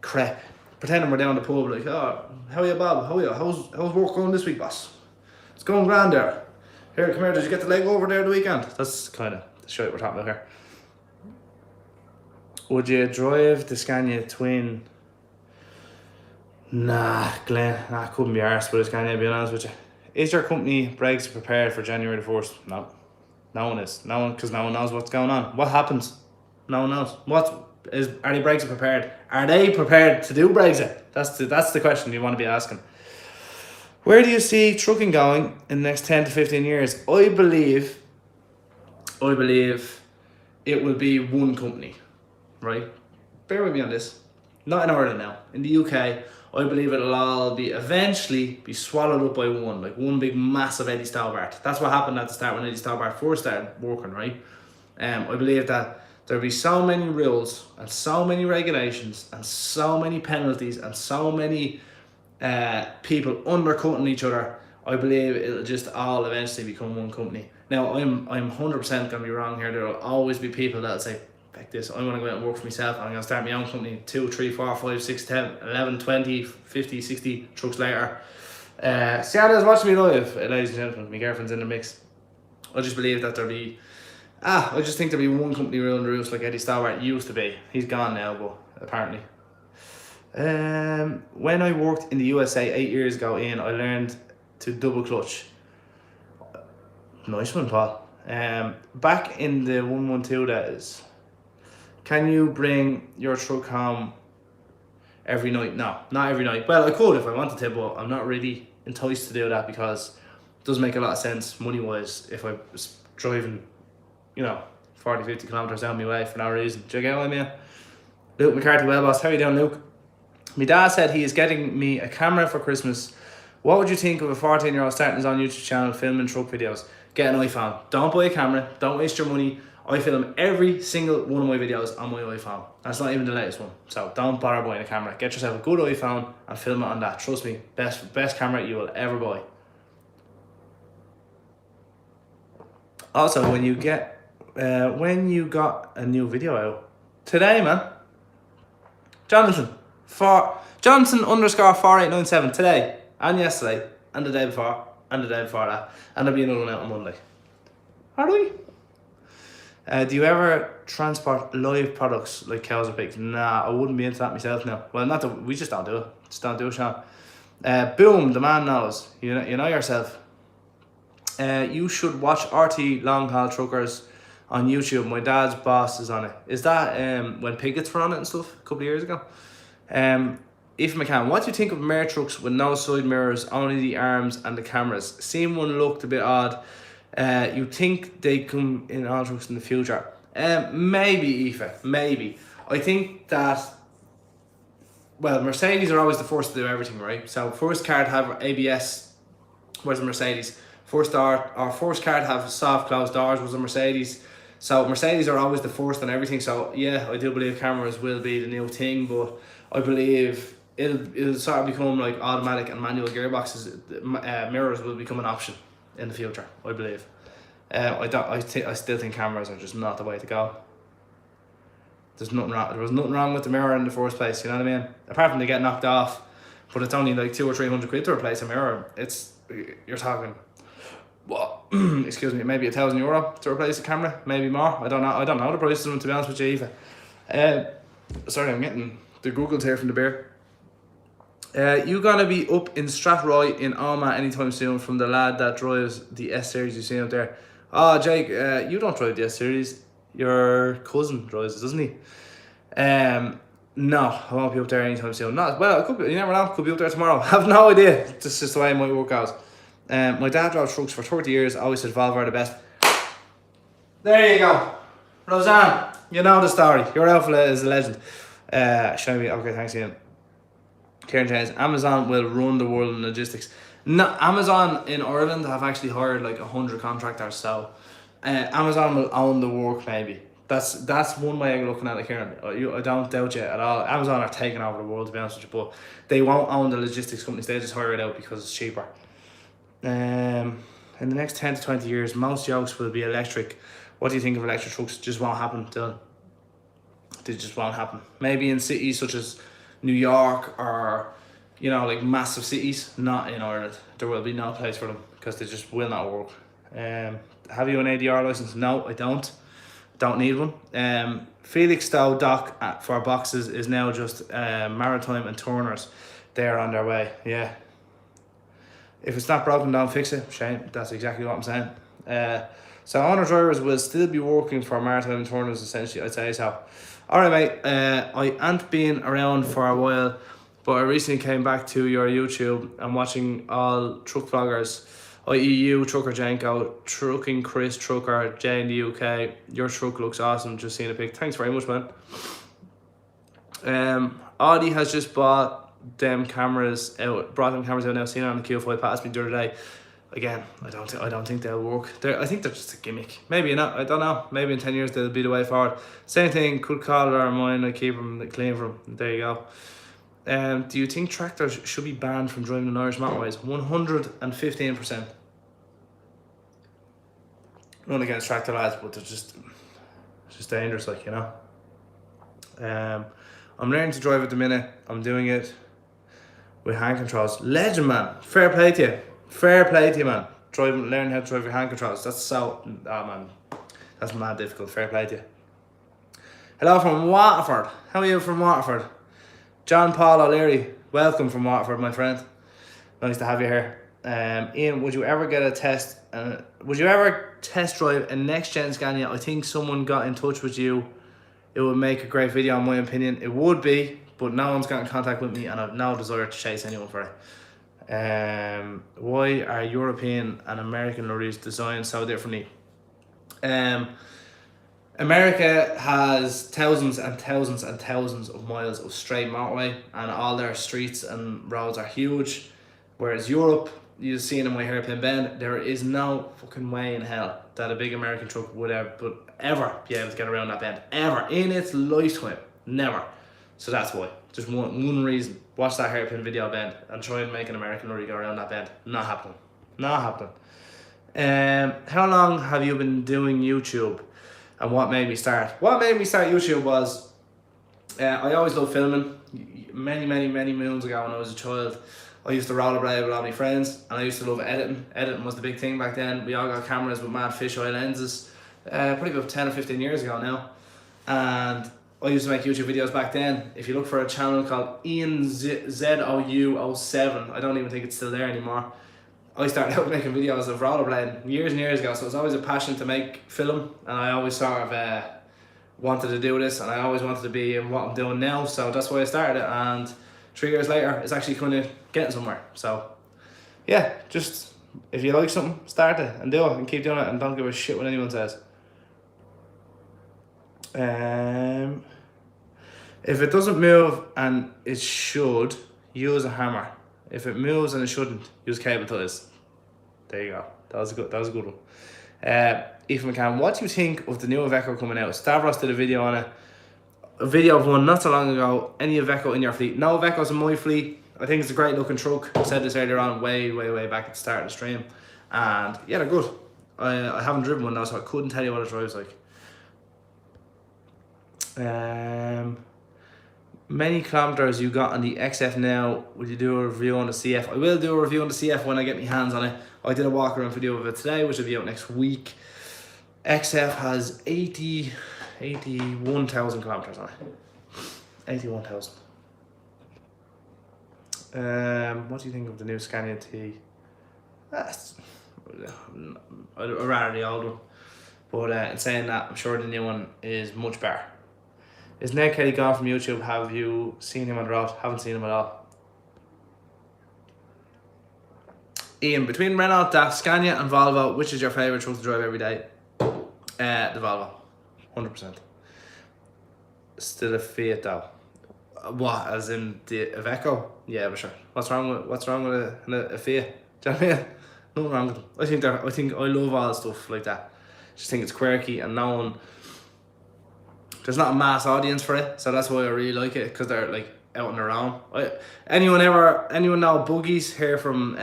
crap. Pretending we're down the pub, like, oh, how are you, Bob? How are you? How's work going this week, boss? It's going grand there. Here, come here, did you get the leg over there the weekend? That's kind of the shit we're talking about here. Would you drive the Scania Twin? Nah, Glenn, couldn't be arsed with a Scania, to be honest with you. Is your company brakes prepared for January the 1st? No. No one is. No one, because no one knows what's going on. What happens? No one knows. Are they Brexit prepared? Are they prepared to do Brexit? That's the question you want to be asking. Where do you see trucking going in the next 10 to 15 years? I believe it will be one company, right? Bear with me on this. Not in Ireland now. In the UK, I believe it'll all eventually be swallowed up by one, like one big massive Eddie Stobart. That's what happened at the start when Eddie Stobart first started working, right? I believe that there'll be so many rules and so many regulations and so many penalties and so many people undercutting each other. I believe it'll just all eventually become one company. Now, I'm 100% going to be wrong here. There will always be people that'll say, like this, I'm going to go out and work for myself. I'm going to start my own company 2, 3, 4, 5, 6, 10, 11, 20, 50, 60 trucks later. Sienna's watching me live, ladies and gentlemen. My girlfriend's in the mix. I just believe that there'll be I just think there'll be one company ruling the roost like Eddie Stobart used to be. He's gone now, but apparently. When I worked in the USA 8 years ago, Ian, I learned to double clutch. Nice one, Paul. Back in the 112 days, can you bring your truck home every night? No, not every night. Well, I could if I wanted to, but I'm not really enticed to do that because it doesn't make a lot of sense money-wise if I was driving, 40, 50 kilometres down my way for no reason. Do you get what I mean? Luke McCarthy, well boss, how you doing, Luke? My dad said he is getting me a camera for Christmas. What would you think of a 14-year-old starting his own YouTube channel filming truck videos? Get an iPhone. Don't buy a camera. Don't waste your money. I film every single one of my videos on my iPhone. That's not even the latest one. So don't bother buying a camera. Get yourself a good iPhone and film it on that. Trust me, best camera you will ever buy. Also, when you got a new video out today, man. Jonathan _4897 today and yesterday and the day before and the day before that, and there'll be another one out on Monday. Are we? Do you ever transport live products like cows or pigs? Nah, I wouldn't be into that myself now. Well, not that we just don't do it. Just don't do it, Sean. Boom, the man knows. You know yourself. You should watch RT Long Haul Truckers on YouTube. My dad's boss is on it. Is that when Piggotts were on it and stuff a couple of years ago? If McCann, what do you think of Mer trucks with no side mirrors, only the arms and the cameras? Seen one looked a bit odd. You think they come in all trucks in the future? Maybe, Aoife, maybe. I think that, well, Mercedes are always the first to do everything, right? So first car to have ABS was a Mercedes. First car to have soft closed doors was a Mercedes. So Mercedes are always the first on everything. So yeah, I do believe cameras will be the new thing, but I believe it'll sort of become like automatic and manual gearboxes. Mirrors will become an option in the future, I believe. I still think cameras are just not the way to go. There's nothing wrong. There was nothing wrong with the mirror in the first place. You know what I mean? Apart from they get knocked off, but it's only like 200 or 300 quid to replace a mirror. You're talking, what? Excuse me, maybe €1,000 to replace a camera, maybe more. I don't know the prices of them, to be honest with you, Eva. Sorry, I'm getting the Googles here from the beer. You gonna be up in Strathroy in Armagh anytime soon from the lad that drives the S Series you seen up there? Oh, Jake, you don't drive the S Series. Your cousin drives it, doesn't he? No, I won't be up there anytime soon. Well, it could be, you never know, could be up there tomorrow. I have no idea. This is just the way my work goes. My dad drove trucks for 30 years, always said Volvo are the best. There you go. Roseanne, you know the story. Your outfit is a legend. Show me, okay, thanks Ian. Kieran James, Amazon will run the world in logistics. No, Amazon in Ireland have actually hired like 100 contractors, so Amazon will own the work maybe. That's one way of looking at it, Kieran. I don't doubt you at all. Amazon are taking over the world, to be honest with you, but they won't own the logistics companies. They just hire it out because it's cheaper. In the next 10 to 20 years, most yokes will be electric. What do you think of electric trucks? Just won't happen, Dylan. They just won't happen. Maybe in cities such as New York or, like massive cities, not in Ireland. There will be no place for them because they just will not work. Have you an ADR license? No, I don't. Don't need one. Felix Stowe dock for boxes is now just Maritime and Turners. They're on their way, yeah. If it's not broken, don't fix it. Shane, that's exactly what I'm saying. So owner drivers will still be working for Maritime and Turners, essentially, I'd say so. Alright mate, I ain't been around for a while, but I recently came back to your YouTube and watching all truck vloggers, i.e. you, Trucker Janko, Trucking Chris, Trucker, Jay in the UK. Your truck looks awesome, just seeing a pic. Thanks very much, man. Audi has just brought them cameras out now, seen it on the Q5, passed me the other day. Again, I don't think they'll work. I think they're just a gimmick. Maybe not, I don't know. Maybe in 10 years they'll be the way forward. Same thing, could call it or mine, I keep them clean for them. There you go. Do you think tractors should be banned from driving on Irish motorways? 115%. Not against tractor lads, but they're just dangerous, like, I'm learning to drive at the minute. I'm doing it with hand controls. Legend, man. Fair play to you. Fair play to you, man. Learn how to drive your hand controls. That's man. That's mad difficult. Fair play to you. Hello from Waterford. How are you from Waterford? John Paul O'Leary. Welcome from Waterford, my friend. Nice to have you here. Ian, would you ever get a test? Would you ever test drive a next gen Scania? I think someone got in touch with you. It would make a great video, in my opinion. It would be, but no one's got in contact with me, and I've no desire to chase anyone for it. Why are European and American lorries designed so differently? America has thousands and thousands and thousands of miles of straight motorway, and all their streets and roads are huge. Whereas Europe, you've seen in my hairpin bend, there is no fucking way in hell that a big American truck would ever be able to get around that bend. Ever. In its lifetime. Never. So that's why. Just one reason. Watch that hairpin video bend and try and make an American lorry go around that bend. Not happening. Not happening. How long have you been doing YouTube? And what made me start? What made me start YouTube was, I always loved filming. Many moons ago when I was a child, I used to rollerblade with all my friends, and I used to love editing. Editing was the big thing back then. We all got cameras with mad fisheye lenses, probably about 10 or 15 years ago now. And I used to make YouTube videos back then. If you look for a channel called Ian ZOU07, I don't even think it's still there anymore. I started out making videos of rollerblading years and years ago, so it was always a passion to make film, and I always sort of wanted to do this, and I always wanted to be in what I'm doing now, so that's why I started it, and 3 years later, it's actually kind of getting somewhere. So yeah, just if you like something, start it and do it and keep doing it, and don't give a shit what anyone says. If it doesn't move and it should, use a hammer. If it moves and it shouldn't, use cable ties. There you go. That was a good one. Ethan McCann, what do you think of the new Iveco coming out? Stavros did a video on it. A video of one not so long ago. Any Iveco in your fleet? No Ivecos in my fleet. I think it's a great looking truck. I said this earlier on, way back at the start of the stream. And yeah, they're good. I haven't driven one though, so I couldn't tell you what it drives like. Many kilometers you got on the XF now. Will you do a review on the CF? I will do a review on the CF when I get my hands on it. I did a walk around video of it today, which will be out next week. XF has 81,000 kilometers on it. 81,000. What do you think of the new Scania T? I'd rather the old one. But in saying that, I'm sure the new one is much better. Is Ned Kelly gone from YouTube? Have you seen him on the road? Haven't seen him at all. Ian, between Renault, DAF, Scania and Volvo, which is your favourite truck to drive every day? The Volvo. 100%. Still a Fiat though. What, as in the Iveco? Yeah, for sure. What's wrong with a Fiat? Do you know what I mean? Nothing wrong with them. I think I love all stuff like that. Just think it's quirky and no one. There's not a mass audience for it, so that's why I really like it, because they're like out on their own. Anyone know Buggies here from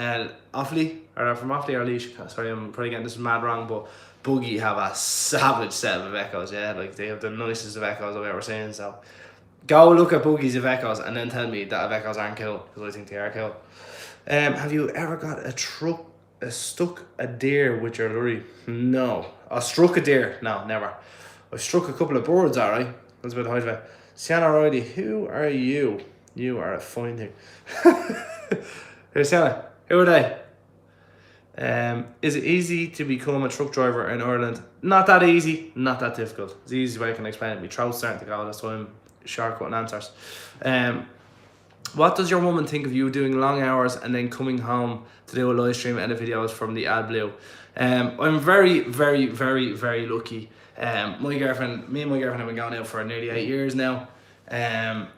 Offaly? Or they're from Offaly or Laois? Sorry, I'm probably getting this mad wrong, but Buggy have a savage set of Ivecos, yeah? Like, they have the nicest Ivecos I've ever seen, so go look at Buggy's Ivecos and then tell me that Ivecos aren't cool, because I think they are cool. Have you ever got stuck a deer with your lorry? No. I struck a deer? No, never. I struck a couple of birds, alright. That's about the height of it. Sienna Riley, who are you? You are a fine thing. Here's Sienna. Who are they? Is it easy to become a truck driver in Ireland? Not that easy, not that difficult. It's the easiest way I can explain it. My throat's starting to go, that's why I'm shortcutting answers. What does your woman think of you doing long hours and then coming home to do a live stream and edit videos from the AdBlue? I'm very lucky. Me and my girlfriend have been going out for nearly 8 years now, and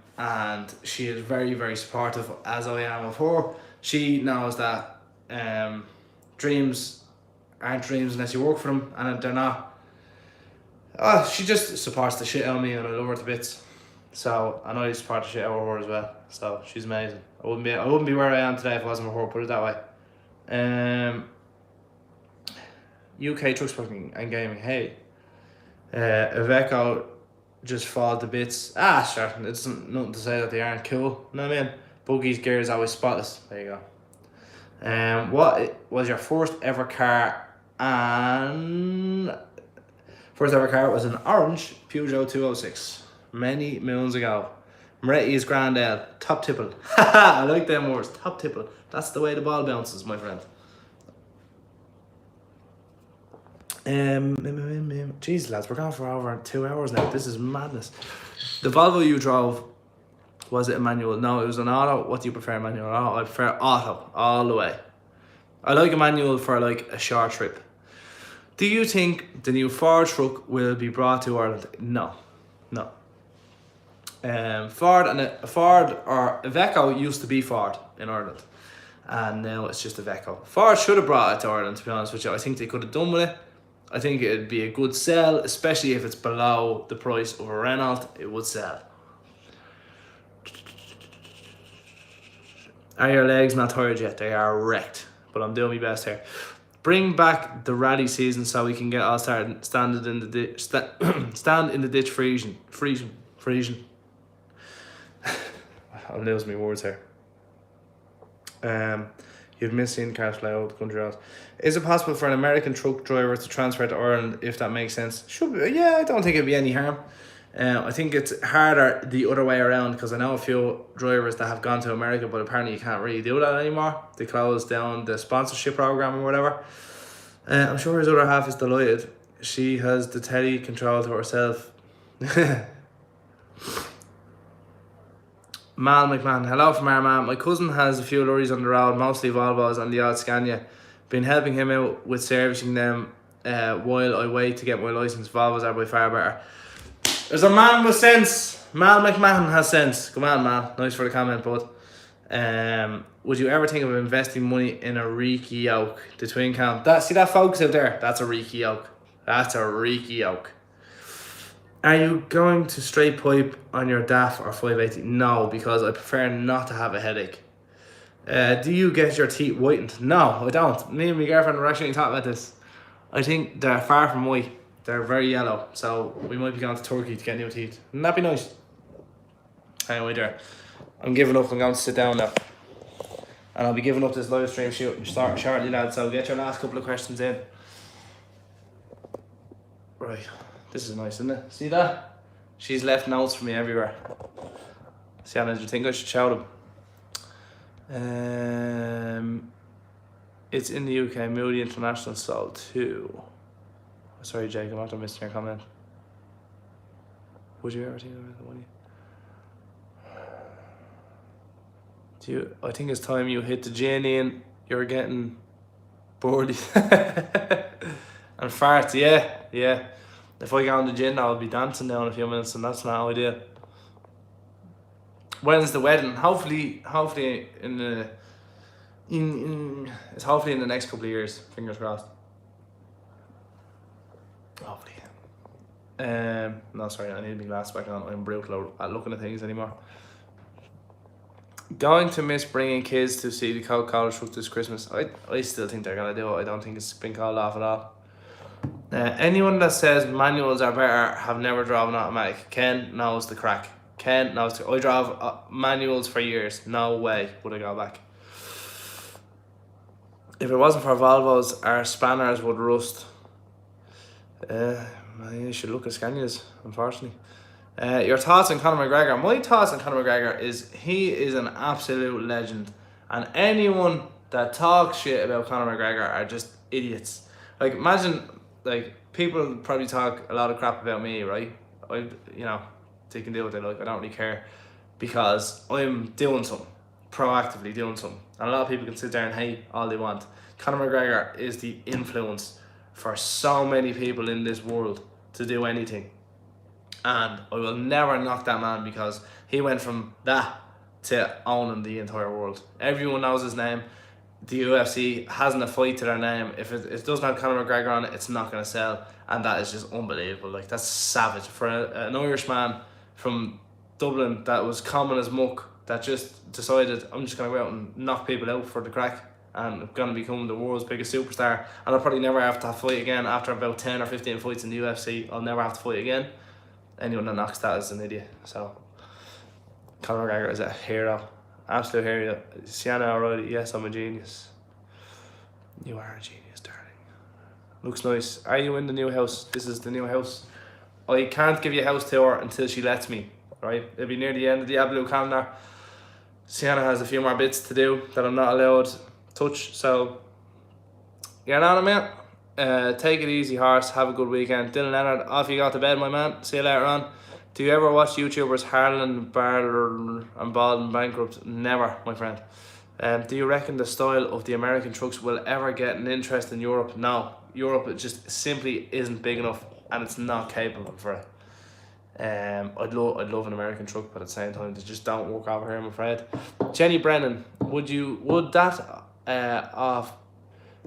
she is very supportive, as I am of her. She knows that dreams aren't dreams unless you work for them, and they're not. She just supports the shit out of me, and I love her to bits. So, and I support the shit out of her as well. So she's amazing. I wouldn't be where I am today if it wasn't for her, put it that way. UK truck smoking and gaming. Hey, Iveco just fall to bits. Sure, it's nothing to say that they aren't cool. You know what I mean? Buggy's gear is always spotless. There you go. What was your first ever car? And first ever car was an orange Peugeot 206. Many moons ago. Moretti is grand ale. Top tipple. I like them words. Top tipple. That's the way the ball bounces, my friend. Jeez, lads, we're going for over 2 hours now. This is madness. The Volvo you drove, was it a manual? No, it was an auto. What do you prefer, manual or auto? I prefer auto all the way. I like a manual for like a short trip. Do you think the new Ford truck will be brought to Ireland? No. Ford or Iveco used to be Ford in Ireland, and now it's just Iveco. Ford should have brought it to Ireland, to be honest with you. I think they could have done with it. I think it'd be a good sell, especially if it's below the price of a Renault. It would sell. Are your legs not tired yet? They are wrecked, but I'm doing my best here. Bring back the rally season so we can get all started. Stand in the ditch, freezing. I'll lose my words here. You've missed seeing cars fly out the country out. Is it possible for an American truck driver to transfer to Ireland, if that makes sense? Should be. Yeah, I don't think it'd be any harm. I think it's harder the other way around, because I know a few drivers that have gone to America, but apparently you can't really do that anymore. They closed down the sponsorship program or whatever. I'm sure his other half is delighted. She has the telly control to herself. Mal McMahon, hello from Armagh. My cousin has a few lorries on the road, mostly Volvos and the odd Scania. Been helping him out with servicing them while I wait to get my licence. Volvos are by far better. There's a man with sense. Mal McMahon has sense. Come on, Mal. Nice for the comment, bud. Would you ever think of investing money in a Reekie yoke? The twin cam. See that focus out there? That's a Reekie yoke. That's a Reekie yoke. Are you going to straight pipe on your DAF or 580? No, because I prefer not to have a headache. Do you get your teeth whitened? No, I don't. Me and my girlfriend were actually talking about this. I think they're far from white. They're very yellow. So we might be going to Turkey to get new teeth. Wouldn't that be nice? Anyway, there. I'm giving up. I'm going to sit down now. And I'll be giving up this live stream shortly, lads. So get your last couple of questions in. Right. This is nice, isn't it? See that? She's left notes for me everywhere. Sienna, do you think I should shout them? It's in the UK. Moody International sold too. Sorry, Jake, I'm after missing your comment. Would you ever think about the money? I think it's time you hit the gin in. You're getting bored. And farts, yeah. If I go on the gin, I'll be dancing now in a few minutes, and that's not ideal. When's the wedding? Hopefully it's hopefully in the next couple of years. Fingers crossed. Hopefully. No, sorry, I need my glasses back on. I'm brutal at looking at things anymore. Going to miss bringing kids to see the Coca-Cola truck this Christmas. I still think they're gonna do it. I don't think it's been called off at all. Anyone that says manuals are better have never driven automatic. Ken knows the crack. I drove manuals for years. No way would I go back. If it wasn't for Volvos, our spanners would rust. You should look at Scanias, unfortunately. Your thoughts on Conor McGregor? My thoughts on Conor McGregor is he is an absolute legend, and anyone that talks shit about Conor McGregor are just idiots. Like, imagine, like, people probably talk a lot of crap about me, right? They can do what they like. I don't really care, because I'm doing something, proactively doing something. And a lot of people can sit there and hate all they want. Conor McGregor is the influence for so many people in this world to do anything. And I will never knock that man, because he went from that to owning the entire world. Everyone knows his name. The UFC hasn't a fight to their name. If it doesn't have Conor McGregor on it, it's not going to sell. And that is just unbelievable. Like, that's savage. For an Irishman from Dublin that was common as muck, that just decided, I'm just going to go out and knock people out for the crack, and I'm going to become the world's biggest superstar. And I'll probably never have to fight again. After about 10 or 15 fights in the UFC, I'll never have to fight again. Anyone that knocks that is an idiot. So Conor McGregor is a hero. Absolute hero. Sienna O'Reilly, yes, I'm a genius. You are a genius, darling. Looks nice. Are you in the new house? This is the new house. I can't give you a house tour until she lets me. right? It'll be near the end of the Blue calendar. Sienna has a few more bits to do that I'm not allowed to touch, so get on it, mate. Take it easy, horse. Have a good weekend. Dylan Leonard, off you got to bed, my man. See you later on. Do you ever watch YouTubers Harlan, Barler, and Baldwin bankrupt? Never, my friend. Do you reckon the style of the American trucks will ever get an interest in Europe? No. Europe just simply isn't big enough, and it's not capable for it. I'd love an American truck, but at the same time, they just don't work over here, I'm afraid. Jenny Brennan, would that off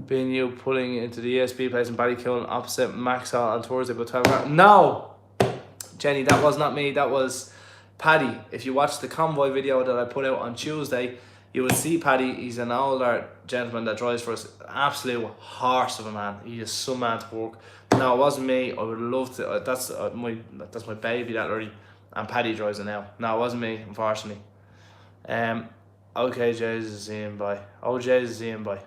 being you pulling into the ESB place in Ballycullen opposite Maxwell on Thursday about 12 o'clock? No, Jenny, that was not me. That was Paddy. If you watch the convoy video that I put out on Tuesday, you will see Paddy. He's an older gentleman that drives for us. An absolute horse of a man. He is some man to work. No, it wasn't me. I would love to. That's my baby, that lorry, and Paddy drives it now. No, it wasn't me, unfortunately. Okay, Jesus, Ian, bye. Oh, Jesus, Ian, bye.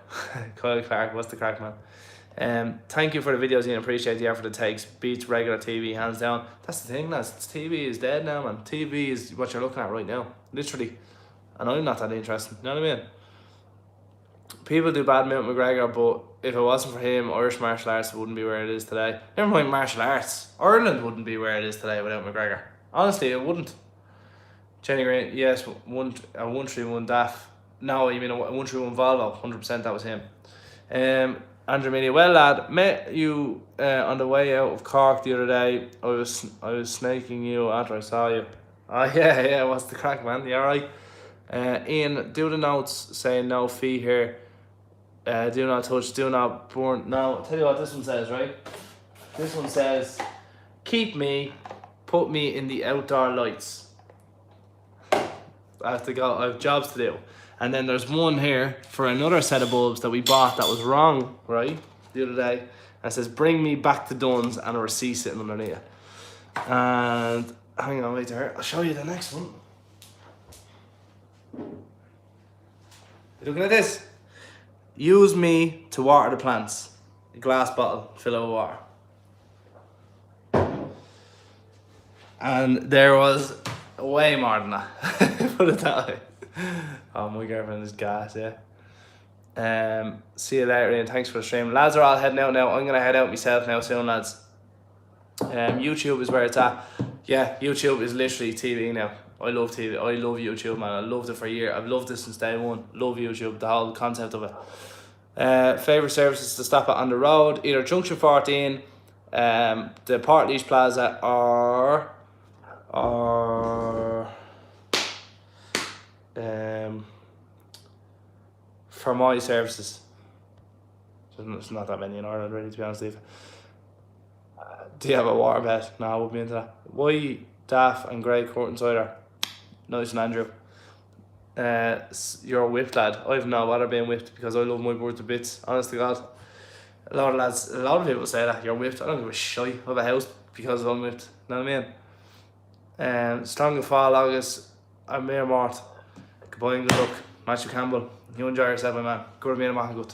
Kyle Clark, what's the crack, man? Thank you for the videos, Ian. Appreciate the effort it takes. Beats regular TV, hands down. That's the thing, lads. TV is dead now, man. TV is what you're looking at right now, literally. And I'm not that interested. You know what I mean? People do badminton McGregor, but if it wasn't for him, Irish martial arts wouldn't be where it is today. Never mind martial arts. Ireland wouldn't be where it is today without McGregor. Honestly, it wouldn't. Jenny Green, yes, 131 DAF. No, you mean a 131 Volvo. 100%, that was him. Andrew Meany, well, lad, met you on the way out of Cork the other day. I was snaking you after I saw you. Oh yeah, what's the crack, man? You alright? Ian, do the notes saying no fee here. Do not touch, do not burn. No, I'll tell you what this one says, right? This one says, keep me, put me in the outdoor lights. I have to go, I have jobs to do. And then there's one here for another set of bulbs that we bought that was wrong, right? The other day. And it says, bring me back to Dunn's, and a receipt sitting underneath it. And hang on, wait there. I'll show you the next one. You looking at this? Use me to water the plants. A glass bottle, fill it with water. And there was way more than that. Put it that way. Oh, my girlfriend is gas, yeah. See you later, Ian. Thanks for the stream. Lads are all heading out now. I'm gonna head out myself now soon, lads. YouTube is where it's at. Yeah, YouTube is literally TV now. I love TV. I love YouTube, man. I loved it for a year. I've loved it since day one. Love YouTube, the whole concept of it. Favourite services to stop at on the road, either Junction 14, the Portlaoise Plaza, or for my services. There's not that many in Ireland, really, to be honest with you. Do you have a water bed? No, I wouldn't be into that. Why Daff and Grey Court Insider? Nice and Andrew. You're whipped, lad. I've no bother being whipped because I love my bird to bits. Honest to God. A lot of people say that you're whipped. I don't give a shite. I have a house because I'm whipped. You know what I mean? Strong and fall August. I'm Mayor Mort. Goodbye and good luck. Matthew Campbell. You enjoy yourself, my man. Good to be in a man good.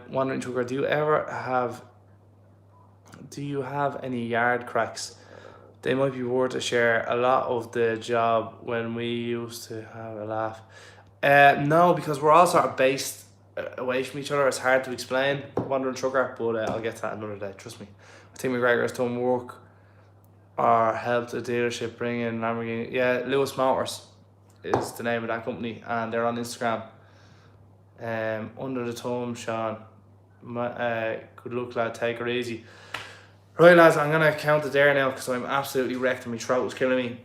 Wandering Trucker, do you have any yard cracks? They might be worth a share. A lot of the job when we used to have a laugh. No, because we're all sort of based away from each other. It's hard to explain, Wandering Trucker, but I'll get to that another day, trust me. I think McGregor has done work or helped a dealership bring in Lamborghini. Yeah, Lewis Motors is the name of that company, and they're on Instagram. Under the thumb, Sean. Good luck, lad. Take her easy. Right, lads, I'm going to count it there now because I'm absolutely wrecked and my throat was killing me.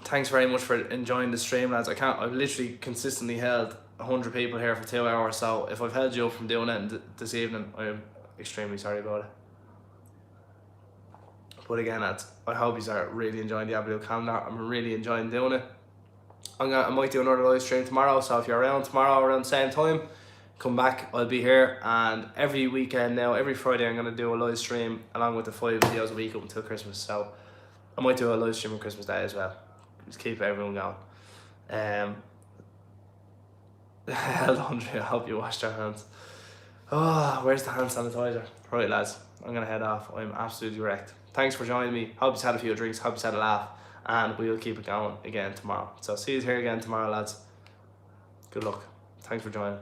Thanks very much for enjoying the stream, lads. I've literally consistently held 100 people here for 2 hours, so if I've held you up from doing it this evening, I'm extremely sorry about it. But again, lads, I hope you are really enjoying the Blue calendar. I'm really enjoying doing it. I might do another live stream tomorrow, so if you're around tomorrow around the same time, come back, I'll be here. And every weekend now, every Friday, I'm going to do a live stream along with the 5 videos a week up until Christmas. So I might do a live stream on Christmas Day as well. Just keep everyone going. Laundry, I hope you washed your hands. Oh, where's the hand sanitizer? Right, lads, I'm going to head off. I'm absolutely wrecked. Thanks for joining me. Hope you had a few drinks. Hope you had a laugh. And we'll keep it going again tomorrow. So see you here again tomorrow, lads. Good luck. Thanks for joining.